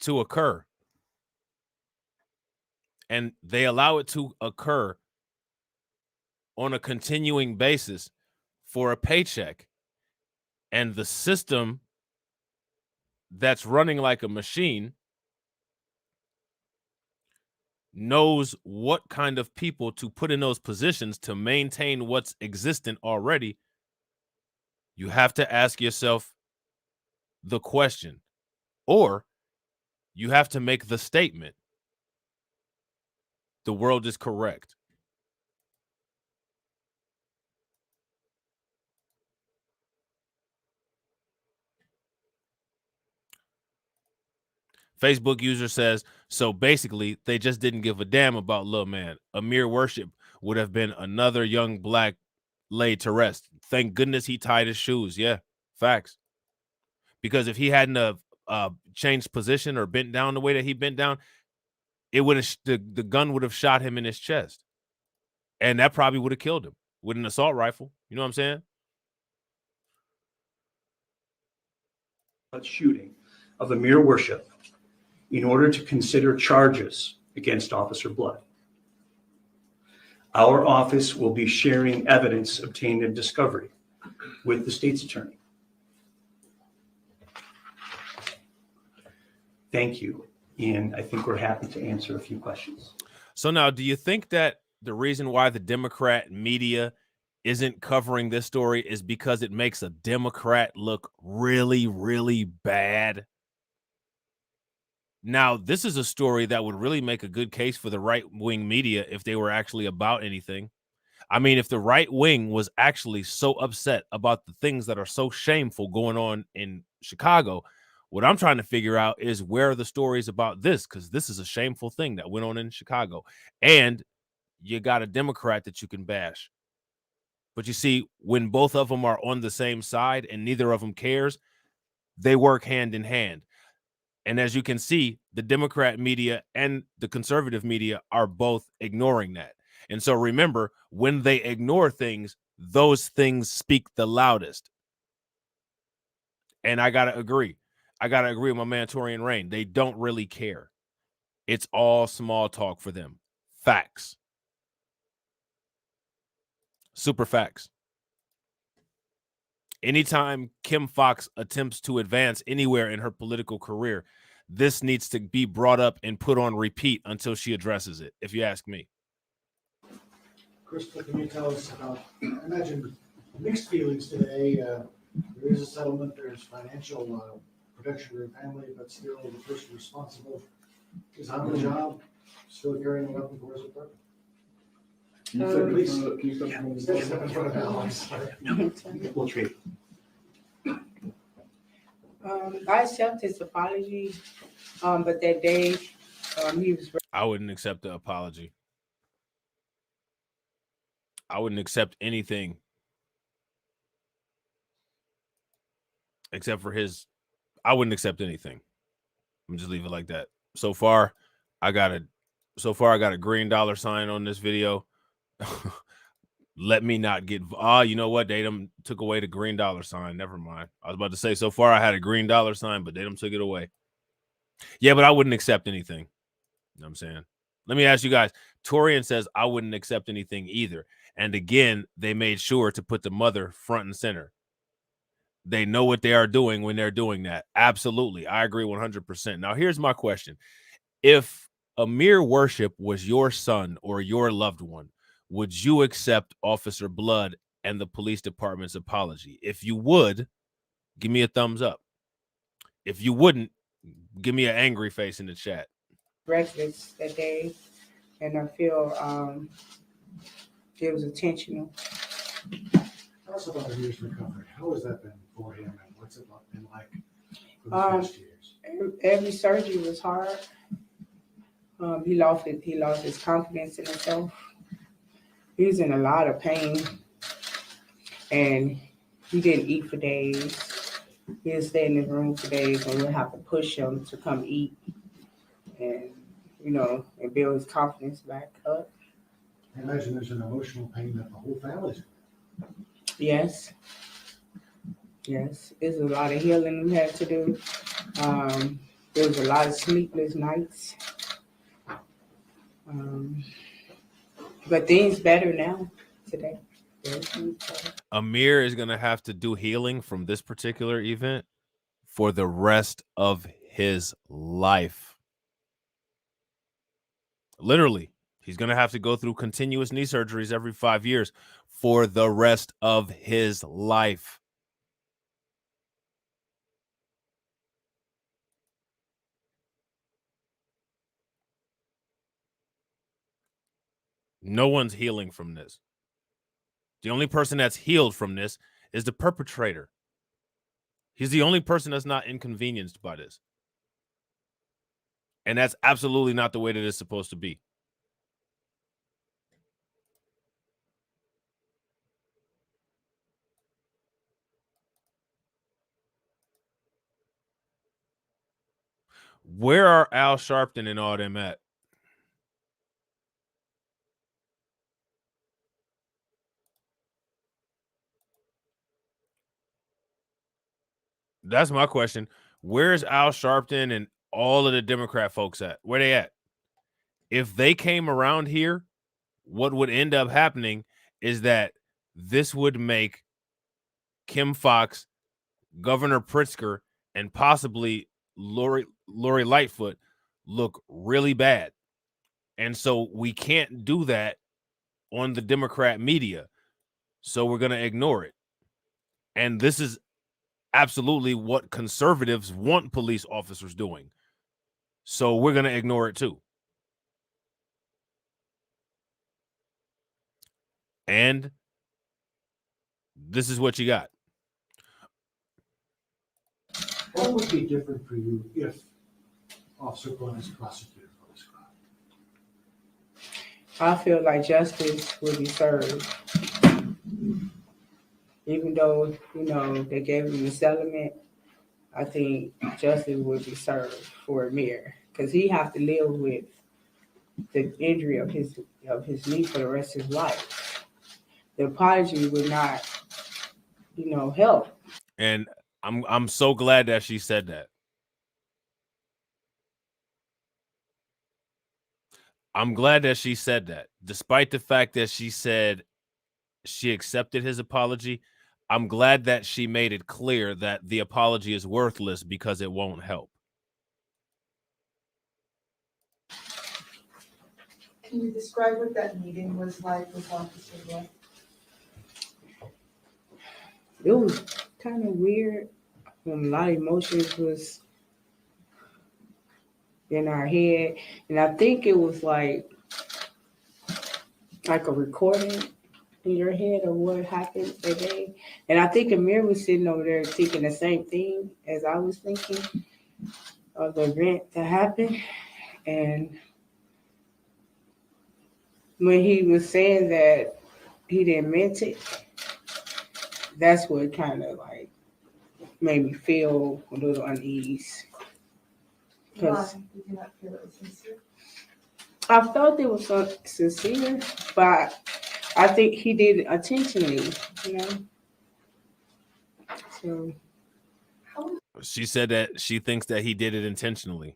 to occur, and they allow it to occur on a continuing basis for a paycheck, and the system that's running like a machine knows what kind of people to put in those positions to maintain what's existent already, you have to ask yourself the question, or you have to make the statement, the world is correct. Facebook user says, so basically, they just didn't give a damn about Lil Man. Amir Worship would have been another young black laid to rest. Thank goodness he tied his shoes. Yeah, facts. Because if he hadn't changed position or bent down the way that he bent down, it would have the gun would have shot him in his chest, and that probably would have killed him with an assault rifle. You know what I'm saying? Shooting of Amir Worship in order to consider charges against Officer Blood. Our office will be sharing evidence obtained in discovery with the state's attorney. Thank you. And I think we're happy to answer a few questions. So now, do you think that the reason why the Democrat media isn't covering this story is because it makes a Democrat look really, really bad? Now, this is a story that would really make a good case for the right-wing media if they were actually about anything. I mean, if the right wing was actually so upset about the things that are so shameful going on in Chicago, what I'm trying to figure out is where are the stories about this, because this is a shameful thing that went on in Chicago. And you got a Democrat that you can bash. But you see, when both of them are on the same side and neither of them cares, they work hand in hand. And as you can see, the Democrat media and the conservative media are both ignoring that. And so remember, when they ignore things, those things speak the loudest. And I got to agree. I got to agree with my man, Torian Rain. They don't really care. It's all small talk for them. Facts. Super facts. Anytime Kim Foxx attempts to advance anywhere in her political career, this needs to be brought up and put on repeat until she addresses it, if you ask me. Crystal, can you tell us about, I imagine, mixed feelings today? There is a settlement, there's financial protection for your family, but still the person responsible is on the job, still carrying a weapon for his apartment. We'll trade. I accept his apology, but that day he was. I wouldn't accept the apology. I wouldn't accept anything except for his. I wouldn't accept anything. I'm just leave it like that. So far, I got a green dollar sign on this video. Let me not get. You know what? They done took away the green dollar sign. Never mind. I was about to say, so far I had a green dollar sign, but they done took it away. Yeah, but I wouldn't accept anything. You know what I'm saying? Let me ask you guys. Torian says I wouldn't accept anything either. And again, they made sure to put the mother front and center. They know what they are doing when they're doing that. Absolutely. I agree 100%. Now, here's my question. If Amir Worship was your son or your loved one, would you accept Officer Blood and the police department's apology? If you would, give me a thumbs up. If you wouldn't, give me an angry face in the chat. Records that day, and I feel it was intentional. Tell us about Amir's recovery. How has that been for him, and what's it been like for the past years? Every surgery was hard. He lost his confidence in himself. He was in a lot of pain, and he didn't eat for days. He would stay in his room for days, and we'd have to push him to come eat, and and build his confidence back up. I imagine there's an emotional pain that the whole family's in. Yes. There's a lot of healing we had to do. There was a lot of sleepless nights. But things better now today. Amir is going to have to do healing from this particular event for the rest of his life. Literally, he's going to have to go through continuous knee surgeries every 5 years for the rest of his life. No one's healing from this. The only person that's healed from this is the perpetrator. He's the only person that's not inconvenienced by this. And that's absolutely not the way that it's supposed to be. Where are Al Sharpton and all them at? That's my question. Where's Al Sharpton and all of the Democrat folks at? Where they at? If they came around here, what would end up happening is that this would make Kim Foxx, Governor Pritzker, and possibly Lori Lightfoot look really bad. And so we can't do that on the Democrat media. So we're going to ignore it. And this is absolutely what conservatives want police officers doing. So we're going to ignore it too. And this is what you got. What would be different for you if Officer Blood is prosecuted for this crime? I feel like justice will be served. Even though, they gave him the settlement, I think justice will be served for Amir, because he have to live with the injury of his knee for the rest of his life. The apology would not, help. And I'm so glad that she said that. I'm glad that she said that. Despite the fact that she said she accepted his apology, I'm glad that she made it clear that the apology is worthless because it won't help. Can you describe what that meeting was like with Officer Blood? It was kind of weird. A lot of emotions was in our head, and I think it was like a recording in your head of what happened that day. And I think Amir was sitting over there thinking the same thing as I was thinking of the event that happened. And when he was saying that he didn't mean it, that's what kind of like made me feel a little unease. Why? Did you not feel it was sincere? I felt it was sincere, but I think he did it intentionally, So She said that she thinks that he did it intentionally.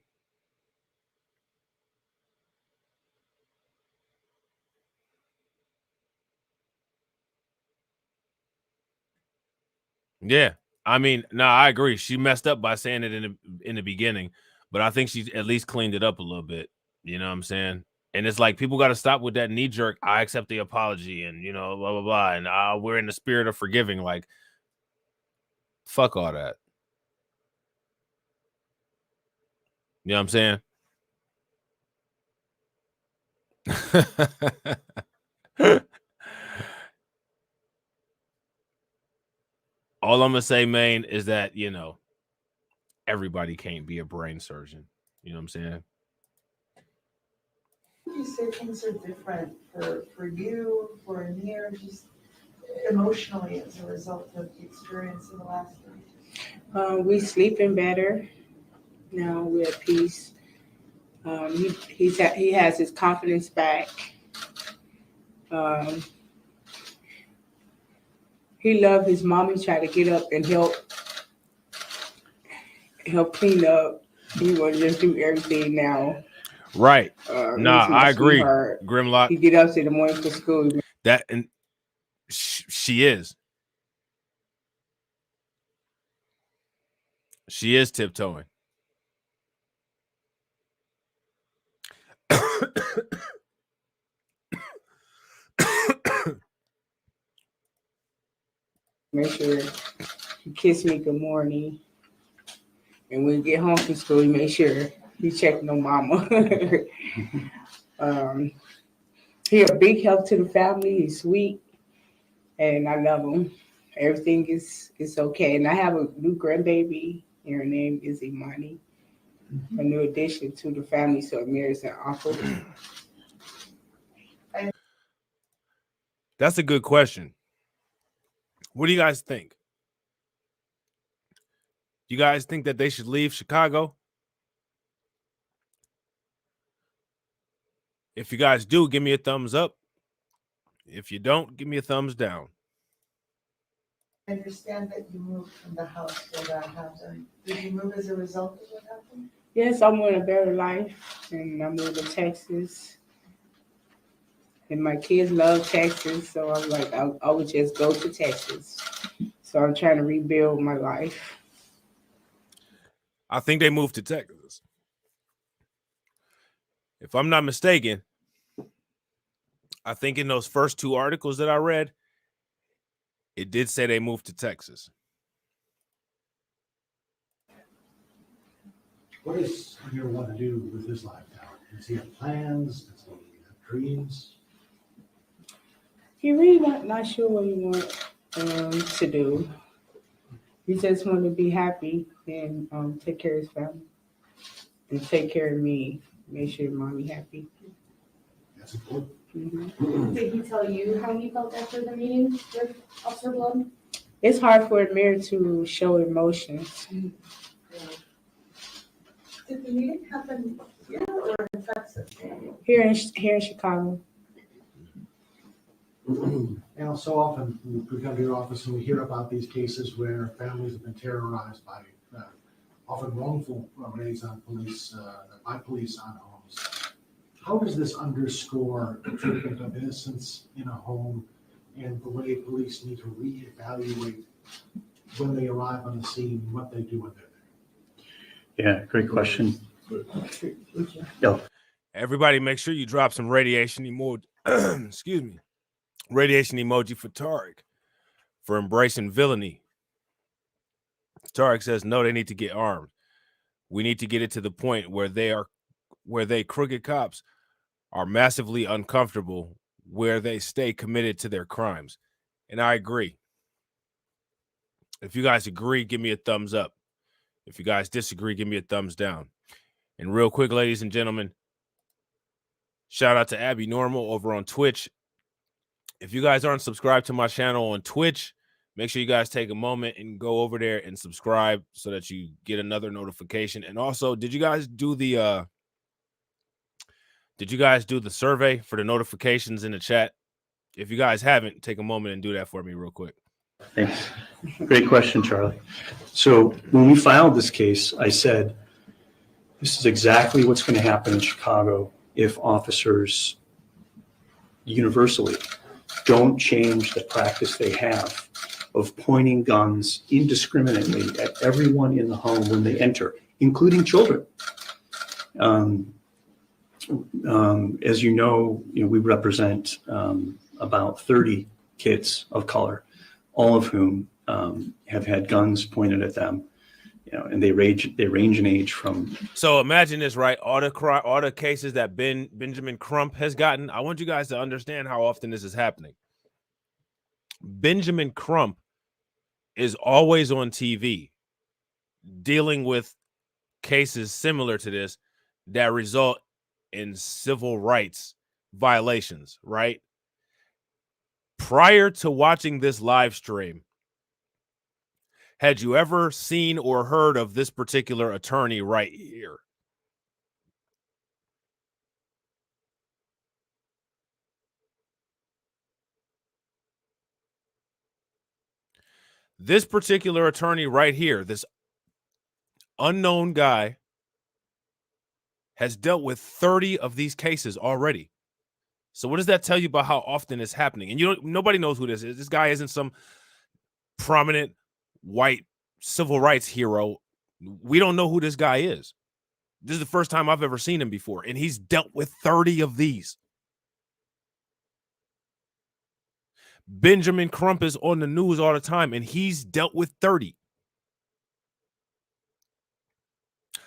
Yeah. I mean, no, I agree. She messed up by saying it in the beginning, but I think she at least cleaned it up a little bit. You know what I'm saying? And it's like people got to stop with that knee jerk. I accept the apology, and you know, blah blah blah, and we're in the spirit of forgiving. Like, fuck all that. You know what I'm saying? All I'm gonna say, man, is that, you know, everybody can't be a brain surgeon. You know what I'm saying? You say things are different for you, for Amir, just emotionally as a result of the experience of the last night? We sleeping better now. We're at peace. He has his confidence back. He loved his mom. He tried to get up and help clean up. He want to just do everything now. Right. Nah, I agree. Sweetheart. Grimlock. He get up in the morning for school. That and she is. She is tiptoeing. Make sure he kiss me good morning. And when we get home from school, he make sure he check on mama. He a big help to the family. He's sweet, and I love him. Everything is okay. And I have a new grandbaby. Her name is Imani. A new addition to the family. So Amir is an uncle. That's a good question. What do you guys think? You guys think that they should leave Chicago? If you guys do, give me a thumbs up. If you don't, give me a thumbs down. I understand that you moved from the house where that happened. Did you move as a result of what happened? Yes, I want a better life, and I moved to Texas. And my kids love Texas, so I'm like, I would just go to Texas. So I'm trying to rebuild my life. I think they moved to Texas. If I'm not mistaken, I think in those first two articles that I read, it did say they moved to Texas. What does Amir want to do with his life now? Does he have plans? Does he have dreams? He really not sure what he wants to do. He just want to be happy and take care of his family and take care of me. Make sure mommy happy. That's important. Mm-hmm. Did he tell you how he felt after the meeting with Officer Blood? It's hard for Amir to show emotions. Did the meeting happen here or in Texas? Here in Chicago. Now, so often we come to your office and we hear about these cases where families have been terrorized by often wrongful raids on police, by police on homes. How does this underscore the treatment of innocence in a home and the way police need to reevaluate when they arrive on the scene, what they do when they're there? Yeah, great question. Everybody, make sure you drop some radiation emoji. Excuse me. Radiation emoji for Tariq for embracing villainy. Tariq says, no, they need to get armed. We need to get it to the point where they crooked cops are massively uncomfortable, where they stay committed to their crimes. And I agree. If you guys agree, give me a thumbs up. If you guys disagree, give me a thumbs down. And real quick, ladies and gentlemen, shout out to Abby Normal over on Twitch. If you guys aren't subscribed to my channel on Twitch, make sure you guys take a moment and go over there and subscribe so that you get another notification. And also, did you guys do the survey for the notifications in the chat? If you guys haven't, take a moment and do that for me real quick. Thanks. Great question, Charlie. So when we filed this case, I said, this is exactly what's going to happen in Chicago if officers universally don't change the practice they have of pointing guns indiscriminately at everyone in the home when they enter, including children. As you know, we represent about 30 kids of color, all of whom have had guns pointed at them, and they range in age from. So imagine this, right? All the cases that Benjamin Crump has gotten. I want you guys to understand how often this is happening. Benjamin Crump is always on TV dealing with cases similar to this that result in civil rights violations, right? Prior to watching this live stream, had you ever seen or heard of this particular attorney right here? This particular attorney right here, this unknown guy, has dealt with 30 of these cases already. So what does that tell you about how often it's happening? And nobody knows who this is. This guy isn't some prominent white civil rights hero. We don't know who this guy is. This is the first time I've ever seen him before, and he's dealt with 30 of these. Benjamin Crump is on the news all the time, and he's dealt with 30.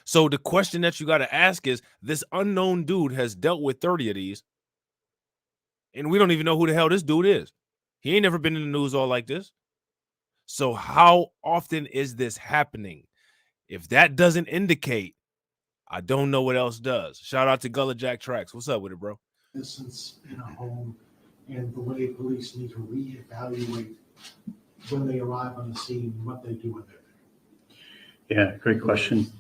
So the question that you got to ask is, this unknown dude has dealt with 30 of these, and we don't even know who the hell this dude is. He ain't never been in the news all like this. So how often is this happening? If that doesn't indicate, I don't know what else does. Shout out to Gullah Jack Tracks. What's up with it, bro? Innocence in a home and the way police need to reevaluate when they arrive on the scene, what they do with it. Yeah, great question.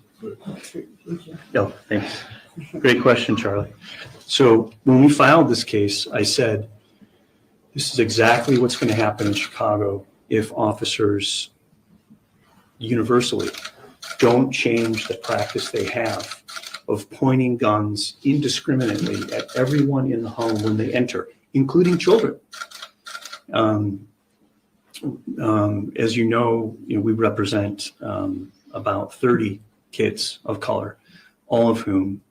Oh, thanks. Great question, Charlie. So when we filed this case, I said, this is exactly what's going to happen in Chicago if officers universally don't change the practice they have of pointing guns indiscriminately at everyone in the home when they enter, including children. As you know, we represent about 30 kids of color, all of whom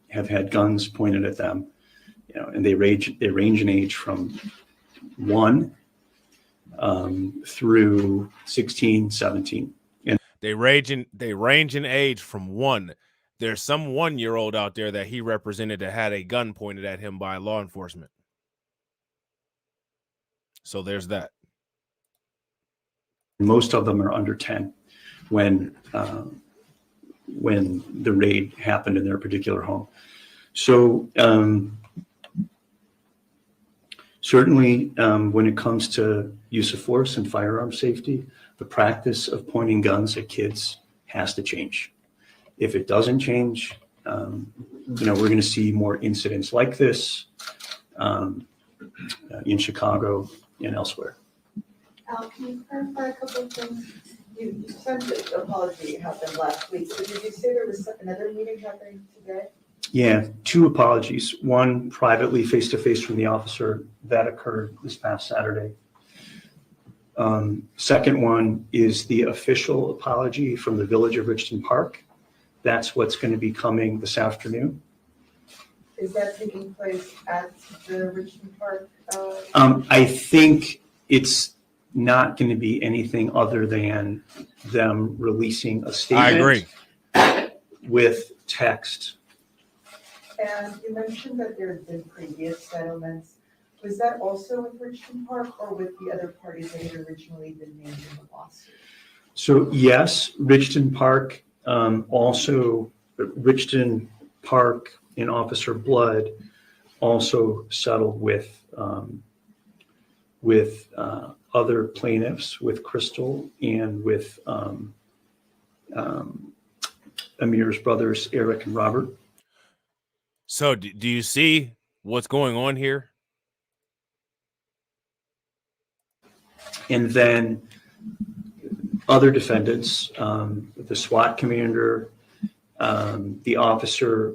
have had guns pointed at them, and they range in age from 1 through 16, 17. And they range in age from 1. There's some 1-year-old out there that he represented that had a gun pointed at him by law enforcement. So there's that. Most of them are under 10 when the raid happened in their particular home. So certainly when it comes to use of force and firearm safety, the practice of pointing guns at kids has to change. If it doesn't change, we're going to see more incidents like this in Chicago and elsewhere. Al, can you clarify a couple of things? You sent the apology happened last week, but did you say there was another meeting happening today? Yeah, 2 apologies. One privately, face-to-face from the officer. That occurred this past Saturday. Second one is the official apology from the Village of Richton Park. That's what's going to be coming this afternoon. Is that taking place at the Richmond Park? I think it's not going to be anything other than them releasing a statement. I agree. With text. And you mentioned that there have been previous settlements. Was that also with Richmond Park or with the other parties that had originally been named in the lawsuit? So yes, Richton Park, also Richton Park and Officer Blood also settled with other plaintiffs, with Crystal and with Amir's brothers, Eric and Robert. So do you see what's going on here? And then other defendants, the SWAT commander, the officer,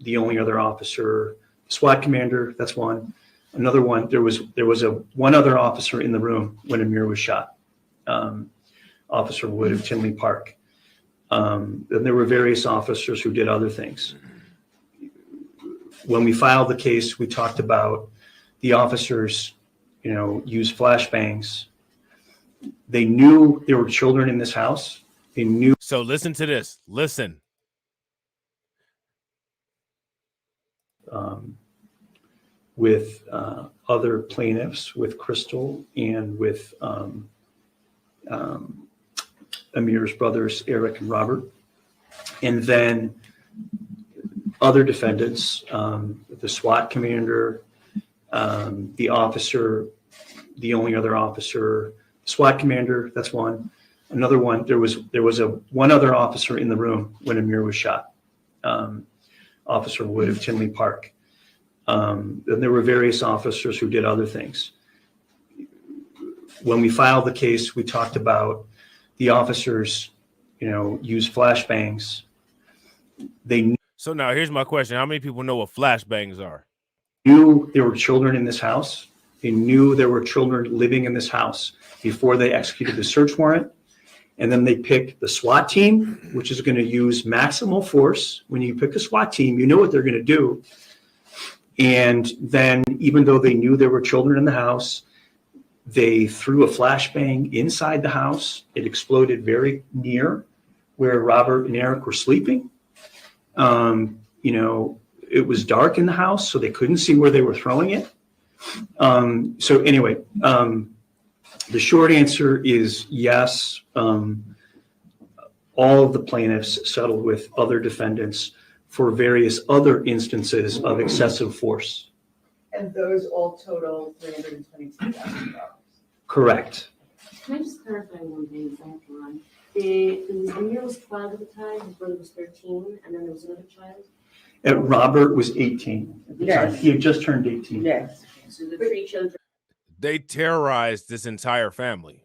the only other officer, SWAT commander, that's one. Another one, there was one other officer in the room when Amir was shot, Officer Wood of Tinley Park. And there were various officers who did other things. When we filed the case, we talked about the officers, used flashbangs. They knew there were children in this house. They knew. So listen to this. Listen. With other plaintiffs, with Crystal and with Amir's brothers, Eric and Robert. And then other defendants, the SWAT commander, the officer, the only other officer, SWAT commander, that's one. Another one, there was one other officer in the room when Amir was shot, Officer Wood of Tinley Park. And there were various officers who did other things. When we filed the case, we talked about the officers, used flashbangs. So now here's my question. How many people know what flashbangs are? Knew there were children in this house. They knew there were children living in this house before they executed the search warrant. And then they picked the SWAT team, which is going to use maximal force. When you pick a SWAT team, you know what they're going to do. And then even though they knew there were children in the house, they threw a flashbang inside the house. It exploded very near where Robert and Eric were sleeping. It was dark in the house, so they couldn't see where they were throwing it. So anyway, the short answer is yes. All of the plaintiffs settled with other defendants for various other instances of excessive force. And those all total $322,000. Correct. Can I just clarify one thing before I have to run? Amir was 12 at the time, his brother was 13, and then there was another child? Robert was 18 at the time. Yes. He had just turned 18. Yes. Okay, so the 3 children. They terrorized this entire family.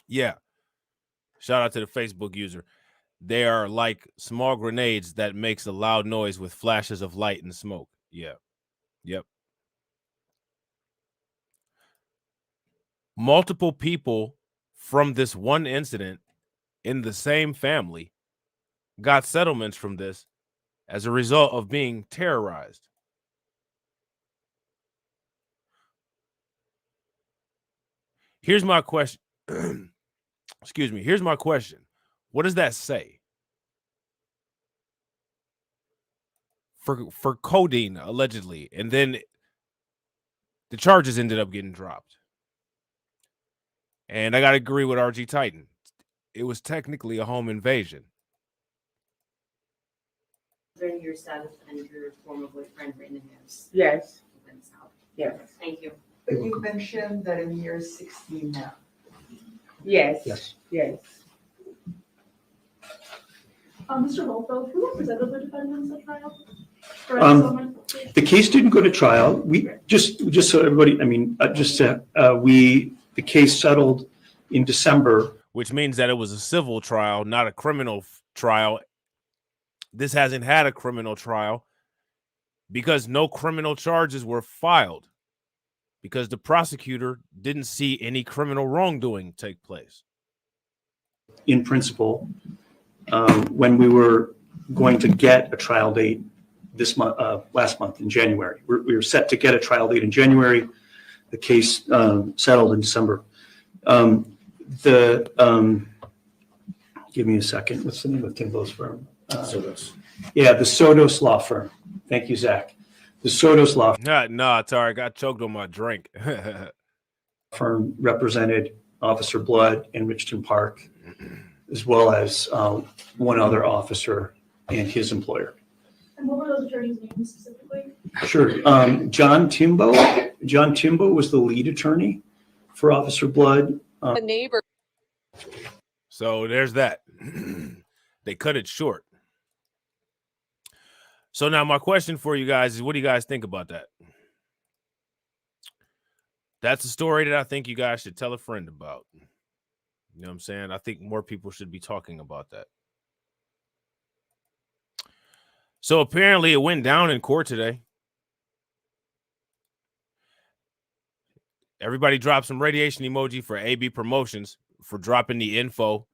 Yeah. Shout out to the Facebook user. They are like small grenades that makes a loud noise with flashes of light and smoke. Yeah. Yep. Multiple people from this one incident in the same family got settlements from this as a result of being terrorized. Here's my question. Excuse me. Here's my question. What does that say? For codeine, allegedly, and then the charges ended up getting dropped. And I got to agree with RG Titan. It was technically a home invasion. Your status and your former boyfriend were in the house. Yes. Yes. Thank you. But you mentioned that Amir is 16 now. Yes. Yes. Yes. Mr. Wolfeld, who represented the defendants at trial? Or Um, The case didn't go to trial. We just so everybody, the case settled in December. Which means that it was a civil trial, not a criminal trial. This hasn't had a criminal trial because no criminal charges were filed because the prosecutor didn't see any criminal wrongdoing take place. In principle, when we were going to get a trial date this month, last month in January, we were set to get a trial date in January. The case settled in December. Give me a second. What's the name of Timbo's firm? Sodos. Yeah, the Sodos Law Firm. Thank you, Zach. The Sodos Law No, sorry, I got choked on my drink. Firm represented Officer Blood in Richton Park, as well as one other officer and his employer. And what were those attorneys' names specifically? Sure. John Timbo. John Timbo was the lead attorney for Officer Blood. The neighbor. So there's that. They cut it short. So now my question for you guys is, what do you guys think about that? That's a story that I think you guys should tell a friend about. You know what I'm saying? I think more people should be talking about that. So apparently it went down in court today. Everybody dropped some radiation emoji for AB Promotions for dropping the info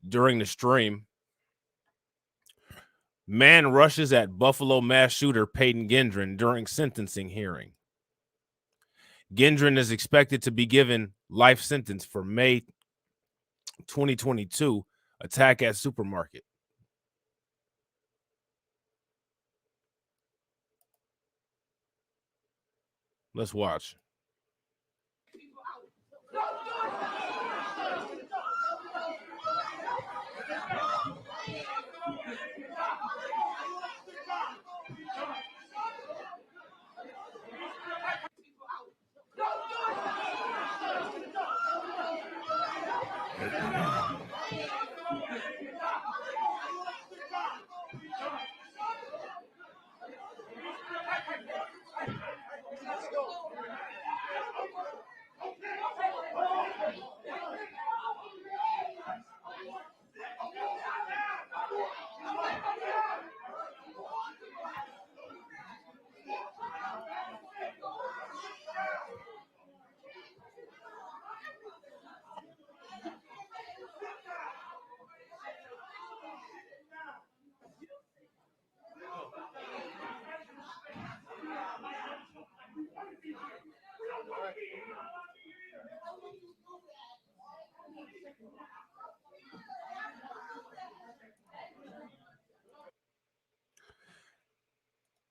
during the stream. Man rushes at Buffalo mass shooter Peyton Gendron during sentencing hearing. Gendron is expected to be given life sentence for May 2022 attack at supermarket. Let's watch.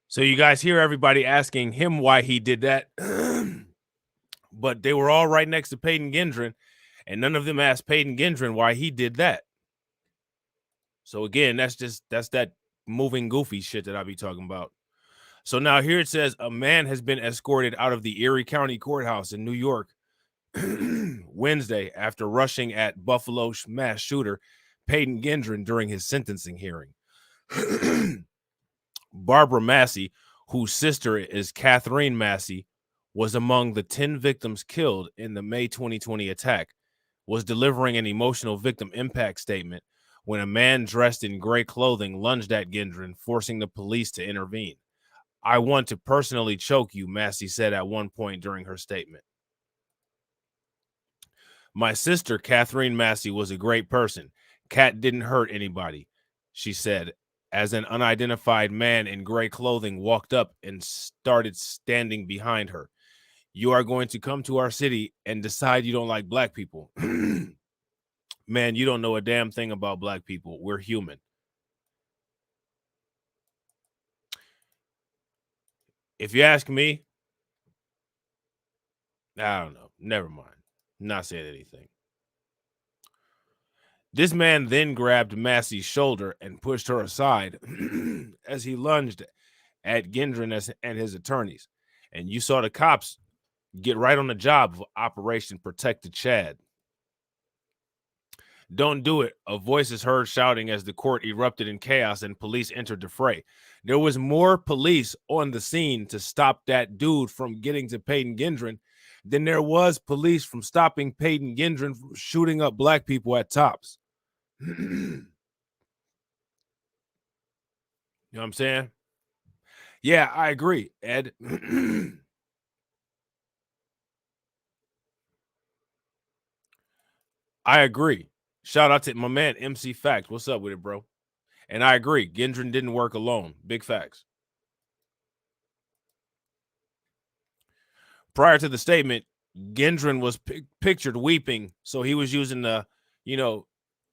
So you guys hear everybody asking him why he did that, but they were all right next to Peyton Gendron, and none of them asked Peyton Gendron why he did that. So again, that's that moving goofy shit that I be talking about. So now here it says a man has been escorted out of the Erie County Courthouse in New York Wednesday after rushing at Buffalo mass shooter Peyton Gendron during his sentencing hearing. Barbara Massey, whose sister is Catherine Massey, was among the 10 victims killed in the May 2020 attack, was delivering an emotional victim impact statement when a man dressed in gray clothing lunged at Gendron, forcing the police to intervene. "I want to personally choke you," Massey said at one point during her statement. "My sister, Catherine Massey, was a great person. Cat didn't hurt anybody," she said, as an unidentified man in gray clothing walked up and started standing behind her. "You are going to come to our city and decide you don't like black people. Man, you don't know a damn thing about black people. We're human." If you ask me, I don't know. Never mind. Not saying anything. This man then grabbed Massey's shoulder and pushed her aside as he lunged at Gendron and his attorneys. And you saw the cops get right on the job of Operation Protect the Chad. "Don't do it," a voice is heard shouting as the court erupted in chaos and police entered the fray. There was more police on the scene to stop that dude from getting to Peyton Gendron than there was police from stopping Peyton Gendron from shooting up black people at Tops. You know what I'm saying? Yeah, I agree, Ed. I agree. Shout out to my man, MC Fact. What's up with it, bro? And I agree. Gendron didn't work alone. Big facts. Prior to the statement, Gendron was pictured weeping. So he was using the,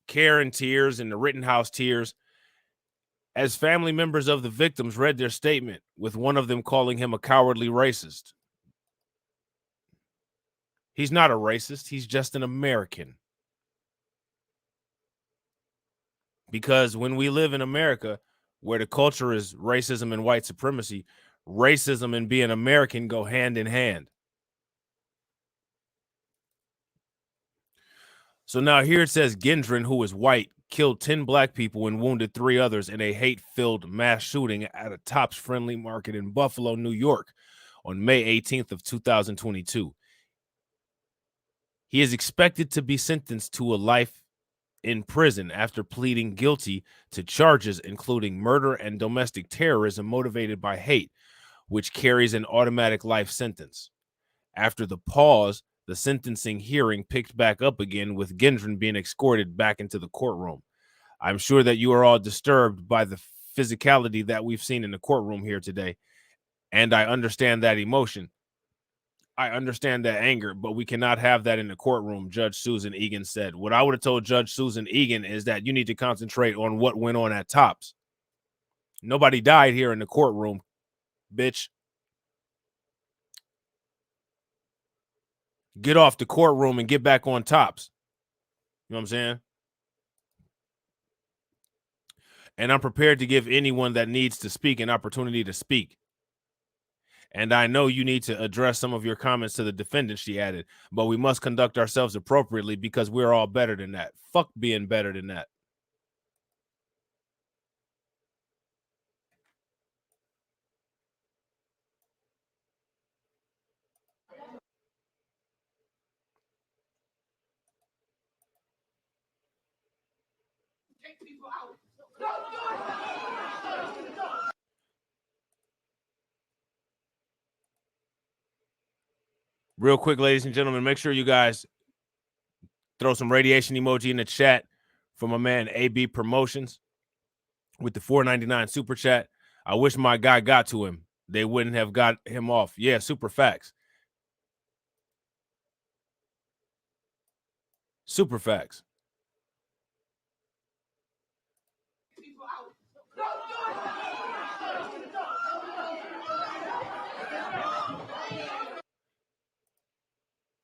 Karen tears and the Rittenhouse tears as family members of the victims read their statement, with one of them calling him a cowardly racist. He's not a racist. He's just an American. Because when we live in America, where the culture is racism and white supremacy, racism and being American go hand in hand. So now here it says Gendron, who is white, killed 10 black people and wounded 3 others in a hate-filled mass shooting at a Tops Friendly Market in Buffalo, New York on May 18th of 2022. He is expected to be sentenced to a life in prison after pleading guilty to charges including murder and domestic terrorism motivated by hate, which carries an automatic life sentence. After the pause, the sentencing hearing picked back up again, with Gendron being escorted back into the courtroom. I'm sure that you are all disturbed by the physicality that we've seen in the courtroom here today. And I understand that emotion. I understand that anger, but we cannot have that in the courtroom, Judge Susan Egan said. What I would have told Judge Susan Egan is that you need to concentrate on what went on at Tops. Nobody died here in the courtroom, bitch. Get off the courtroom and get back on Tops. You know what I'm saying? And I'm prepared to give anyone that needs to speak an opportunity to speak. And I know you need to address some of your comments to the defendant, she added, but we must conduct ourselves appropriately because we're all better than that. Fuck being better than that. Real quick, ladies and gentlemen, make sure you guys throw some radiation emoji in the chat from my man AB Promotions with the $4.99 super chat. I wish my guy got to him. They wouldn't have got him off. Yeah, super facts. Super facts.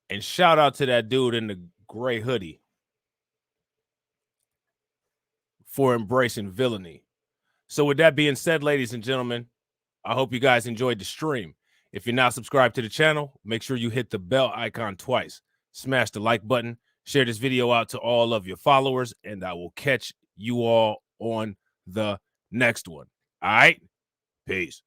And shout out to that dude in the gray hoodie for embracing villainy. So with that being said, ladies and gentlemen, I hope you guys enjoyed the stream. If you're not subscribed to the channel, make sure you hit the bell icon twice. Smash the like button. Share this video out to all of your followers, and I will catch you all on the next one. All right? Peace.